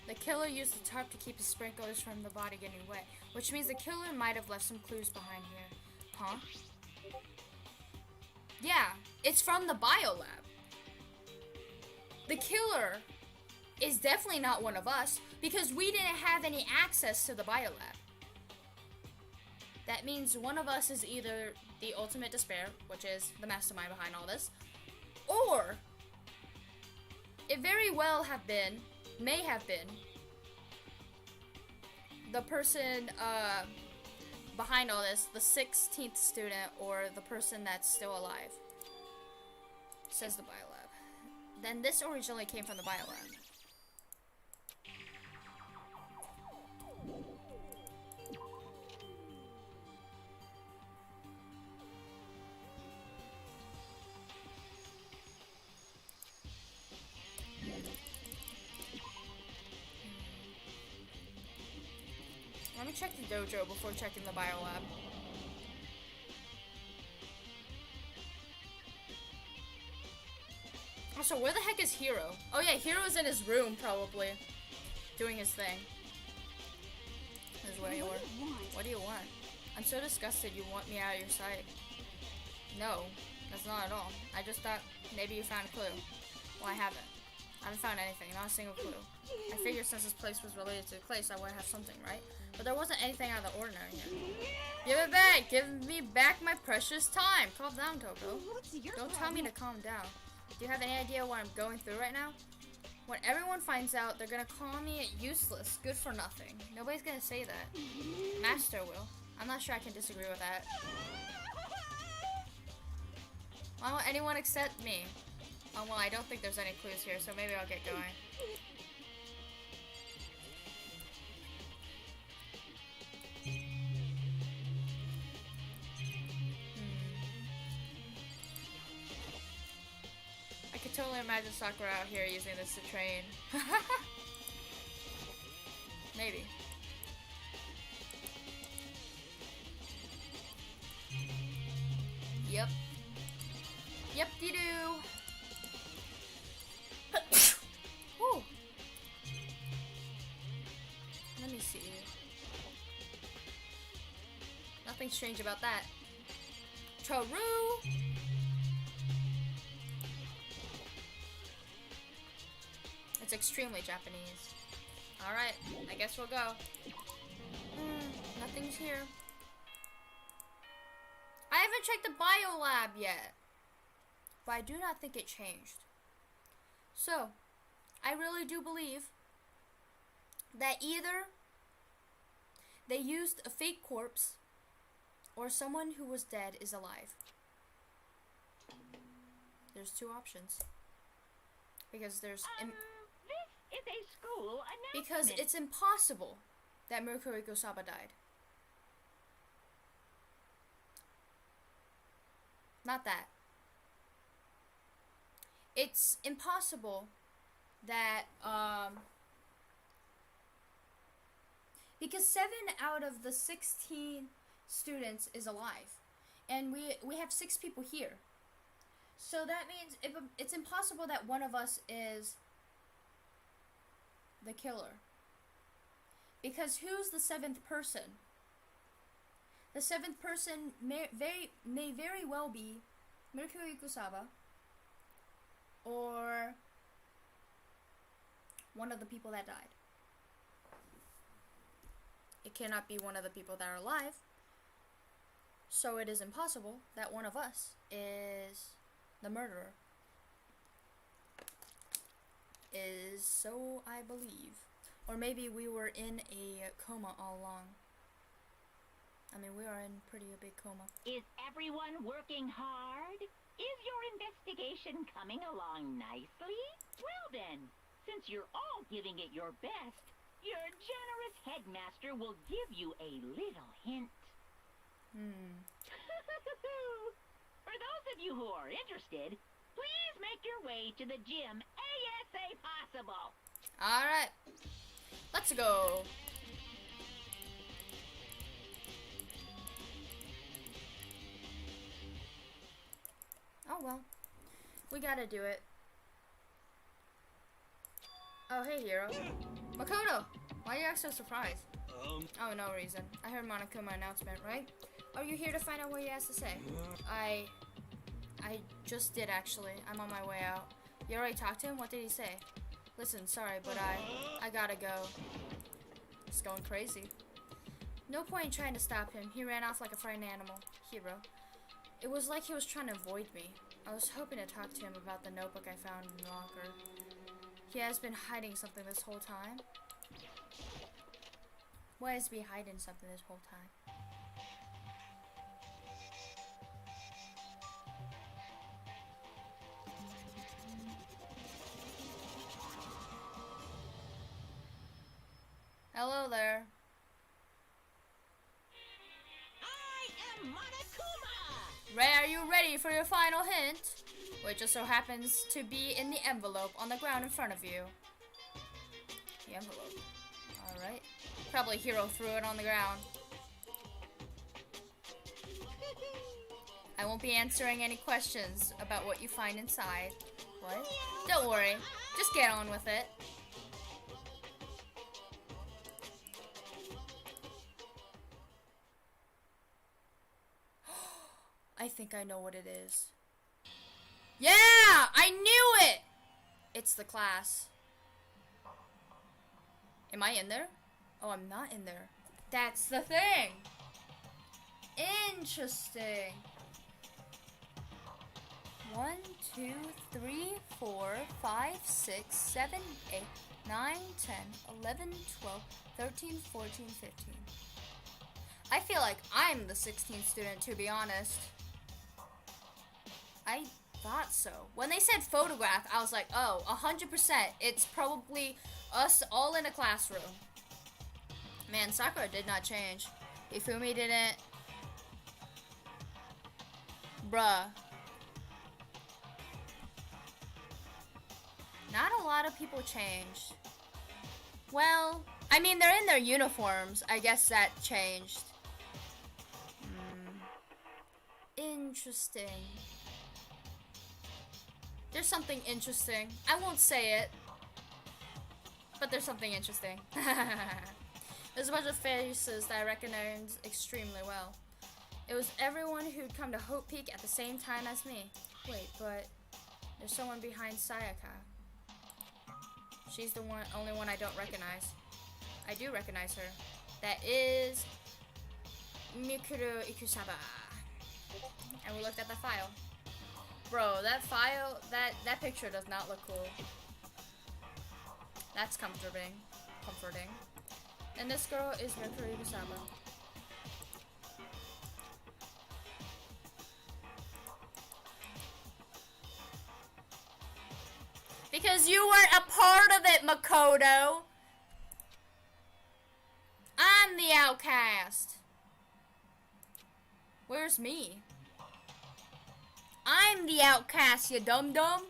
The killer used the tarp to keep the sprinklers from the body getting wet, which means the killer might have left some clues behind here. Huh? Yeah, it's from the biolab. The killer is definitely not one of us because we didn't have any access to the biolab. That means one of us is either the ultimate despair, which is the mastermind behind all this, or it very well may have been the person behind all this, the 16th student, or the person that's still alive, says the biolab. Then this originally came from the biolab. Let me check the dojo before checking the biolab. Also, where the heck is Hiro? Oh yeah, Hiro's in his room probably, doing his thing. This is where you are. What do you want? I'm so disgusted you want me out of your sight. No, that's not at all. I just thought maybe you found a clue. Well, I haven't. I haven't found anything, not a single clue. I figured since this place was related to the place, I would have something, right? But there wasn't anything out of the ordinary here. Give it back! Give me back my precious time! Calm down, Toko. Don't tell me to calm down. Do you have any idea what I'm going through right now? When everyone finds out, they're gonna call me useless, good for nothing. Nobody's gonna say that. Master will. I'm not sure I can disagree with that. Why won't anyone accept me? Oh, well, I don't think there's any clues here, so maybe I'll get going. I could totally imagine Sakura out here using this to train. Maybe. Yep. Yep-de-doo. me see. Nothing strange about that. Toru! It's extremely Japanese. Alright, I guess we'll go. Nothing's here. I haven't checked the bio lab yet. But I do not think it changed. So, I really do believe that either they used a fake corpse or someone who was dead is alive. There's two options. Because there's... This is a school announcement. Because it's impossible that Murako Saba died. Not that. It's impossible that, because 7 out of the 16 students is alive. And we have 6 people here. So that means it's impossible that one of us is the killer. Because who's the 7th person? The 7th person may very well be Murako Ikusaba or one of the people that died. It cannot be one of the people that are alive. So it is impossible that one of us is the murderer. Is so I believe. Or maybe we were in a coma all along. I mean, we are in pretty a big coma. Is everyone working hard? Is your investigation coming along nicely? Well then, since you're all giving it your best, your generous headmaster will give you a little hint. For those of you who are interested, please make your way to the gym ASA possible. Alright. Let's go. Oh well. We gotta do it. Oh hey Hiro. Makoto! Why are you acting so surprised? Oh, no reason. I heard Monokuma announcement, right? Are you here to find out what he has to say? I just did actually. I'm on my way out. You already talked to him? What did he say? Listen, sorry, but I gotta go. It's going crazy. No point in trying to stop him. He ran off like a frightened animal. Hiro. It was like he was trying to avoid me. I was hoping to talk to him about the notebook I found in the locker. He has been hiding something this whole time. Why has he been hiding something this whole time? Hello there. I am Monokuma! Ray, are you ready for your final hint? Which just so happens to be in the envelope on the ground in front of you. The envelope. Alright. Probably Hiro threw it on the ground. I won't be answering any questions about what you find inside. What? Don't worry. Just get on with it. I think I know what it is. Yeah! I knew it! It's the class. Am I in there? Oh, I'm not in there. That's the thing! Interesting. 1, 2, 3, 4, 5, 6, 7, 8, 9, 10, 11, 12, 13, 14, 15. I feel like I'm the 16th student, to be honest. I thought so. When they said photograph, I was like, oh, 100%. It's probably us all in a classroom. Man, Sakura did not change. Ifumi didn't. Bruh. Not a lot of people changed. Well, I mean, they're in their uniforms. I guess that changed. Interesting. There's something interesting. I won't say it. But there's something interesting. There's a bunch of faces that I recognize extremely well. It was everyone who'd come to Hope Peak at the same time as me. Wait, but there's someone behind Sayaka. She's the only one I don't recognize. I do recognize her. That is Mikuru Ikusaba. And we looked at the file. Bro, that file, that picture does not look cool. That's comforting. And this girl is Mikuru Ikusaba. Because you weren't a part of it, Makoto. I'm the outcast. Where's me? I'm the outcast, you dum-dum.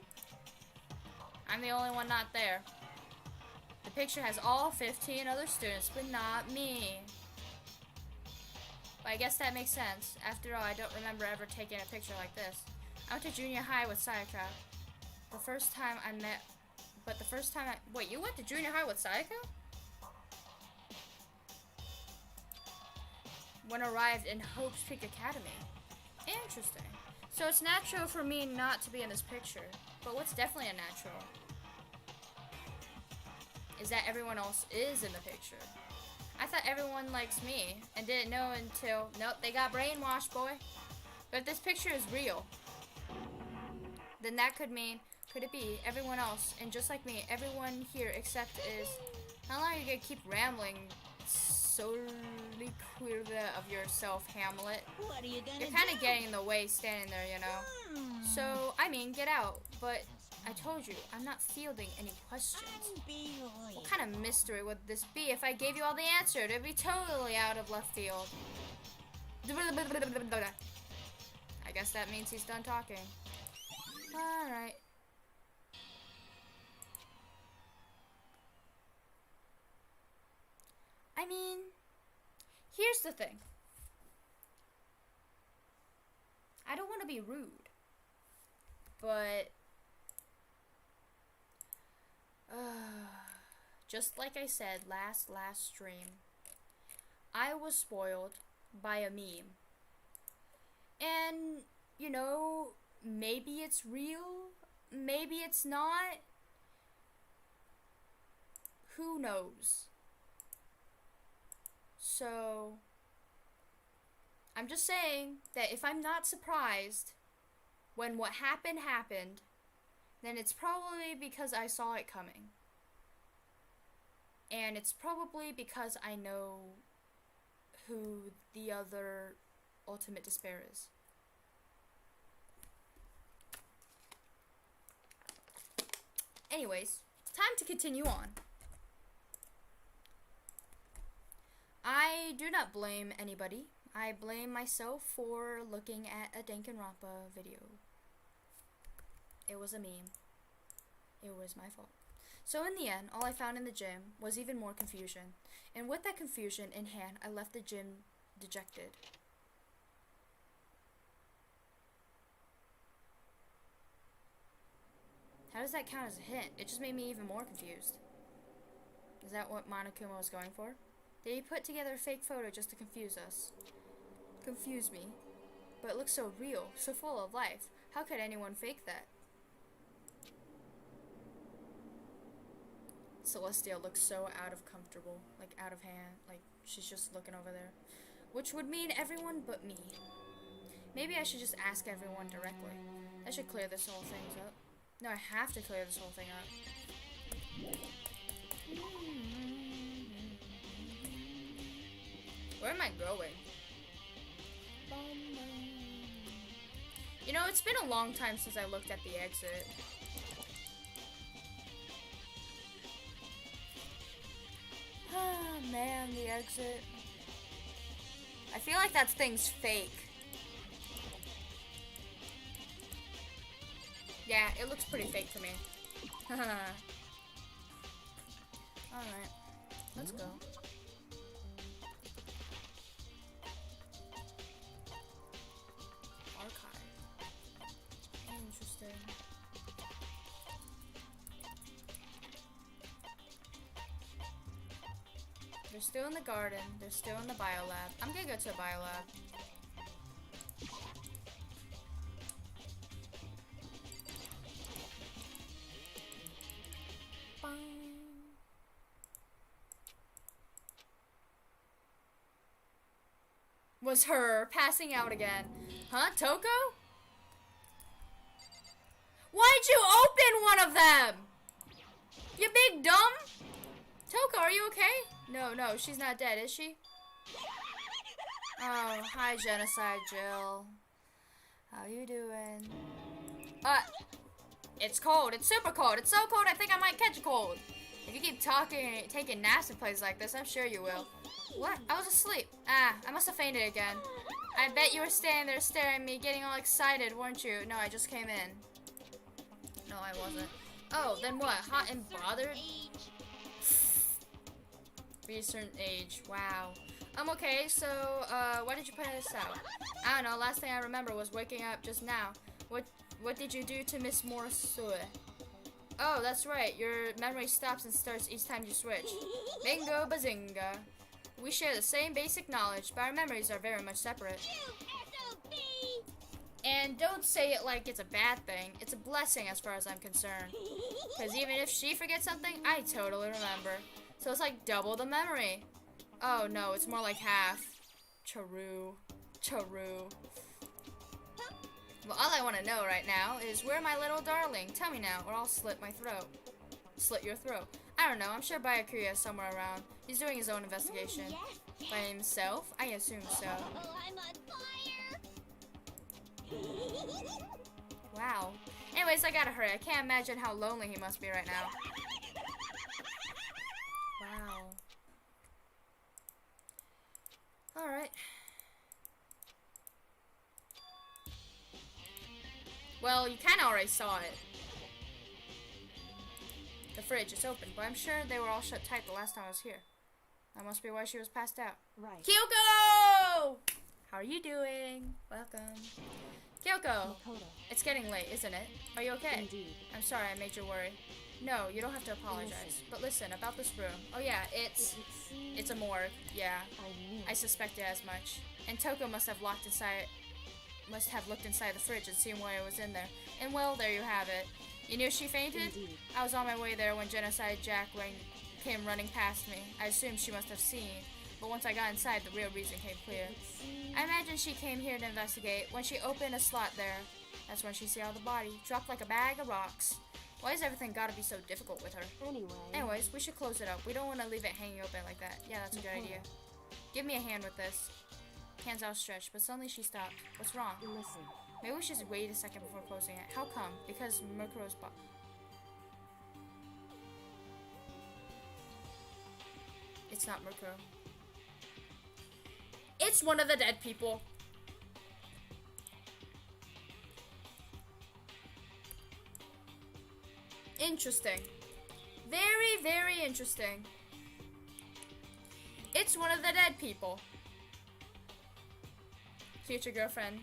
I'm the only one not there. The picture has all 15 other students, but not me. But I guess that makes sense. After all, I don't remember ever taking a picture like this. I went to junior high with Sayaka. Wait, you went to junior high with Sayaka? When arrived in Hope's Peak Academy. Interesting. So it's natural for me not to be in this picture. But what's definitely unnatural is that everyone else is in the picture. I thought everyone likes me and didn't know until, nope, they got brainwashed, boy. But if this picture is real, then that could it be everyone else, and just like me, everyone here except is, how long are you gonna keep rambling solely clear of yourself, Hamlet? What are you gonna You're kind do? of getting in the way standing there, you know? So, I mean, get out, but I told you, I'm not fielding any questions. What kind of mystery would this be if I gave you all the answer? It'd be totally out of left field. I guess that means he's done talking. Alright. I mean, here's the thing. I don't want to be rude, but just like I said last stream, I was spoiled by a meme. And, you know, maybe it's real, maybe it's not. Who knows? So, I'm just saying that if I'm not surprised when what happened, then it's probably because I saw it coming. And it's probably because I know who the other ultimate despair is. Anyways, time to continue on. I do not blame anybody. I blame myself for looking at a Danganronpa video. It was a meme. It was my fault. So in the end, all I found in the gym was even more confusion. And with that confusion in hand, I left the gym dejected. How does that count as a hint? It just made me even more confused. Is that what Monokuma was going for? Did he put together a fake photo just to confuse us? Confuse me. But it looks so real, so full of life. How could anyone fake that? Celestia looks so out of comfortable, like out of hand, like she's just looking over there. Which would mean everyone but me. Maybe I should just ask everyone directly. That should clear this whole thing up. No, I have to clear this whole thing up. Where am I going? You know, it's been a long time since I looked at the exit. Ah, man, the exit. I feel like that thing's fake. Yeah, it looks pretty fake to me. Alright, let's go. Archive. Interesting. They're still in the garden. They're still in the biolab. I'm gonna go to the biolab. Was her passing out again. Huh, Toko? Why'd you open one of them? You big dumb? Toko, are you okay? No, she's not dead, is she? Oh, hi, Genocide Jill. How you doing? It's cold. It's super cold. It's so cold I think I might catch a cold. If you keep taking naps in places like this, I'm sure you will. What? I was asleep. I must have fainted again. I bet you were standing there staring at me, getting all excited, weren't you? No, I just came in. No, I wasn't. Oh, then what? Hot and bothered? Be a certain age. Wow. I'm okay, so, why did you put this out? I don't know, last thing I remember was waking up just now. What did you do to Miss Morsue? Oh, that's right. Your memory stops and starts each time you switch. Bingo bazinga. We share the same basic knowledge, but our memories are very much separate. And don't say it like it's a bad thing. It's a blessing as far as I'm concerned. Because even if she forgets something, I totally remember. So it's like double the memory. Oh no, it's more like half. Charu. Well, all I want to know right now is where my little darling. Tell me now, or I'll slit my throat. Slit your throat. I don't know, I'm sure Byakuya is somewhere around. He's doing his own investigation. By himself? I assume so. Oh, I'm on fire. Wow. Anyways, I gotta hurry. I can't imagine how lonely he must be right now. Wow. Alright. Well, you kinda already saw it. The fridge is open, but I'm sure they were all shut tight the last time I was here. That must be why she was passed out. Right. Kyoko! How are you doing? Welcome. Kyoko! Makoto. It's getting late, isn't it? Are you okay? Indeed. I'm sorry I made you worry. No, you don't have to apologize. But listen, about this room. Oh yeah, it's a morgue. Yeah. I suspected as much. And Toko must have looked inside the fridge and seen what was in there. And well, there you have it. You knew she fainted? Indeed. I was on my way there when Genocide Jack came running past me. I assumed she must have seen. But once I got inside, the real reason came clear. I imagine she came here to investigate. When she opened a slot there, that's when she saw the body, dropped like a bag of rocks. Why has everything gotta be so difficult with her? Anyways, we should close it up. We don't want to leave it hanging open like that. Yeah, that's a good idea. Give me a hand with this. Hands outstretched, but suddenly she stopped. What's wrong? Listen. Maybe we should wait a second before closing it. How come? Because Mukuro's It's not Mukuro. It's one of the dead people. Interesting. Very, very interesting. It's one of the dead people. Future girlfriend.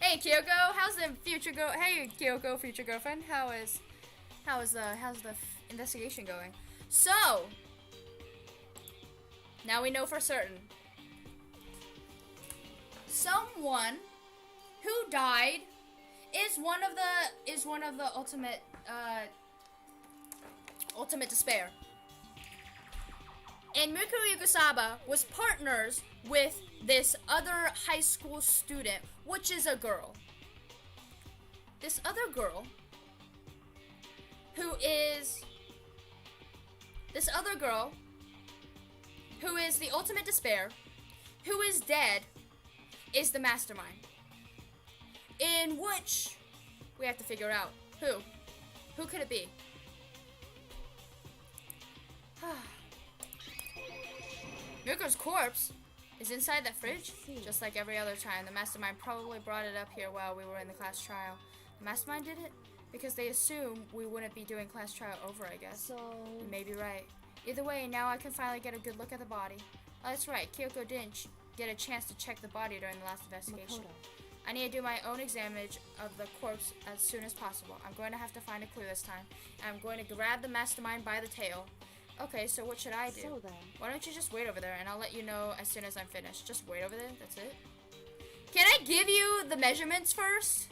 Hey Kyoko, how's the future Hey Kyoko, future girlfriend. How's the investigation going? So, now we know for certain. Someone who died is one of the ultimate despair. And Mikuru Yukusaba was partners with this other high school student, which is a girl. This other girl who is the ultimate despair, who is dead, is the mastermind. In which we have to figure out who could it be? Mirko's corpse is inside that fridge, just like every other time. The mastermind probably brought it up here while we were in the class trial. The mastermind did it? Because they assume we wouldn't be doing class trial over, I guess. So You may be right. Either way, now I can finally get a good look at the body. Oh, that's right, Kyoko didn't get a chance to check the body during the last investigation. Makoto. I need to do my own examination of the corpse as soon as possible. I'm going to have to find a clue this time. And I'm going to grab the mastermind by the tail. Okay, so what should I do? So then, Why don't you just wait over there and I'll let you know as soon as I'm finished. Just wait over there, that's it. Can I give you the measurements first?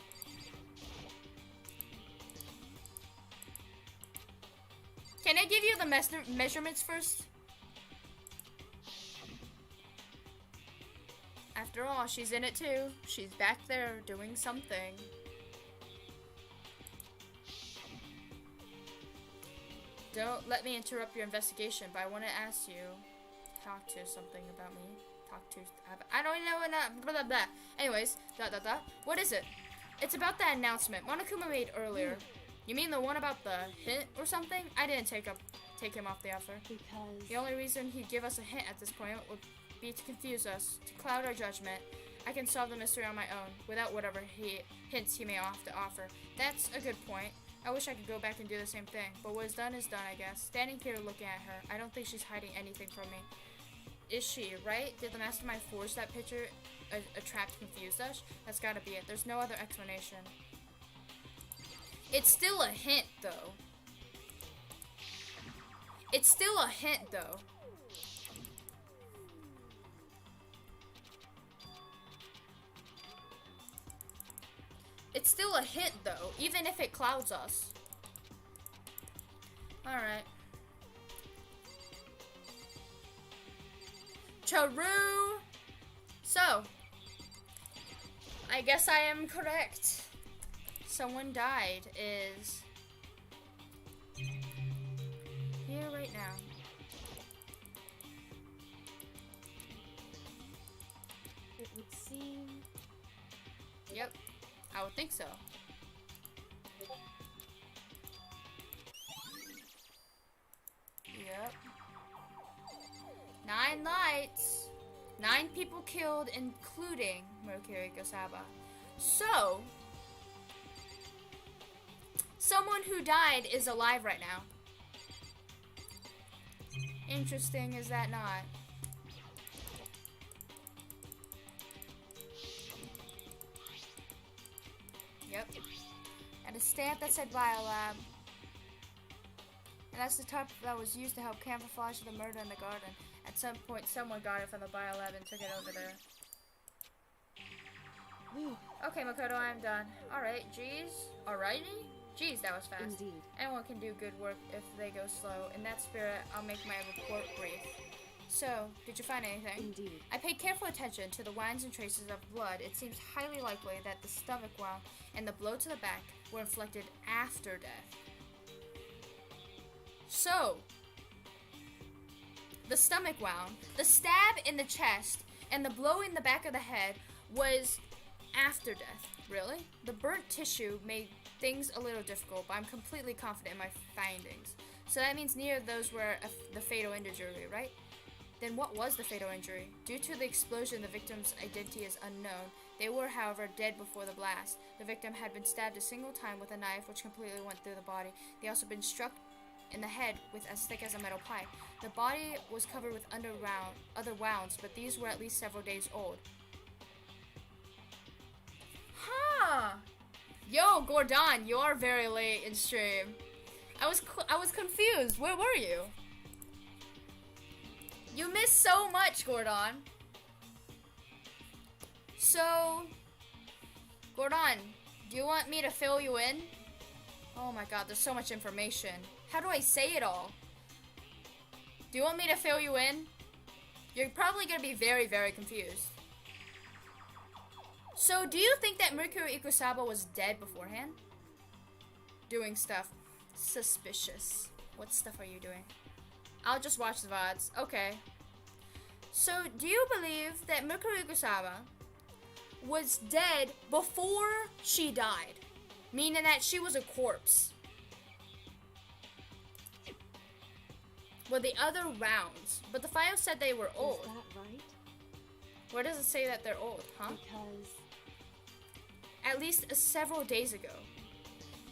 Can I give you the measurements first? After all, she's in it too. She's back there doing something. Don't let me interrupt your investigation, but I want to ask you, talk to something about me. I don't know what blah blah blah. Anyways, what is it? It's about that announcement Monokuma made earlier. You mean the one about the hint or something? I didn't take him off the offer. because The only reason he'd give us a hint at this point would be to confuse us, to cloud our judgment. I can solve the mystery on my own, without whatever hints he may have to offer. That's a good point. I wish I could go back and do the same thing, but what is done, I guess. Standing here looking at her, I don't think she's hiding anything from me. Is she, right? Did the mastermind forge that picture, attract, confuse us? That's gotta be it. There's no other explanation. It's still a hint, though. It's still a hint, though. It's still a hint, though, even if it clouds us. Alright. Charu! So, I guess I am correct. Someone died is here right now. it would seem Yep, I would think so. Yep. 9 lights. 9 people killed, including Mercury Gosaba. So, someone who died is alive right now. Interesting, is that not? Yep. And a stamp that said Biolab. And that's the type that was used to help camouflage the murder in the garden. At some point, someone got it from the Biolab and took it over there. Okay, Makoto, I'm done. Alright, geez. Alrighty? Geez, that was fast. indeed. Anyone can do good work if they go slow. In that spirit, I'll make my report brief. So, did you find anything? Indeed. I paid careful attention to the wounds and traces of blood. It seems highly likely that the stomach wound and the blow to the back were inflicted after death. So, the stomach wound, the stab in the chest, and the blow in the back of the head was after death. Really? The burnt tissue made things a little difficult, but I'm completely confident in my findings. So that means neither of those were the fatal injury, right? Then what was the fatal injury? Due to the explosion, the victim's identity is unknown. They were, however, dead before the blast. The victim had been stabbed a single time with a knife, which completely went through the body. They also been struck in the head with as thick as a metal pipe. The body was covered with other wounds, but these were at least several days old. Huh. Yo, Gordon, you're very late in stream. I was confused. Where were you? You missed so much, Gordon. So, Gordon, do you want me to fill you in? Oh my god, there's so much information. How do I say it all? Do you want me to fill you in? You're probably gonna be very, very confused. So, do you think that Mercury Ikusaba was dead beforehand? Doing stuff suspicious. What stuff are you doing? I'll just watch the VODs. Okay. So, do you believe that Mercury Ikusaba was dead before she died? Meaning that she was a corpse. Well, the other rounds. But the file said they were old. Is that right? Where does it say that they're old, huh? Because At least several days ago.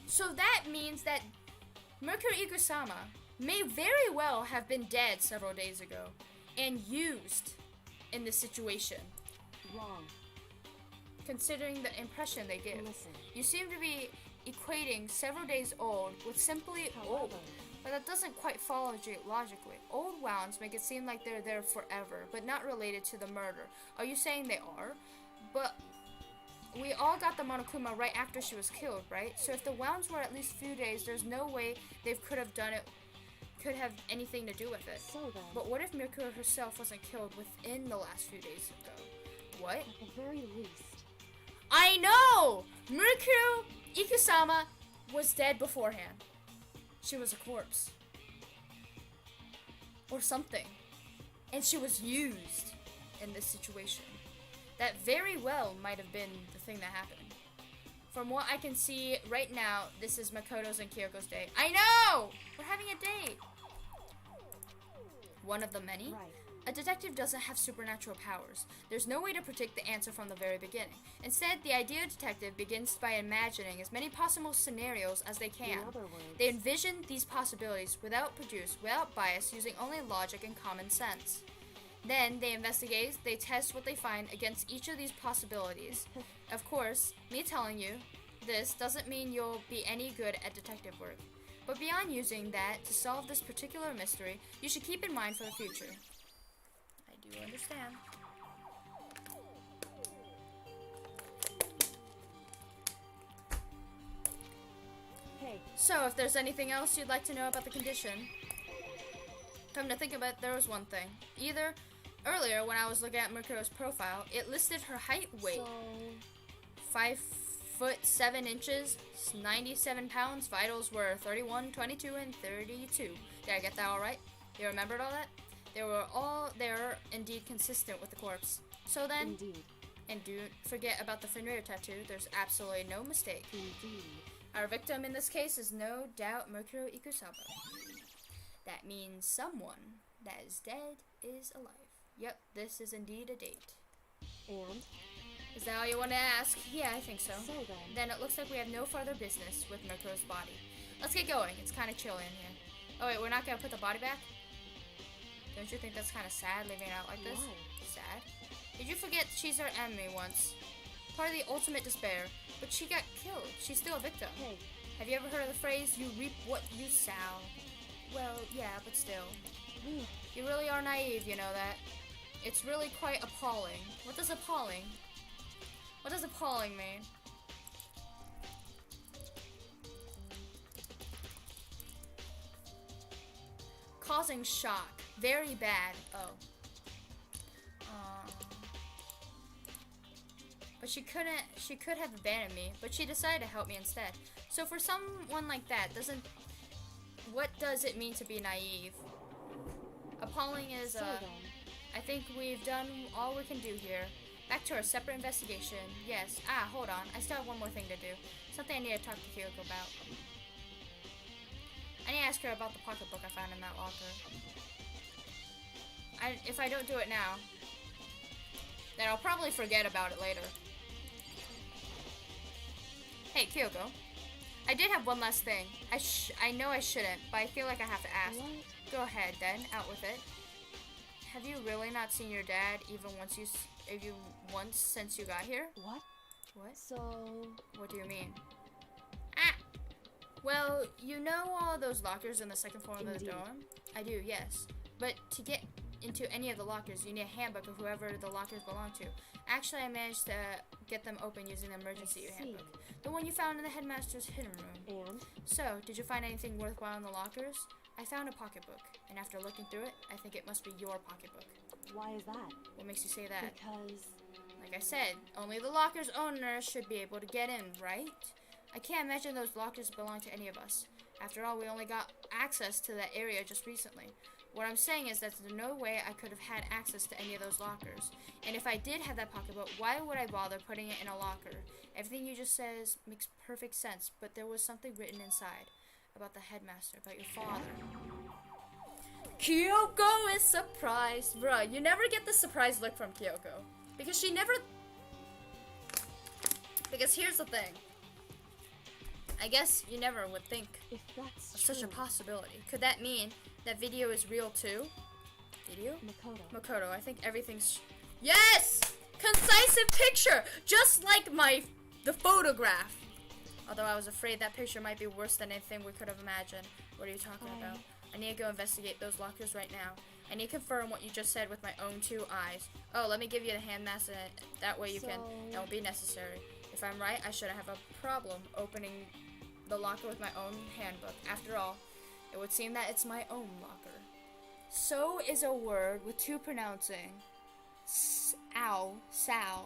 So that means that Mercury Ikusama may very well have been dead several days ago and used in this situation, wrong. considering the impression they give. Listen. You seem to be equating several days old with simply old. However, But that doesn't quite follow logically. Old wounds make it seem like they're there forever, but not related to the murder. Are you saying they are? But we all got the Monokuma right after she was killed, right? So if the wounds were at least a few days, there's no way they could have done it, could have anything to do with it. So then, But what if Mikuro herself wasn't killed within the last few days ago? What? at the very least, I know! Mikuro Ikusama was dead beforehand. She was a corpse. Or something. And she was used in this situation. That very well might have been the thing that happened. From what I can see right now, this is Makoto's and Kyoko's day. I know! We're having a date! One of the many? right. A detective doesn't have supernatural powers. There's no way to predict the answer from the very beginning. Instead, the idea detective begins by imagining as many possible scenarios as they can. In other words, They envision these possibilities without bias, using only logic and common sense. Then they investigate, they test what they find against each of these possibilities. Of course, me telling you this doesn't mean you'll be any good at detective work. But beyond using that to solve this particular mystery, you should keep in mind for the future. I do understand. hey, So, if there's anything else you'd like to know about the condition, come to think of it, there was one thing. Earlier, when I was looking at Mikuro's profile, it listed her height, weight, so 5'7", 97 pounds. Vitals were 31, 22, and 32. Did I get that all right? You remembered all that? They were indeed consistent with the corpse. So then, indeed, and don't forget about the Fenrir tattoo. There's absolutely no mistake. indeed. Our victim in this case is no doubt Mikuro Ikusama. That means someone that is dead is alive. Yep, this is indeed a date. And Is that all you want to ask? Yeah, I think so. so then, Then it looks like we have no further business with Mikuro's body. Let's get going. It's kind of chilly in here. Oh wait, we're not going to put the body back? Don't you think that's kind of sad leaving it out like this? Why? Sad? Did you forget she's our enemy once? Part of the ultimate despair. But she got killed. She's still a victim. hey, Have you ever heard of the phrase, you reap what you sow? Well, yeah, but still. we, You really are naive, you know that. It's really quite appalling. What does appalling mean? Causing shock. Very bad. Oh. But she could have abandoned me, but she decided to help me instead. So for someone like that, what does it mean to be naive? Appalling is, so then, I think we've done all we can do here. Back to our separate investigation. Yes. Hold on. I still have one more thing to do. Something I need to talk to Kyoko about. I need to ask her about the pocketbook I found in that locker. If I don't do it now, then I'll probably forget about it later. Hey, Kyoko. I did have one last thing. I know I shouldn't, but I feel like I have to ask. what? Go ahead, then. Out with it. Have you really not seen your dad even once since you got here? What? What? So, What do you mean? Well, you know all those lockers in the second floor of the Indeed. dorm? I do, yes. But to get into any of the lockers, you need a handbook of whoever the lockers belong to. Actually, I managed to get them open using the emergency I see. handbook. The one you found in the headmaster's hidden room. and So, did you find anything worthwhile in the lockers? I found a pocketbook, and after looking through it, I think it must be your pocketbook. why is that? What makes you say that? Because Like I said, only the locker's owner should be able to get in, right? I can't imagine those lockers belong to any of us. After all, we only got access to that area just recently. What I'm saying is that there's no way I could have had access to any of those lockers. And if I did have that pocketbook, why would I bother putting it in a locker? Everything you just says makes perfect sense, but there was something written inside. About the headmaster, about your father. Kyoko is surprised. Bruh, you never get the surprised look from Kyoko. Because she never... Because here's the thing. I guess you never would think if that's of such a true, possibility. Could that mean that video is real too? Video? Makoto, Makoto, I think everything's... Yes! Concisive picture! Just like the photograph. Although I was afraid that picture might be worse than anything we could have imagined. What are you talking I- about? I need to go investigate those lockers right now. I need to confirm what you just said with my own 2 eyes. Oh, let me give you the hand mask, and that way you can. That will be necessary. If I'm right, I shouldn't have a problem opening the locker with my own handbook. After all, it would seem that it's my own locker. So is a word with 2 pronouncing. Ow, sow.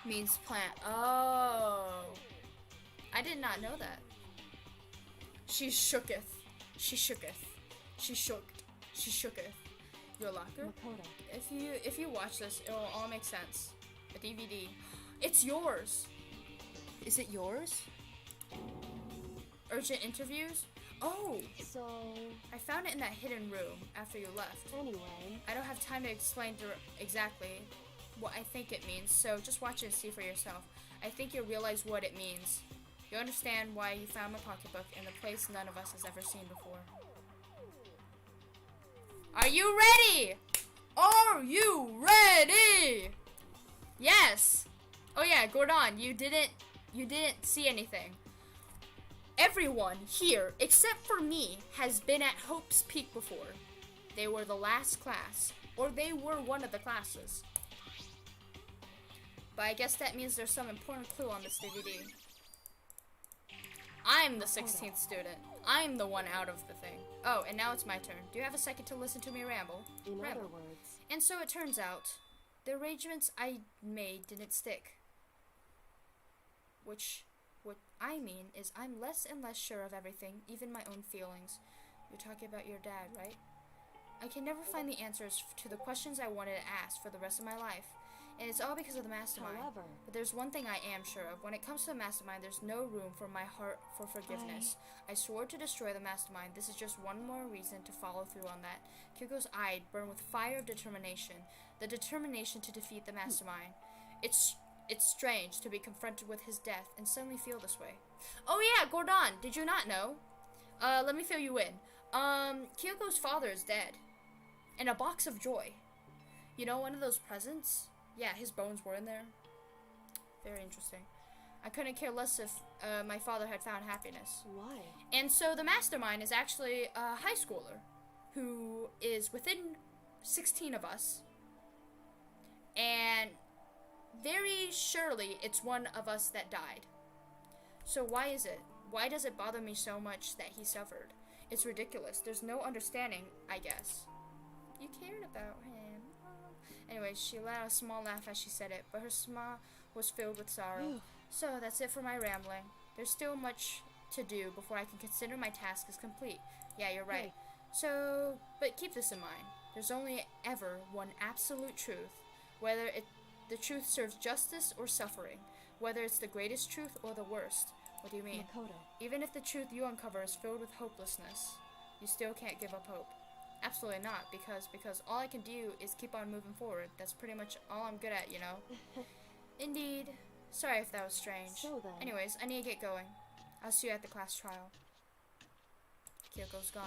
Means plant. Oh. I did not know that. She shooketh. She shooketh. She shooked. She shooketh. Your locker? Makoto. If you watch this, it will all make sense. A DVD. It's yours. Is it yours? Urgent interviews? Oh! So, I found it in that hidden room after you left. anyway, I don't have time to explain exactly what I think it means, so just watch it and see for yourself. I think you'll realize what it means. You'll understand why you found my pocketbook in the place none of us has ever seen before. Are you ready? Are you ready? Yes. Oh yeah, Gordon, you didn't see anything. Everyone here, except for me, has been at Hope's Peak before. They were the last class, or they were one of the classes. But I guess that means there's some important clue on this DVD. I'm the 16th student. I'm the one out of the thing. Oh, and now it's my turn. Do you have a second to listen to me ramble? in Ramble. other words, And so it turns out, the arrangements I made didn't stick. What I mean is I'm less and less sure of everything, even my own feelings. You're talking about your dad, right? I can never find the answers to the questions I wanted to ask for the rest of my life. And it's all because of the mastermind. however, But there's one thing I am sure of. When it comes to the mastermind, there's no room for my heart for forgiveness. I swore to destroy the mastermind. This is just one more reason to follow through on that. Kyoko's eye burned with fire of determination. The determination to defeat the mastermind. It's strange to be confronted with his death and suddenly feel this way. Oh yeah, Gordon, did you not know? Let me fill you in. Kyoko's father is dead. In a box of joy. You know, one of those presents? Yeah, his bones were in there. Very interesting. I couldn't care less if my father had found happiness. why? And so the mastermind is actually a high schooler who is within 16 of us. And very surely it's one of us that died. So why is it? Why does it bother me so much that he suffered? It's ridiculous. There's no understanding, I guess. You cared about him. Anyway, she let out a small laugh as she said it, but her smile was filled with sorrow. So that's it for my rambling. There's still much to do before I can consider my task as complete. Yeah, you're right. Hey. So, but keep this in mind. There's only ever one absolute truth, whether the truth serves justice or suffering, whether it's the greatest truth or the worst. What do you mean? Makoto. Even if the truth you uncover is filled with hopelessness, you still can't give up hope. Absolutely not, because all I can do is keep on moving forward. That's pretty much all I'm good at, you know. Indeed. Sorry if that was strange. So then. Anyways, I need to get going. I'll see you at the class trial. Kyoko's gone.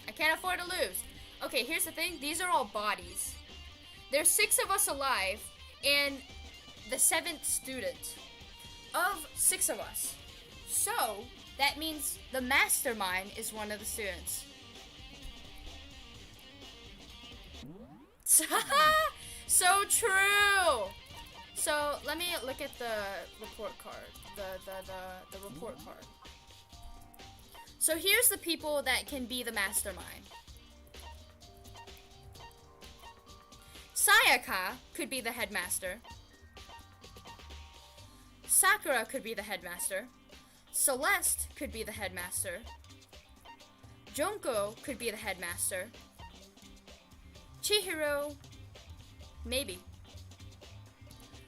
I can't afford to lose. Okay, here's the thing. These are all bodies. There's 6 of us alive, and the 7th student of 6 of us. So, that means the mastermind is one of the students. So true! So, let me look at the report card. The report card. So here's the people that can be the mastermind. Sayaka could be the headmaster. Sakura could be the headmaster. Celeste could be the headmaster. Junko could be the headmaster. Chihiro, maybe.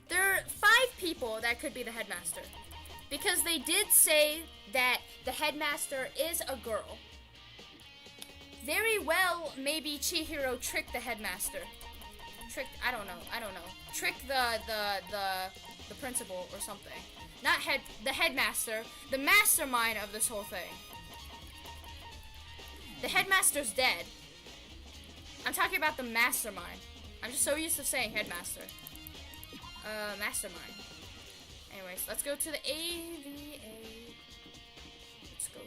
There are 5 people that could be the headmaster. Because they did say that the headmaster is a girl. Very well, maybe Chihiro tricked the headmaster. I don't know. Trick the principal or something. Not the headmaster, the mastermind of this whole thing. The headmaster's dead. I'm talking about the mastermind. I'm just so used to saying headmaster. mastermind. Anyways, let's go to the AVA. Let's go.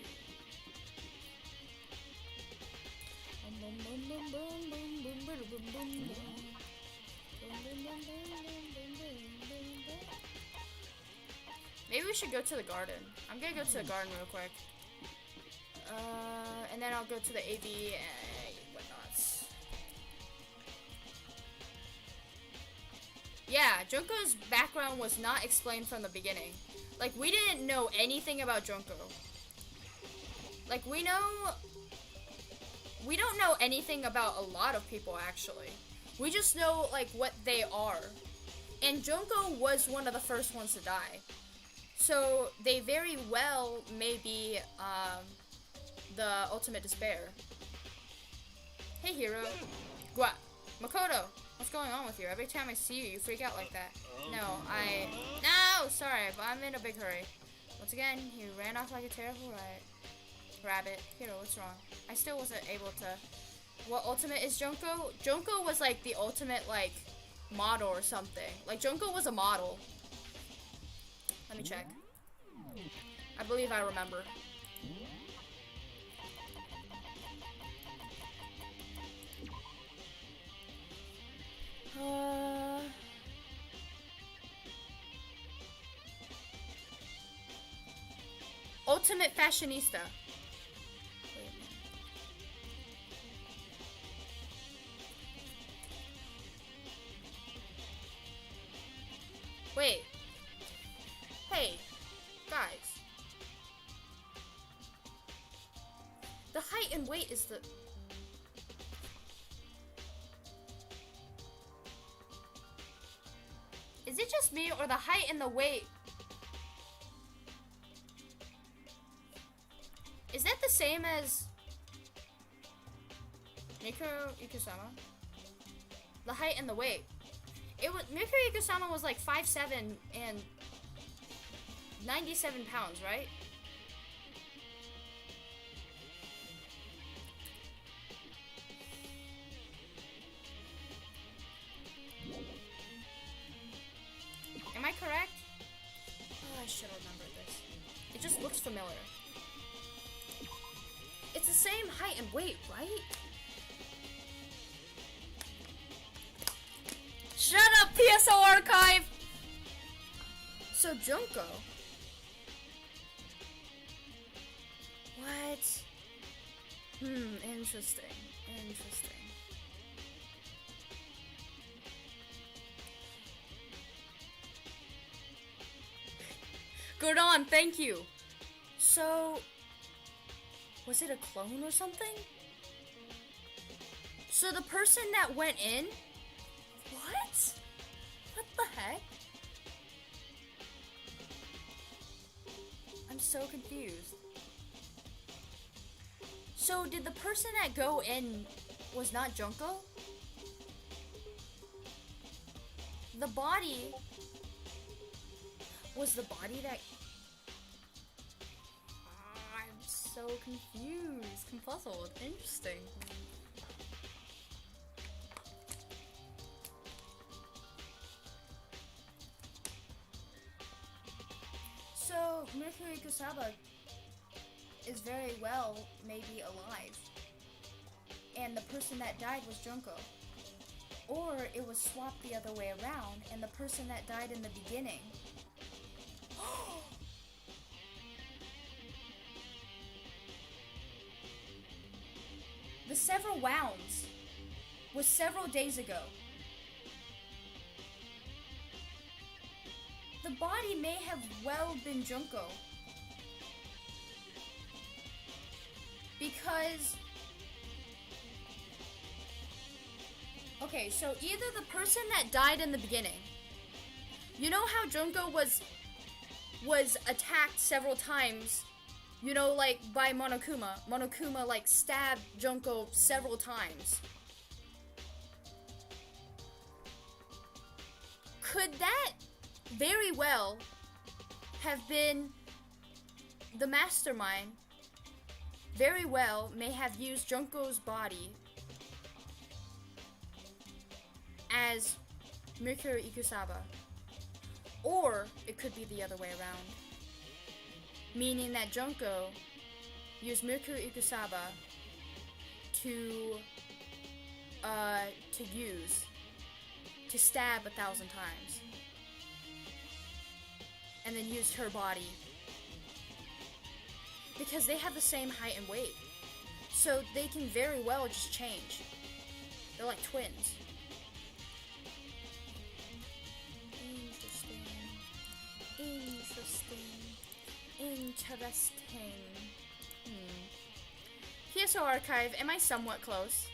Maybe we should go to the garden. I'm gonna go to the garden real quick. And then I'll go to the AV and whatnots. Yeah, Junko's background was not explained from the beginning. Like, we didn't know anything about Junko. Like, we don't know anything about a lot of people, actually. We just know, like, what they are. And Junko was one of the first ones to die. So, they very well may be, the ultimate despair. Hey, hero. What? Makoto, what's going on with you? Every time I see you, you freak out like that. No, sorry, but I'm in a big hurry. Once again, you ran off like a terrible rabbit. Hero, what's wrong? I still wasn't able to... What ultimate is Junko? Junko was like the ultimate, like, model or something. Like, Junko was a model. Let me check. I believe I remember. Ultimate fashionista. Wait. Hey, guys. The height and weight is the... Is it just me, or the height and the weight? Is that the same as Mikuro Ikusama? The height and the weight. It was Mikuro Ikusama was like 5'7" and 97 pounds, right? Am I correct? Oh, I should have remembered this. It just looks familiar. It's the same height and weight, right? Shut up, PSO archive! So Junko. What? Interesting. Interesting. Good on, thank you. So, was it a clone or something? So the person that went in? What? What the heck? I'm so confused. So did the person that go in was not Junko? The body was the body that... I'm so confused, confuzzled. Interesting. So Mikuro Ikusaba is very well maybe alive, and the person that died was Junko. Or it was swapped the other way around, and the person that died in the beginning. The several wounds was several days ago. The body may have well been Junko. Because... Okay, so either the person that died in the beginning... You know how Junko was attacked several times, you know, like, by Monokuma. Monokuma, like, stabbed Junko several times. Could that very well have been the mastermind? Very well may have used Junko's body as Mikuro Ikusaba. Or it could be the other way around. Meaning that Junko used Miku Ikusaba to stab 1,000 times. And then used her body. Because they have the same height and weight. So they can very well just change. They're like twins. Interesting. PSO archive, am I somewhat close?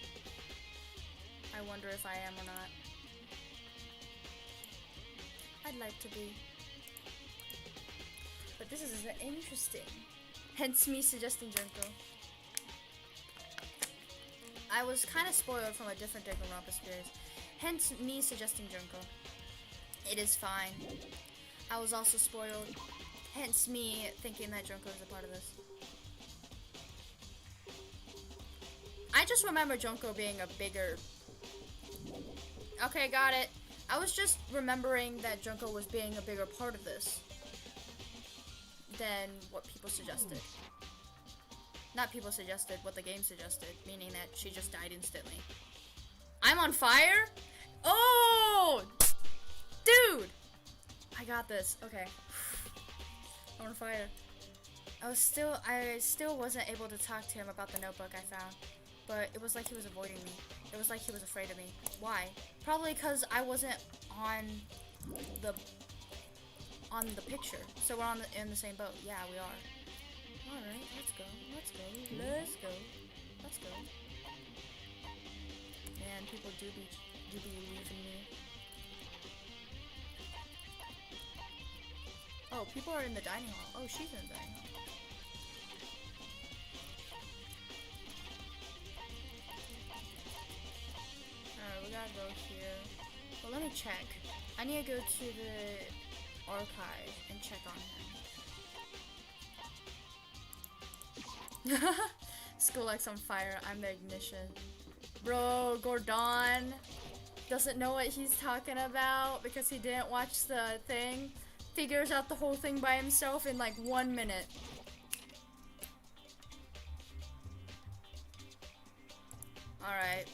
I wonder if I am or not. I'd like to be. But this is interesting. Hence me suggesting Junko. I was kind of spoiled from a different Danganronpa series. Hence me suggesting Junko. It is fine. I was also spoiled. Hence me thinking that Junko is a part of this. I just remember Junko being a bigger... Okay, got it. I was just remembering that Junko was being a bigger part of this than what people suggested. Not people suggested, what the game suggested, meaning that she just died instantly. I'm on fire? Oh! Dude! I got this. Okay. I'm on fire. I still wasn't able to talk to him about the notebook I found. But it was like he was avoiding me. It was like he was afraid of me. Why? Probably because I wasn't on the picture. So we're in the same boat. Yeah, we are. Alright, let's go. Let's go. Let's go. Let's go. Man, people do be leaving me. Oh, people are in the dining hall. Oh, she's in the dining hall. Alright, we gotta go here. Well, let me check. I need to go to the archive and check on him. School X on fire. I'm the ignition. Bro, Gordon doesn't know what he's talking about because he didn't watch the thing. Figures out the whole thing by himself in like 1 minute. Alright.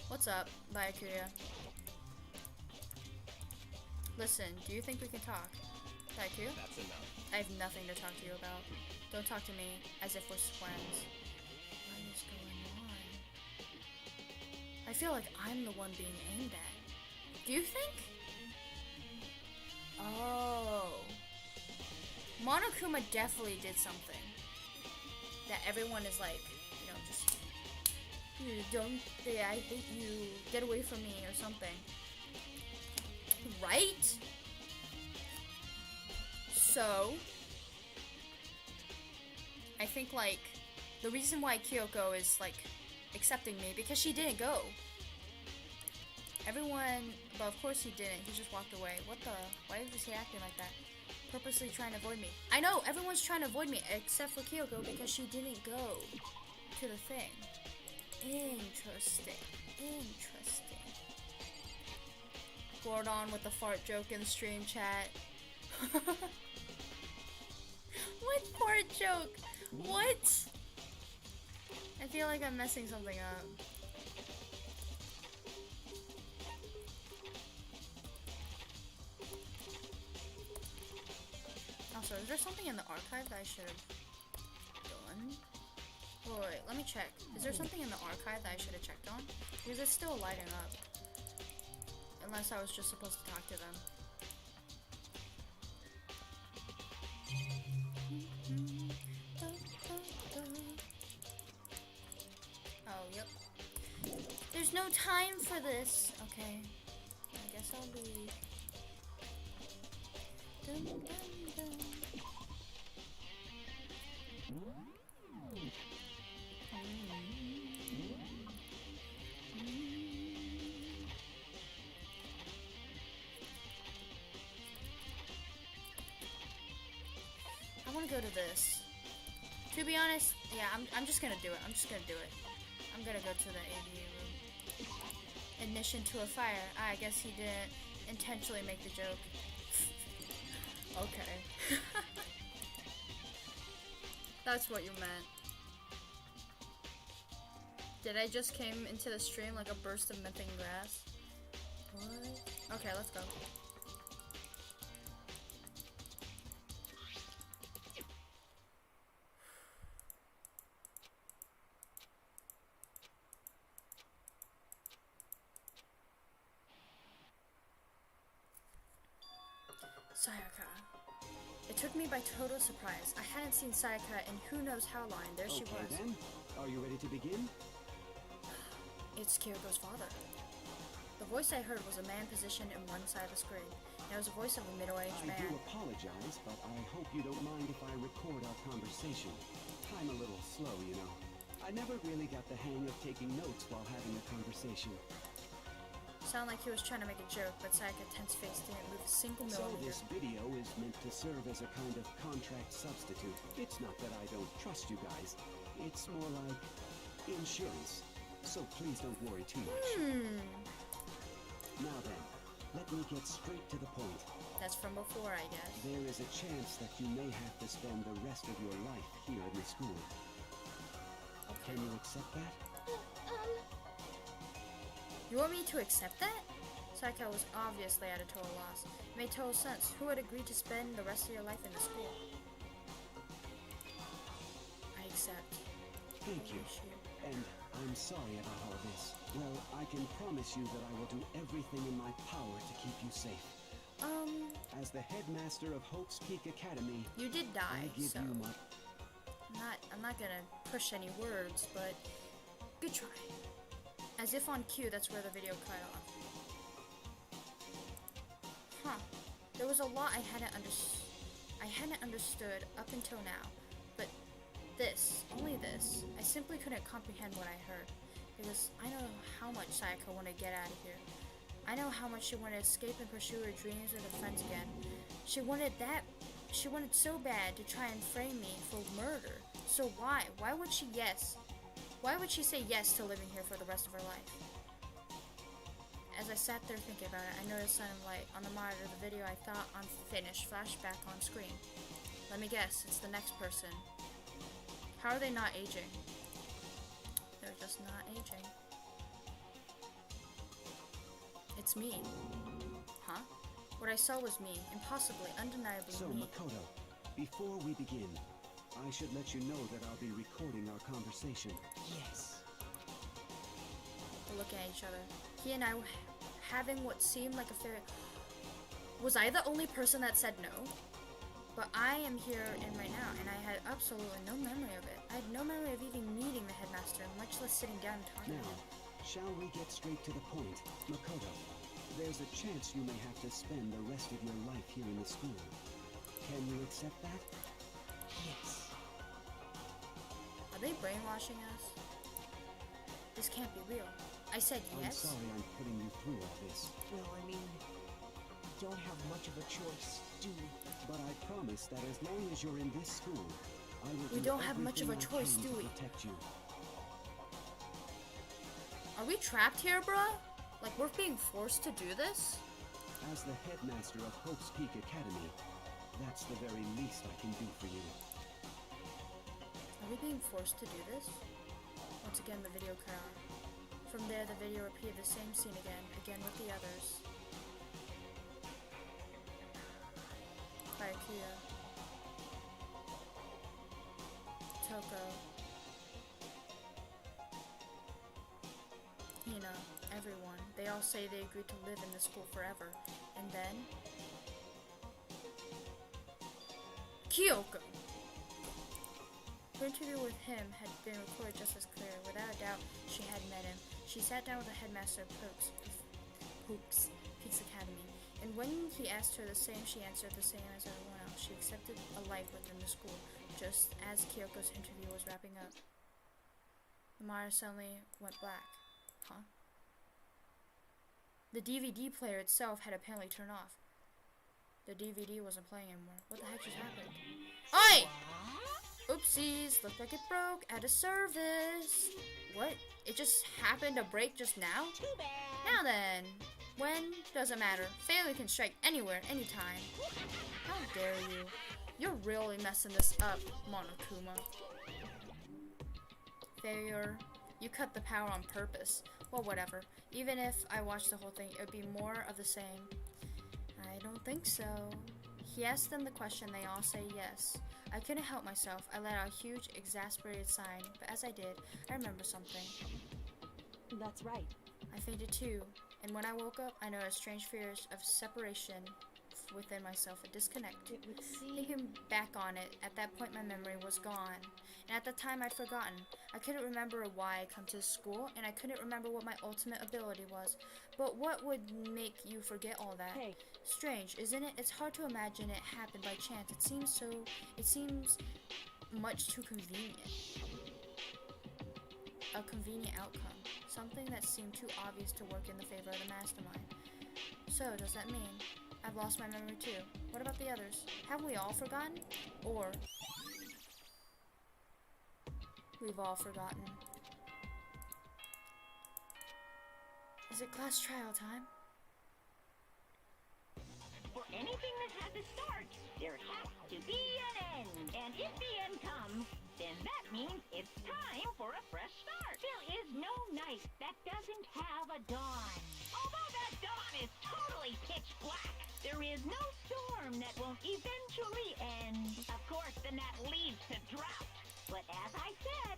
What's up, Byakuya? Listen, do you think we can talk? Byakuya? That's enough. I have nothing to talk to you about. Don't talk to me as if we're friends. What is going on? I feel like I'm the one being aimed at. Do you think? Oh. Monokuma definitely did something. That everyone is like, you know, just... You don't... I hate you. Get away from me or something. Right? So... I think, like, the reason why Kyoko is, like, accepting me, because she didn't go. Everyone, but of course he didn't. He just walked away. What the? Why was he acting like that? Purposely trying to avoid me. I know, everyone's trying to avoid me, except for Kyoko, because she didn't go to the thing. Interesting. Interesting. Gordon with the fart joke in the stream chat. What fart joke? What? I feel like I'm messing something up. Also, is there something in the archive that I should have done? Oh, wait, let me check. Is there something in the archive that I should have checked on? Because it's still lighting up. Unless I was just supposed to talk to them. Oh, yep. There's no time for this. Okay. I guess I'll leave. Dun, dun, dun. I want to go to this. To be honest, yeah, I'm just gonna do it. I'm just gonna do it. I'm gonna go to the AV room. Ignition to a fire. I guess he didn't intentionally make the joke. Okay. That's what you meant. Did I just came into the stream like a burst of mythic grass? What? Okay, let's go. Sayaka. It took me by total surprise. I hadn't seen Sayaka in who knows how long, and there she was. Okay then, are you ready to begin? It's Kyoko's father. The voice I heard was a man positioned in one side of the screen. It was the voice of a middle-aged I man. do apologize, but I hope you don't mind if I record our conversation. I'm a little slow, you know. I never really got the hang of taking notes while having a conversation. Sounded like he was trying to make a joke, but Sayaka tense face didn't move a single So millimeter. this video is meant to serve as a kind of contract substitute. It's not that I don't trust you guys. It's more like insurance. So please don't worry too much. Now then, let me get straight to the point. That's from before, I guess. There is a chance that you may have to spend the rest of your life here in the school. Can you accept that? You want me to accept that? Sayaka was obviously at a total loss. It made total sense. Who would agree to spend the rest of your life in the school? I accept. Thank you. And I'm sorry about all this. Well, I can promise you that I will do everything in my power to keep you safe. As the headmaster of Hope's Peak Academy, You did die, I give so you my... I'm not gonna push any words, but good try. As if on cue, that's where the video cut off. Huh. There was a lot I hadn't understood up until now, but this, only this, I simply couldn't comprehend what I heard, because I know how much Sayaka wanted to get out of here. I know how much she wanted to escape and pursue her dreams with her friends again. She wanted so bad to try and frame me for murder. So why? Why would she say yes to living here for the rest of her life? As I sat there thinking about it, I noticed some light on the monitor of the video I thought on finished flashed back on screen. Let me guess, it's the next person. How are they not aging? They're just not aging. It's me. Huh? What I saw was me, impossibly, undeniably So, me. Makoto, before we begin, I should let you know that I'll be recording our conversation. Yes. We're looking at each other. He and I were having what seemed like a fair... Was I the only person that said no? But I am here and right now, and I had absolutely no memory of it. I had no memory of even meeting the headmaster, much less sitting down and talking to Now, him. shall we get straight to the point? Makoto, there's a chance you may have to spend the rest of your life here in the school. Can you accept that? Yes. Are they brainwashing us? This can't be real. I said yes. I'm sorry I'm putting you through all this, Well, I mean, we don't have much of a choice, do we? but I promise that as long as you're in this school, I will We do don't have much of a everything I choice, can do to we? protect you. Are we trapped here, bruh? Like, we're being forced to do this? As the headmaster of Hope's Peak Academy, that's the very least I can do for you. Are we being forced to do this? Once again, the video cut off. From there, the video repeated the same scene again with the others. Byakuya. Toko. Hina. Everyone. They all say they agreed to live in the school forever. And then... Kyoko! Her interview with him had been recorded just as clear. Without a doubt, she had met him. She sat down with the headmaster of Peaks Academy. And when he asked her the same, she answered the same as everyone else. She accepted a life within the school, just as Kyoko's interview was wrapping up. The monitor suddenly went black. Huh? The DVD player itself had apparently turned off. The DVD wasn't playing anymore. What the heck just happened? Oi! Oopsies, looked like it broke. Out of service. What? It just happened to break just now? Too bad. Now then. When? Doesn't matter. Failure can strike anywhere, anytime. How dare you? You're really messing this up, Monokuma. Failure. You cut the power on purpose. Well, whatever. Even if I watched the whole thing, it would be more of the same. I don't think so. He asked them the question, they all say yes. I couldn't help myself. I let out a huge, exasperated sign, but as I did, I remember something. That's right. I fainted too, and when I woke up, I noticed strange fears of separation within myself, a disconnect. It would seem... Thinking back on it, at that point my memory was gone. And at the time I'd forgotten. I couldn't remember why I come to school, and I couldn't remember what my ultimate ability was. But what would make you forget all that? Hey. Strange, isn't it? It's hard to imagine it happened by chance. It seems much too convenient. A convenient outcome. Something that seemed too obvious to work in the favor of the mastermind. So, does that mean I've lost my memory too? What about the others? Have we all forgotten? Or we've all forgotten? Is it class trial time? For anything that has a start, there has to be an end. And if the end comes, then that means it's time for a fresh start. There is no night that doesn't have a dawn. Although that dawn is totally pitch black, there is no storm that won't eventually end. Of course, then that leads to drought. But as I said,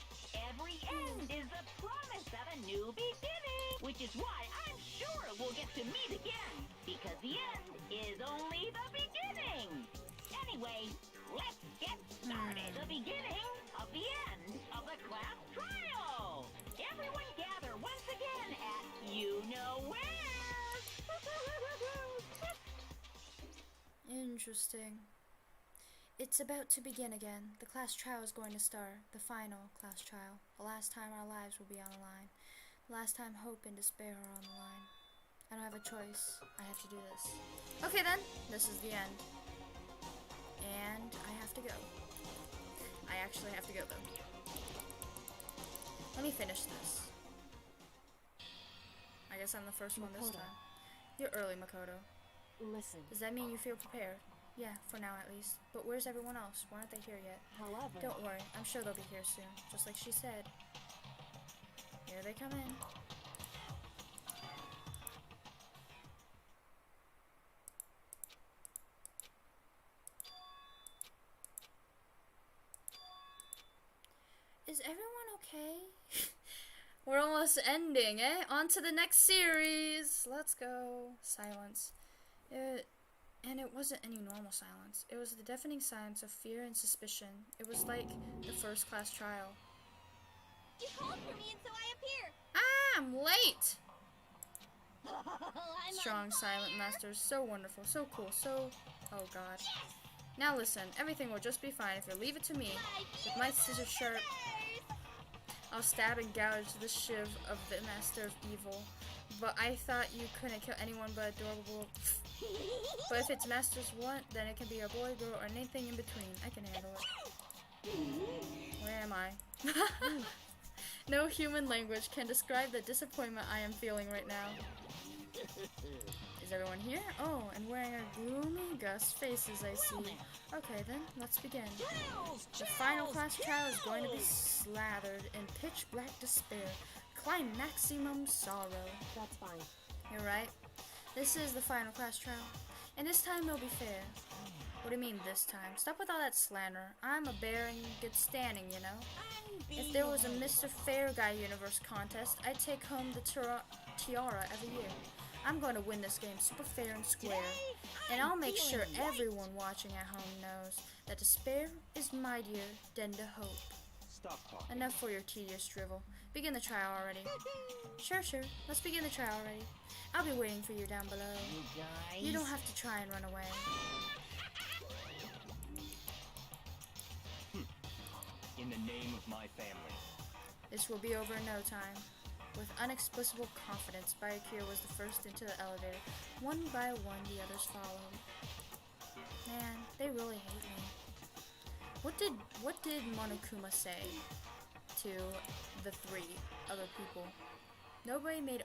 every end is the promise of a new beginning. Which is why I'm sure we'll get to meet again. Because the end is only the beginning. Anyway, let's get started. The beginning of the end of the class trial. Everyone gather once again at you-know-where. Interesting. It's about to begin again. The class trial is going to start. The final class trial. The last time our lives will be on the line. The last time hope and despair are on the line. I don't have a choice. I have to do this. Okay then. This is the end. And I have to go. I actually have to go though. Let me finish this. I guess I'm the first one this Makoto. time. You're early, Makoto. Listen. Does that mean you feel prepared? Yeah, for now at least. But where's everyone else? Why aren't they here yet? However... Don't worry, I'm sure they'll be here soon, just like she said. Here they come in. Is everyone okay? We're almost ending, eh? On to the next series. Let's go. Silence. And it wasn't any normal silence. It was the deafening silence of fear and suspicion. It was like the first class trial. You called for me and so I appear. Ah, I'm late! I'm Strong, on silent fire. masters. So wonderful. So cool. So... Oh, God. Now listen. Everything will just be fine if you leave it to me. With my scissors sharp, I'll stab and gouge the shiv of the master of evil. But I thought you couldn't kill anyone but adorable... But if it's master's want, then it can be a boy, girl, or anything in between. I can handle it. Where am I? No human language can describe the disappointment I am feeling right now. Is everyone here? Oh, and wearing a gloomy gust faces, I see. Okay then, let's begin. The final class trial is going to be slathered in pitch black despair. Climaximum sorrow. That's fine. You're right. This is the final class trial. And this time it'll be fair. What do you mean this time? Stop with all that slander. I'm a bear in good standing, you know? If there was a Mr. Fair Guy Universe contest, I'd take home the tiara every year. I'm going to win this game super fair and square. And I'll make sure everyone watching at home knows that despair is mightier than the hope. Stop talking. Enough for your tedious drivel. Begin the trial already. Sure. Let's begin the trial already. I'll be waiting for you down below. You guys. You don't have to try and run away. In the name of my family. This will be over in no time. With unexplicable confidence, Bayakir was the first into the elevator. One by one, the others followed. Man, they really hate me. What did Monokuma say to the three other people? Nobody made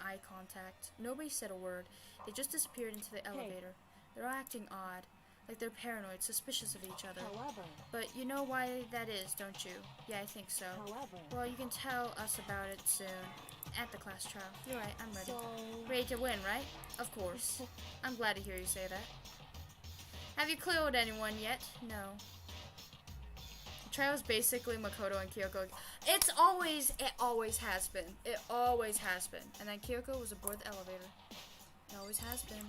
eye contact. Nobody said a word. They just disappeared into the elevator. They're all acting odd. Like they're paranoid, suspicious of each other. However, But you know why that is, don't you? Yeah, I think so. however, Well, you can tell us about it soon. At the class trial. You're right, I'm ready. so Ready to win, right? Of course. I'm glad to hear you say that. Have you cleared anyone yet? No. The trial is basically Makoto and Kyoko. It always has been. It always has been. And then Kyoko was aboard the elevator. It always has been.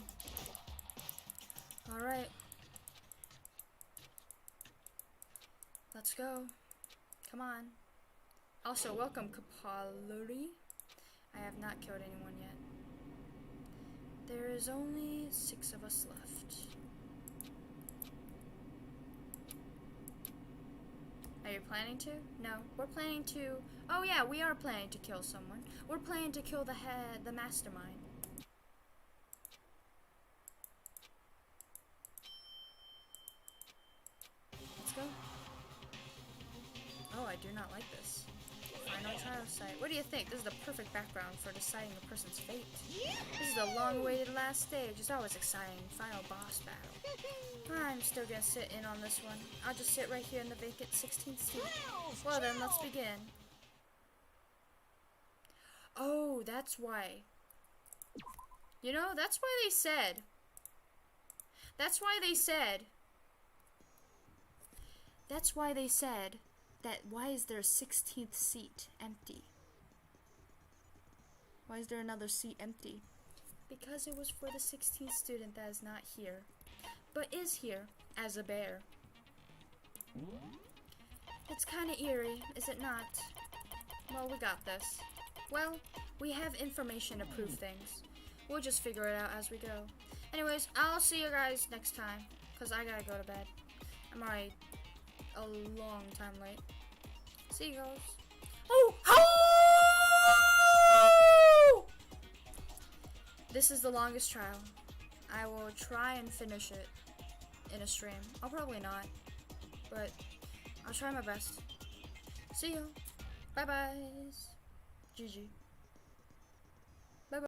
Alright. Let's go. Come on. Also, welcome, Kapaluri. I have not killed anyone yet. There is only 6 of us left. Are you planning to? No. We're planning to... Oh yeah, we are planning to kill someone. We're planning to kill the mastermind. Let's go. Oh, I do not like this. Final trial site. What do you think? This is the perfect background for deciding a person's fate. This is the long-awaited last stage. It's always exciting. Final boss battle. I'm still gonna sit in on this one. I'll just sit right here in the vacant 16th seat. Well then, let's begin. Oh, that's why. You know, that's why they said. That's why they said. That's why they said that why is there a 16th seat empty? Why is there another seat empty? Because it was for the 16th student that is not here, but is here as a bear. It's kind of eerie, is it not? Well, we got this. Well, we have information to prove things. We'll just figure it out as we go. Anyways, I'll see you guys next time, because I gotta go to bed. I'm already a long time late. See you guys. Oh! Oh! This is the longest trial. I will try and finish it in a stream. I'll probably not, but I'll try my best. See you. Bye bye. GG.